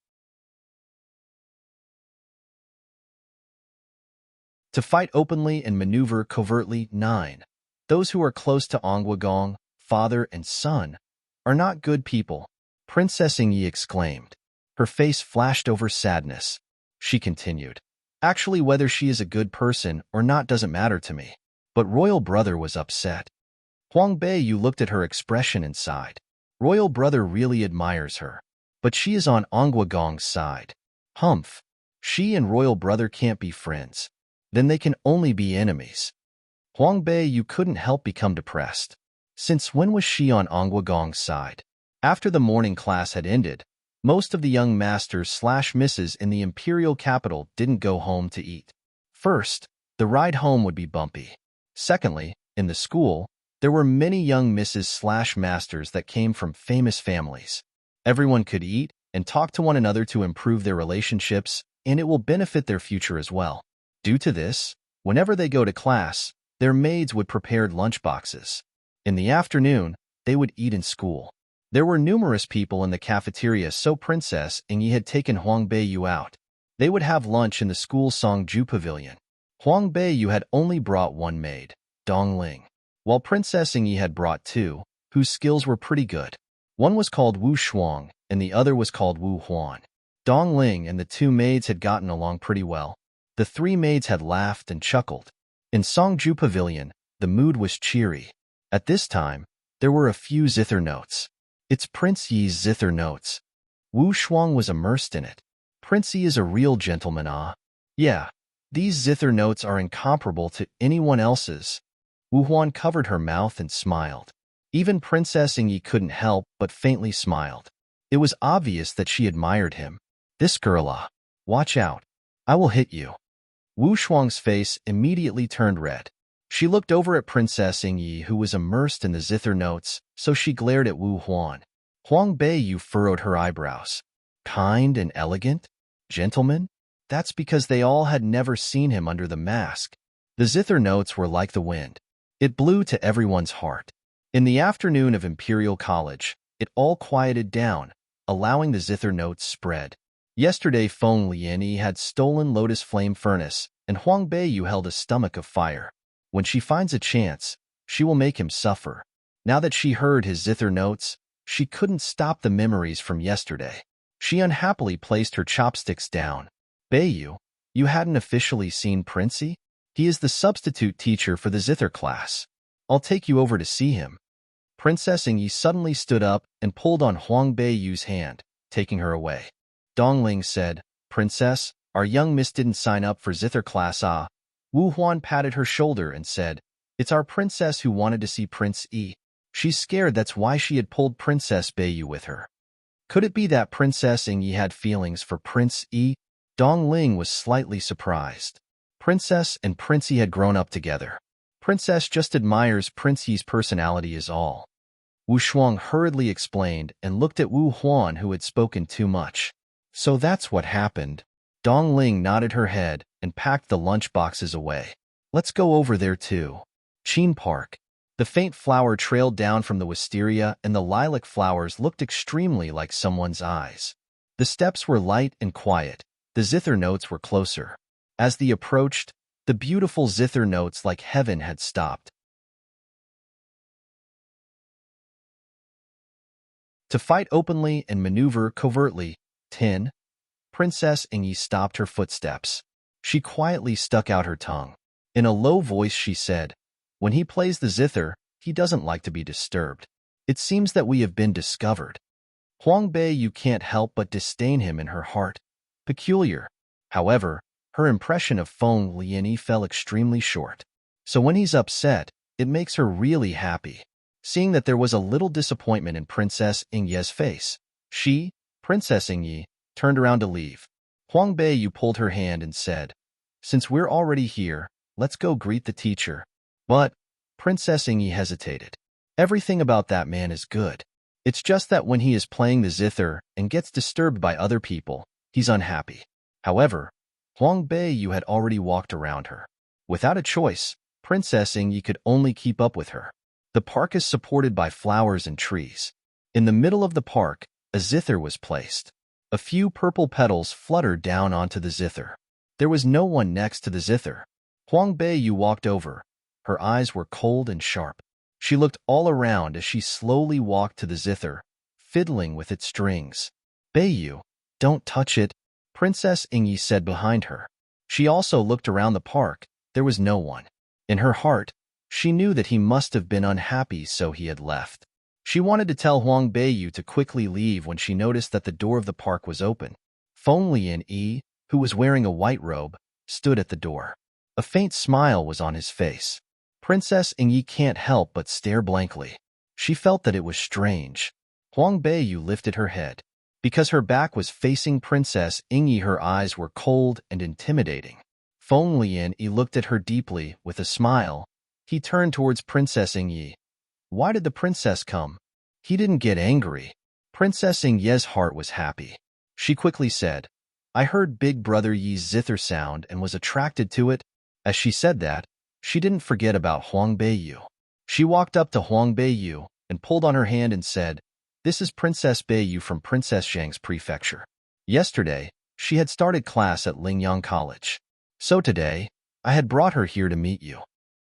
To fight openly and maneuver covertly. 9. Those who are close to Ongwagong, father and son, are not good people, Princess Ingyi exclaimed. Her face flashed over sadness. She continued, actually whether she is a good person or not doesn't matter to me. But royal brother was upset. Huang Bei you looked at her expression and sighed. Royal brother really admires her. But she is on Ongwagong's side. Humph. She and royal brother can't be friends. Then they can only be enemies. Huang Bei you couldn't help become depressed. Since when was she on Ongwagong's side? After the morning class had ended, most of the young masters/misses in the imperial capital didn't go home to eat. First, the ride home would be bumpy. Secondly, in the school, there were many young misses/masters that came from famous families. Everyone could eat and talk to one another to improve their relationships, and it will benefit their future as well. Due to this, whenever they go to class, their maids would prepare lunchboxes. In the afternoon, they would eat in school. There were numerous people in the cafeteria, so Princess Ingyi had taken Huang Bei you out. They would have lunch in the school Songju Pavilion. Huang Bei you had only brought one maid, Dong Ling, while Princess Ingyi had brought two, whose skills were pretty good. One was called Wu Shuang, and the other was called Wu Huan. Dong Ling and the two maids had gotten along pretty well. The three maids had laughed and chuckled. In Songju Pavilion, the mood was cheery. At this time, there were a few zither notes. It's Prince Yi's zither notes. Wu Shuang was immersed in it. Prince Yi is a real gentleman, ah. Yeah, these zither notes are incomparable to anyone else's. Wu Huan covered her mouth and smiled. Even Princess Ingyi couldn't help but faintly smiled. It was obvious that she admired him. This girl, ah. Watch out. I will hit you. Wu Shuang's face immediately turned red. She looked over at Princess Ingyi, who was immersed in the zither notes, so she glared at Wu Huan. Huang Bei you furrowed her eyebrows. Kind and elegant? Gentleman? That's because they all had never seen him under the mask. The zither notes were like the wind. It blew to everyone's heart. In the afternoon of Imperial College, it all quieted down, allowing the zither notes spread. Yesterday Feng Lianyi had stolen Lotus Flame Furnace, and Huang Bei you held a stomach of fire. When she finds a chance, she will make him suffer. Now that she heard his zither notes, she couldn't stop the memories from yesterday. She unhappily placed her chopsticks down. Bei you hadn't officially seen Princey? He is the substitute teacher for the zither class. I'll take you over to see him. Princess Ingyi suddenly stood up and pulled on Huang Bei yu's hand, taking her away. Dongling said, Princess, our young miss didn't sign up for zither class, ah. Wu Huan patted her shoulder and said, it's our princess who wanted to see Prince Yi. She's scared, that's why she had pulled Princess Bei you with her. Could it be that Princess Ingyi had feelings for Prince Yi? Dong Ling was slightly surprised. Princess and Prince Yi had grown up together. Princess just admires Prince Yi's personality is all. Wu Shuang hurriedly explained and looked at Wu Huan, who had spoken too much. So that's what happened. Dong Ling nodded her head and packed the lunch boxes away. Let's go over there too. Qin Park. The faint flower trailed down from the wisteria, and the lilac flowers looked extremely like someone's eyes. The steps were light and quiet. The zither notes were closer. As they approached, the beautiful zither notes like heaven had stopped. To fight openly and maneuver covertly. 10. Princess Ingyi stopped her footsteps. She quietly stuck out her tongue. In a low voice she said, when he plays the zither, he doesn't like to be disturbed. It seems that we have been discovered. Huang Bei you can't help but disdain him in her heart. Peculiar. However, her impression of Feng Lianyi fell extremely short. So when he's upset, it makes her really happy. Seeing that there was a little disappointment in Princess Ingyi's face, she, Princess Ingyi, turned around to leave. Huang Bei you pulled her hand and said, since we're already here, let's go greet the teacher. But Princess Ingi hesitated. Everything about that man is good. It's just that when he is playing the zither and gets disturbed by other people, he's unhappy. However, Huang Beiyu had already walked around her. Without a choice, Princess Ingi could only keep up with her. The park is supported by flowers and trees. In the middle of the park, a zither was placed. A few purple petals fluttered down onto the zither. There was no one next to the zither. Huang Beiyu walked over. Her eyes were cold and sharp. She looked all around as she slowly walked to the zither, fiddling with its strings. Beiyu, don't touch it, Princess Ingi said behind her. She also looked around the park. There was no one. In her heart, she knew that he must have been unhappy, so he had left. She wanted to tell Huang Beiyu to quickly leave when she noticed that the door of the park was open. Feng Lian-yi, who was wearing a white robe, stood at the door. A faint smile was on his face. Princess Ingi can't help but stare blankly. She felt that it was strange. Huang Beiyu lifted her head. Because her back was facing Princess Ingi, her eyes were cold and intimidating. Feng Lian-yi looked at her deeply with a smile. He turned towards Princess Ingi. Why did the princess come? He didn't get angry. Princess Ingye's heart was happy. She quickly said, I heard Big Brother Yi's zither sound and was attracted to it. As she said that, she didn't forget about Huang Beiyu. She walked up to Huang Beiyu and pulled on her hand and said, This is Princess Beiyu from Princess Zhang's prefecture. Yesterday, she had started class at Lingyang College. So today, I had brought her here to meet you.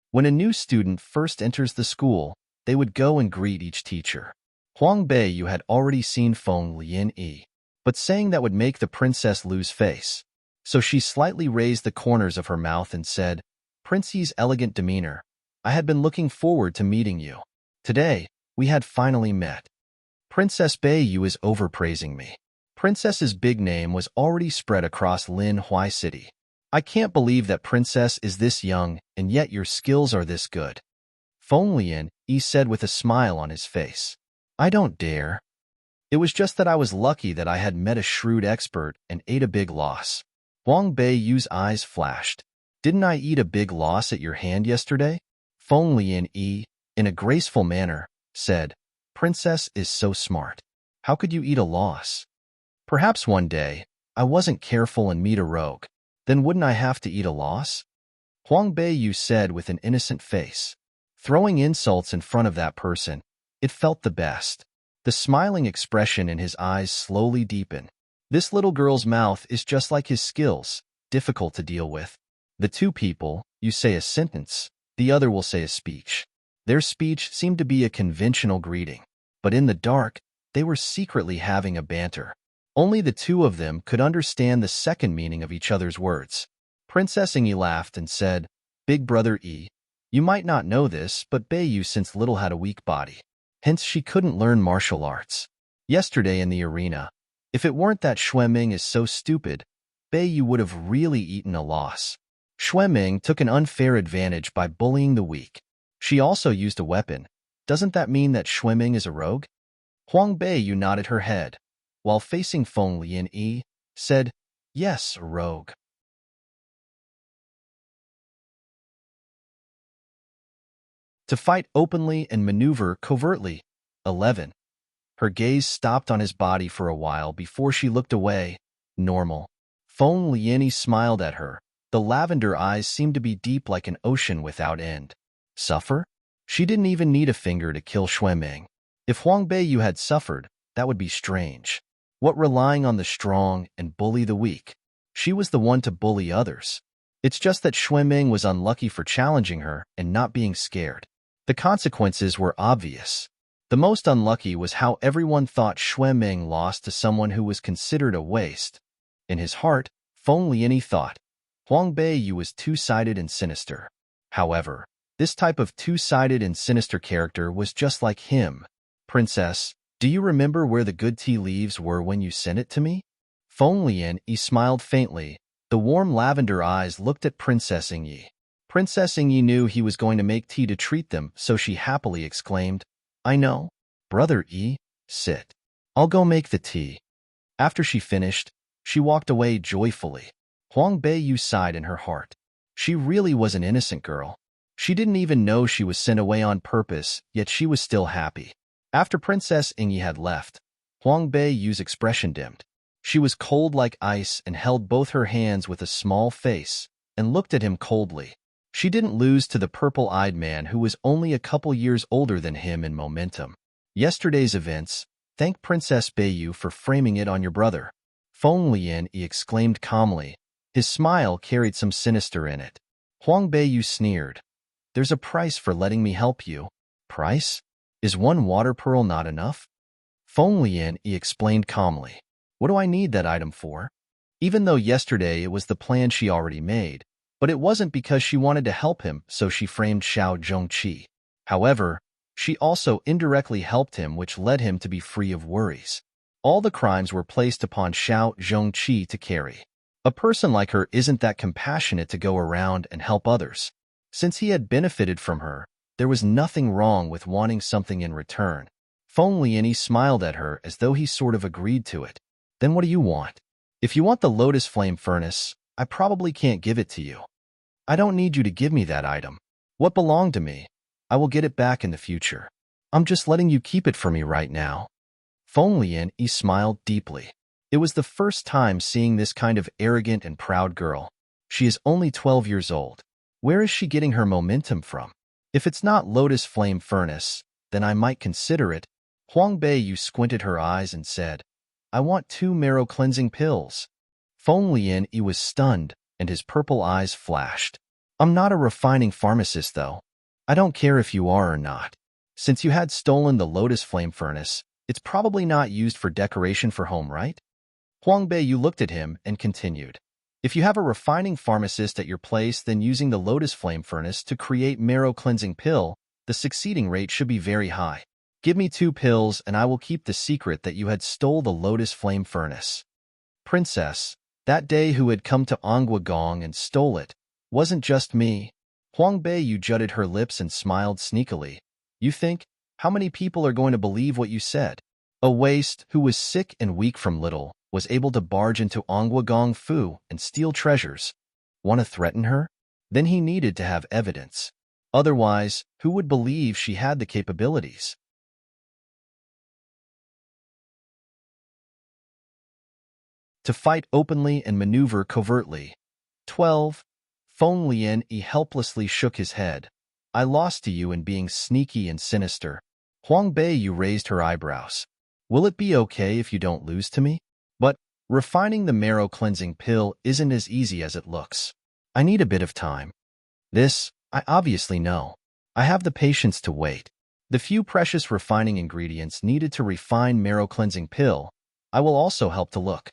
When a new student first enters the school, they would go and greet each teacher. Huang Beiyu had already seen Feng Lian-yi, but saying that would make the princess lose face. So she slightly raised the corners of her mouth and said, Prince Yi's elegant demeanor, I had been looking forward to meeting you. Today, we had finally met. Princess Beiyu is overpraising me. Princess's big name was already spread across Lin Hui City. I can't believe that Princess is this young, and yet your skills are this good. Feng Lian-yi said with a smile on his face. I don't dare. It was just that I was lucky that I had met a shrewd expert and ate a big loss. Huang Beiyu's eyes flashed. Didn't I eat a big loss at your hand yesterday? Feng Lian-yi, in a graceful manner, said, Princess is so smart. How could you eat a loss? Perhaps one day, I wasn't careful and meet a rogue. Then wouldn't I have to eat a loss? Huang Beiyu said with an innocent face. Throwing insults in front of that person, it felt the best. The smiling expression in his eyes slowly deepened. This little girl's mouth is just like his skills, difficult to deal with. The two people, you say a sentence, the other will say a speech. Their speech seemed to be a conventional greeting, but in the dark, they were secretly having a banter. Only the two of them could understand the second meaning of each other's words. Princess Ingi laughed and said, Big Brother Yi, you might not know this, but Beiyu since little had a weak body. Hence she couldn't learn martial arts. Yesterday in the arena, if it weren't that Xueming is so stupid, Beiyu would have really eaten a loss. Xueming took an unfair advantage by bullying the weak. She also used a weapon. Doesn't that mean that Xueming is a rogue? Huang Beiyu nodded her head, while facing Feng Lian-yi, said, Yes, a rogue. To fight openly and maneuver covertly. 11. Her gaze stopped on his body for a while before she looked away. Normal. Feng Lian-yi smiled at her. The lavender eyes seemed to be deep like an ocean without end. Suffer? She didn't even need a finger to kill Xueming. If Huang Beiyu had suffered, that would be strange. What relying on the strong and bully the weak? She was the one to bully others. It's just that Xueming was unlucky for challenging her and not being scared. The consequences were obvious. The most unlucky was how everyone thought Xueming lost to someone who was considered a waste. In his heart, Feng Lian-yi thought, Huang Beiyu was two-sided and sinister. However, this type of two-sided and sinister character was just like him. Princess, do you remember where the good tea leaves were when you sent it to me? Feng Lian-yi smiled faintly. The warm lavender eyes looked at Princess Ingi. Princess Ingi knew he was going to make tea to treat them, so she happily exclaimed, I know. Brother Yi, sit. I'll go make the tea. After she finished, she walked away joyfully. Huang Beiyu sighed in her heart. She really was an innocent girl. She didn't even know she was sent away on purpose, yet she was still happy. After Princess Ingyi had left, Huang Beiyu's expression dimmed. She was cold like ice and held both her hands with a small face and looked at him coldly. She didn't lose to the purple-eyed man who was only a couple years older than him in momentum. Yesterday's events, thank Princess Beiyu for framing it on your brother. Feng Lian, he exclaimed calmly. His smile carried some sinister in it. Huang Beiyu sneered. There's a price for letting me help you. Price? Is one water pearl not enough? Feng Lian, he explained calmly. What do I need that item for? Even though yesterday it was the plan she already made, but it wasn't because she wanted to help him, so she framed Xiao Zhongqi. However, she also indirectly helped him, which led him to be free of worries. All the crimes were placed upon Xiao Zhongqi to carry. A person like her isn't that compassionate to go around and help others. Since he had benefited from her, there was nothing wrong with wanting something in return. Feng Lian smiled at her as though he sort of agreed to it. Then what do you want? If you want the Lotus Flame Furnace, I probably can't give it to you. I don't need you to give me that item. What belonged to me, I will get it back in the future. I'm just letting you keep it for me right now. Feng Lian smiled deeply. It was the first time seeing this kind of arrogant and proud girl. She is only 12 years old. Where is she getting her momentum from? If it's not Lotus Flame Furnace, then I might consider it. Huang Beiyu squinted her eyes and said, I want 2 marrow cleansing pills. Feng Lian was stunned, and his purple eyes flashed. I'm not a refining pharmacist, though. I don't care if you are or not. Since you had stolen the Lotus Flame Furnace, it's probably not used for decoration for home, right? Huang Beiyu looked at him and continued. If you have a refining pharmacist at your place, then using the Lotus Flame Furnace to create marrow cleansing pill, the succeeding rate should be very high. Give me 2 pills and I will keep the secret that you had stole the Lotus Flame Furnace. Princess, that day who had come to Angwagong and stole it, wasn't just me. Huang Beiyu jutted her lips and smiled sneakily. You think, how many people are going to believe what you said? A waste who was sick and weak from little was able to barge into Angwagong Fu and steal treasures. Want to threaten her? Then he needed to have evidence. Otherwise, who would believe she had the capabilities? To fight openly and maneuver covertly. 12. Feng Lian helplessly shook his head. I lost to you in being sneaky and sinister. Huang Beiyu raised her eyebrows. Will it be okay if you don't lose to me? But refining the marrow cleansing pill isn't as easy as it looks. I need a bit of time. This, I obviously know. I have the patience to wait. The few precious refining ingredients needed to refine marrow cleansing pill, I will also help to look.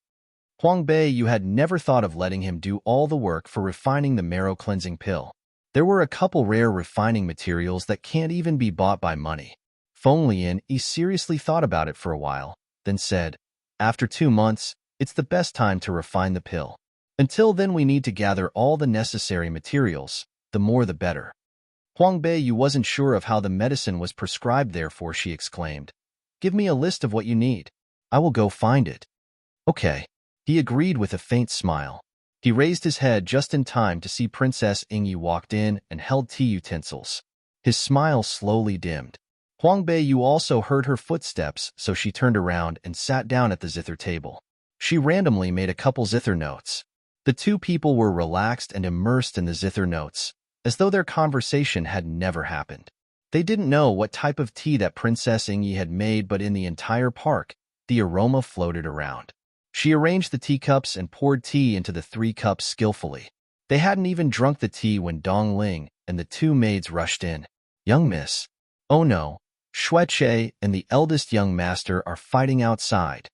Huang Beiyu had never thought of letting him do all the work for refining the marrow cleansing pill. There were a couple rare refining materials that can't even be bought by money. Feng Lian seriously thought about it for a while, then said, after 2 months, it's the best time to refine the pill. Until then we need to gather all the necessary materials, the more the better. Huang Beiyu wasn't sure of how the medicine was prescribed, therefore she exclaimed, Give me a list of what you need. I will go find it. Okay. He agreed with a faint smile. He raised his head just in time to see Princess Ingyi walked in and held tea utensils. His smile slowly dimmed. Huang Beiyu also heard her footsteps, so she turned around and sat down at the zither table. She randomly made a couple zither notes. The 2 people were relaxed and immersed in the zither notes, as though their conversation had never happened. They didn't know what type of tea that Princess Ingyi had made, but in the entire park, the aroma floated around. She arranged the teacups and poured tea into the 3 cups skillfully. They hadn't even drunk the tea when Dong Ling and the 2 maids rushed in. Young miss. Oh no, Xueche and the eldest young master are fighting outside.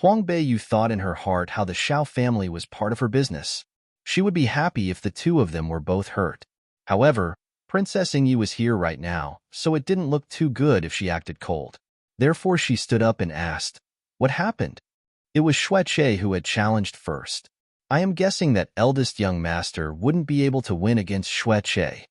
Huang Beiyu thought in her heart how the Xiao family was part of her business. She would be happy if the 2 of them were both hurt. However, Princess Ingyi was here right now, so it didn't look too good if she acted cold. Therefore she stood up and asked, What happened? It was Xueche who had challenged first. I am guessing that eldest young master wouldn't be able to win against Xueche.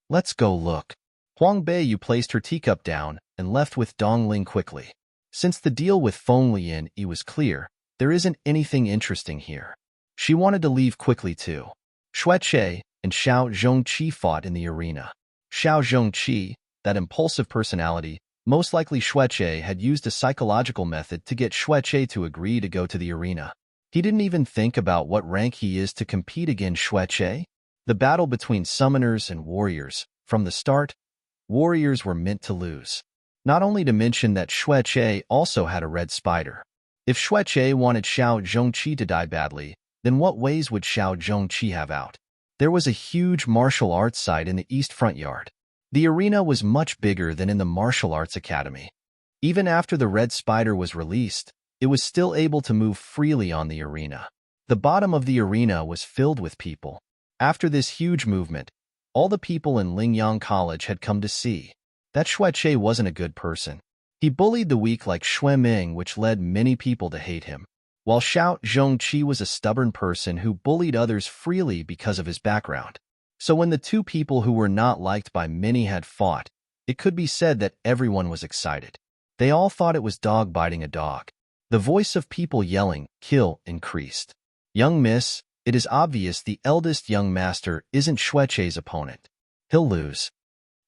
Let's go look. Huang Beiyu placed her teacup down and left with Dong Ling quickly. Since the deal with Feng Lian was clear, there isn't anything interesting here. She wanted to leave quickly too. Xueche, and Xiao Zhongqi fought in the arena. Xiao Zhongqi, that impulsive personality, most likely Xueqie, had used a psychological method to get Xueqie to agree to go to the arena. He didn't even think about what rank he is to compete against Xueqie. The battle between summoners and warriors. From the start, warriors were meant to lose. Not only to mention that Xueqie also had a red spider. If Xueqie wanted Xiao Zhongqi to die badly, then what ways would Xiao Zhongqi have out? There was a huge martial arts site in the east front yard. The arena was much bigger than in the martial arts academy. Even after the red spider was released, it was still able to move freely on the arena. The bottom of the arena was filled with people. After this huge movement, all the people in Lingyang College had come to see that Xueqie wasn't a good person. He bullied the weak like Xue Ming, which led many people to hate him, while Xiao Zhongqi was a stubborn person who bullied others freely because of his background. So when the two people who were not liked by many had fought, it could be said that everyone was excited. They all thought it was dog biting a dog. The voice of people yelling, "Kill," increased. "Young miss, it is obvious the eldest young master isn't Xueqie's opponent. He'll lose,"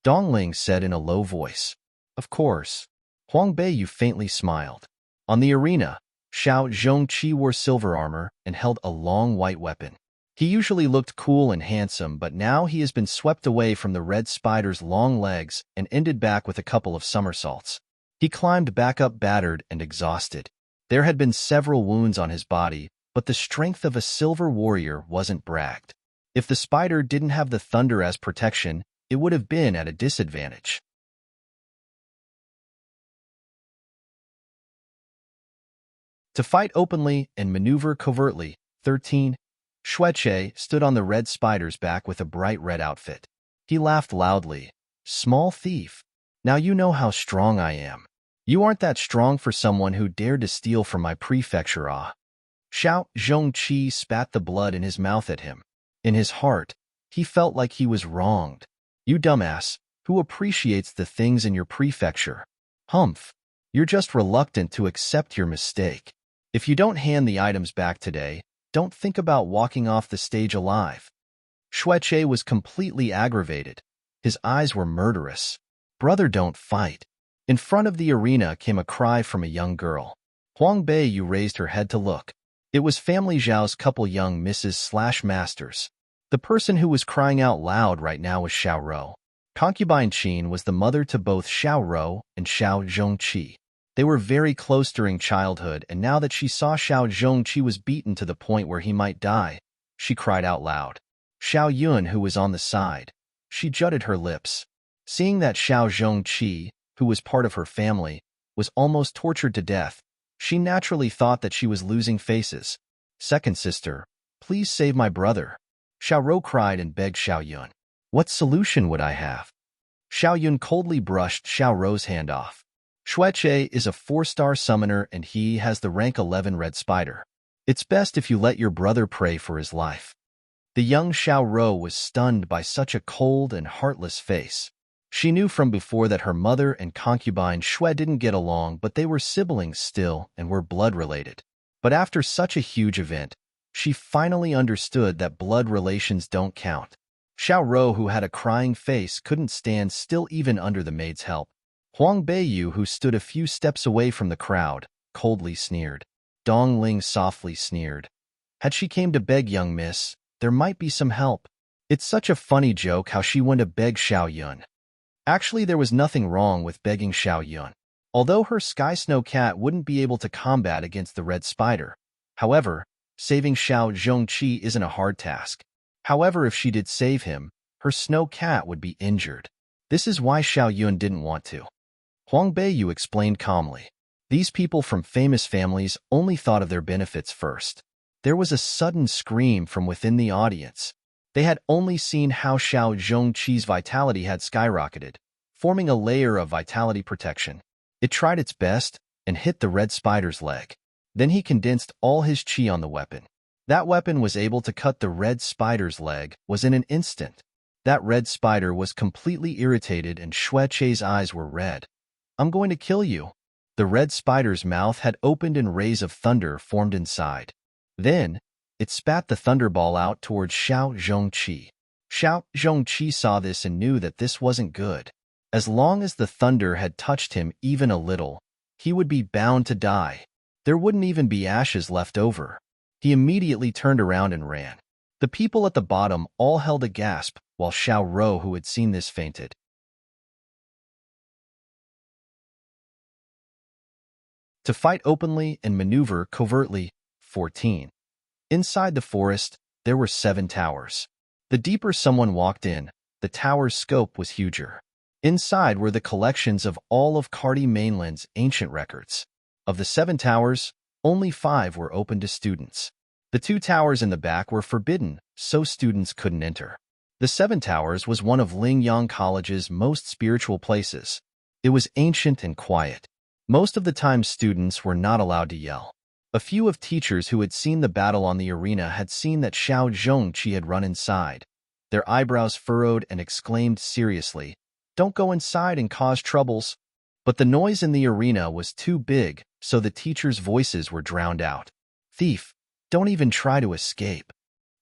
Dongling said in a low voice. Of course. Huang Beiyu faintly smiled. On the arena, Xiao Zhongqi wore silver armor and held a long white weapon. He usually looked cool and handsome, but now he has been swept away from the red spider's long legs and ended back with a couple of somersaults. He climbed back up battered and exhausted. There had been several wounds on his body, but the strength of a silver warrior wasn't bragged. If the spider didn't have the thunder as protection, it would have been at a disadvantage. To fight openly and maneuver covertly. 13. Xueqie stood on the red spider's back with a bright red outfit. He laughed loudly. "Small thief. Now you know how strong I am. You aren't that strong for someone who dared to steal from my prefecture, ah." Xiao Zhongqi spat the blood in his mouth at him. In his heart, he felt like he was wronged. "You dumbass, who appreciates the things in your prefecture? Humph. You're just reluctant to accept your mistake. If you don't hand the items back today, don't think about walking off the stage alive." Xueqie was completely aggravated. His eyes were murderous. "Brother, don't fight." In front of the arena came a cry from a young girl. Huang Beiyu raised her head to look. It was Family Zhao's couple young Mrs./Masters. The person who was crying out loud right now was Xiao Rou. Concubine Qin was the mother to both Xiao Rou and Xiao Zhongqi. They were very close during childhood, and now that she saw Xiao Zhongqi was beaten to the point where he might die, she cried out loud. Xiao Yun, who was on the side, she jutted her lips. Seeing that Xiao Zhongqi, who was part of her family, was almost tortured to death, she naturally thought that she was losing faces. "Second sister, please save my brother," Xiao Rou cried and begged Xiao Yun. "What solution would I have?" Xiao Yun coldly brushed Xiao Rou's hand off. "Xueqie is a 4-star summoner and he has the rank 11 red spider. It's best if you let your brother pray for his life." The young Xiao Rou was stunned by such a cold and heartless face. She knew from before that her mother and concubine Xue didn't get along, but they were siblings still and were blood-related. But after such a huge event, she finally understood that blood relations don't count. Xiao Rou, who had a crying face, couldn't stand still even under the maid's help. Huang Beiyu, who stood a few steps away from the crowd, coldly sneered. Dong Ling softly sneered. Had she came to beg young miss, there might be some help. It's such a funny joke how she went to beg Xiao Yun. Actually, there was nothing wrong with begging Xiao Yun. Although her Sky Snow Cat wouldn't be able to combat against the red spider. However, saving Xiao Zhongqi isn't a hard task. However, if she did save him, her Snow Cat would be injured. This is why Xiao Yun didn't want to. Huang Beiyu explained calmly. These people from famous families only thought of their benefits first. There was a sudden scream from within the audience. They had only seen how Xiao Zhongqi's vitality had skyrocketed, forming a layer of vitality protection. It tried its best and hit the red spider's leg. Then he condensed all his qi on the weapon. That weapon was able to cut the red spider's leg was in an instant. That red spider was completely irritated and Xueqie's eyes were red. "I'm going to kill you." The red spider's mouth had opened and rays of thunder formed inside. Then, it spat the thunderball out towards Xiao Zhongqi. Xiao Zhongqi saw this and knew that this wasn't good. As long as the thunder had touched him even a little, he would be bound to die. There wouldn't even be ashes left over. He immediately turned around and ran. The people at the bottom all held a gasp, while Xiao Ro, who had seen this, fainted. To fight openly and maneuver covertly. 14. Inside the forest, there were 7 towers. The deeper someone walked in, the tower's scope was huger. Inside were the collections of all of Cardi Mainland's ancient records. Of the 7 towers, only 5 were open to students. The 2 towers in the back were forbidden, so students couldn't enter. The 7 towers was one of Lingyang College's most spiritual places. It was ancient and quiet. Most of the time students were not allowed to yell. A few of teachers who had seen the battle on the arena had seen that Xiao Zhongqi had run inside. Their eyebrows furrowed and exclaimed seriously, "Don't go inside and cause troubles." But the noise in the arena was too big, so the teachers' voices were drowned out. "Thief, don't even try to escape."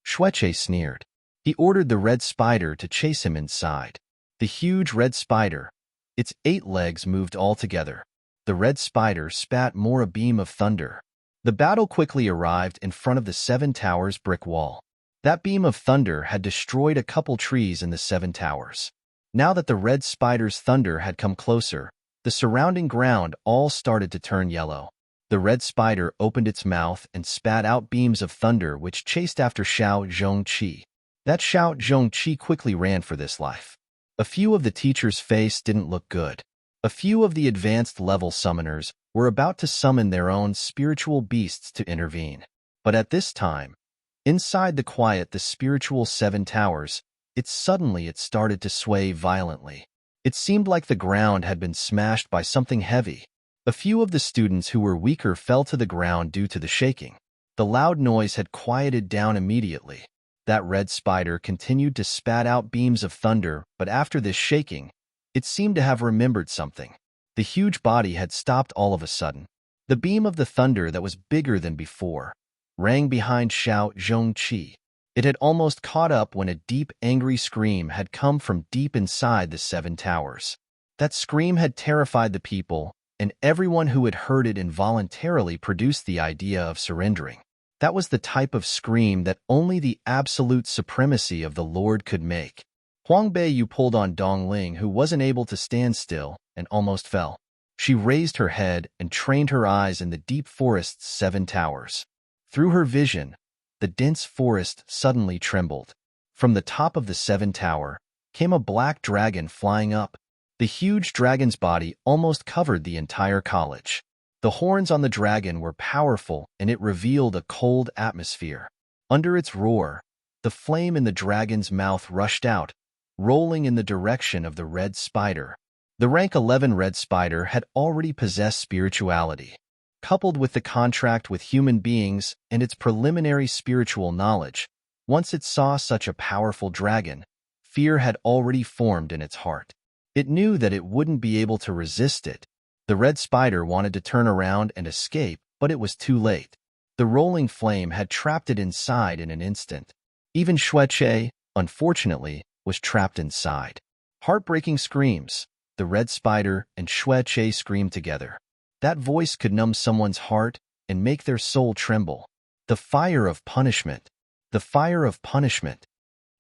Xueche sneered. He ordered the red spider to chase him inside. The huge red spider, its 8 legs moved all together. The red spider spat more a beam of thunder. The battle quickly arrived in front of the 7 towers' brick wall. That beam of thunder had destroyed a couple trees in the 7 towers. Now that the red spider's thunder had come closer, the surrounding ground all started to turn yellow. The red spider opened its mouth and spat out beams of thunder which chased after Xiao Zhongqi. That Xiao Zhongqi quickly ran for this life. A few of the teachers' face didn't look good. A few of the advanced level summoners were about to summon their own spiritual beasts to intervene. But at this time, inside the quiet the spiritual 7 towers, it started to sway violently. It seemed like the ground had been smashed by something heavy. A few of the students who were weaker fell to the ground due to the shaking. The loud noise had quieted down immediately. That red spider continued to spat out beams of thunder, but after this shaking, it seemed to have remembered something. The huge body had stopped all of a sudden. The beam of the thunder that was bigger than before rang behind Xiao Zhongqi. It had almost caught up when a deep, angry scream had come from deep inside the 7 towers. That scream had terrified the people, and everyone who had heard it involuntarily produced the idea of surrendering. That was the type of scream that only the absolute supremacy of the Lord could make. Huang Beiyu pulled on Dongling, who wasn't able to stand still and almost fell. She raised her head and trained her eyes in the deep forest's 7 towers. Through her vision, the dense forest suddenly trembled. From the top of the 7 tower came a black dragon flying up. The huge dragon's body almost covered the entire college. The horns on the dragon were powerful, and it revealed a cold atmosphere. Under its roar, the flame in the dragon's mouth rushed out, rolling in the direction of the red spider. The rank 11 red spider had already possessed spirituality. Coupled with the contract with human beings and its preliminary spiritual knowledge, once it saw such a powerful dragon, fear had already formed in its heart. It knew that it wouldn't be able to resist it. The red spider wanted to turn around and escape, but it was too late. The rolling flame had trapped it inside in an instant. Even Xueche, unfortunately, was trapped inside. Heartbreaking screams. The red spider and Xueche screamed together. That voice could numb someone's heart and make their soul tremble. The fire of punishment. The fire of punishment.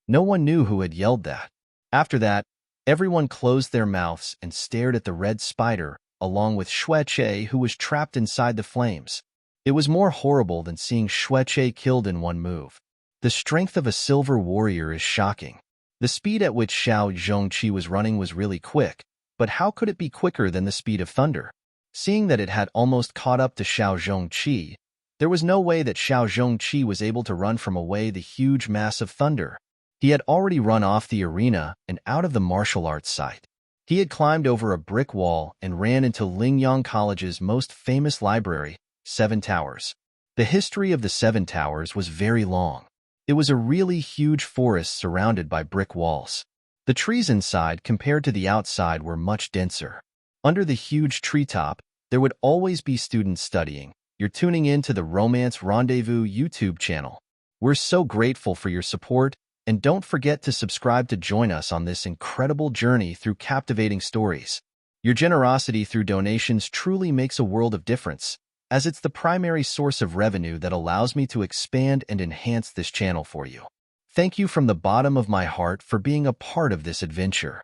No one knew who had yelled that. After that, everyone closed their mouths and stared at the red spider, along with Xueche, who was trapped inside the flames. It was more horrible than seeing Xueche killed in one move. The strength of a silver warrior is shocking. The speed at which Xiao Zhongqi was running was really quick, but how could it be quicker than the speed of thunder? Seeing that it had almost caught up to Xiao Zhongqi, there was no way that Xiao Zhongqi was able to run from away the huge mass of thunder. He had already run off the arena and out of the martial arts site. He had climbed over a brick wall and ran into Lingyang College's most famous library, 7 Towers. The history of the 7 Towers was very long. It was a really huge forest surrounded by brick walls. The trees inside compared to the outside were much denser. Under the huge treetop, there would always be students studying. You're tuning in to the Romance Rendezvous YouTube channel. We're so grateful for your support, And don't forget to subscribe to join us on this incredible journey through captivating stories. Your generosity through donations truly makes a world of difference, as it's the primary source of revenue that allows me to expand and enhance this channel for you. Thank you from the bottom of my heart for being a part of this adventure.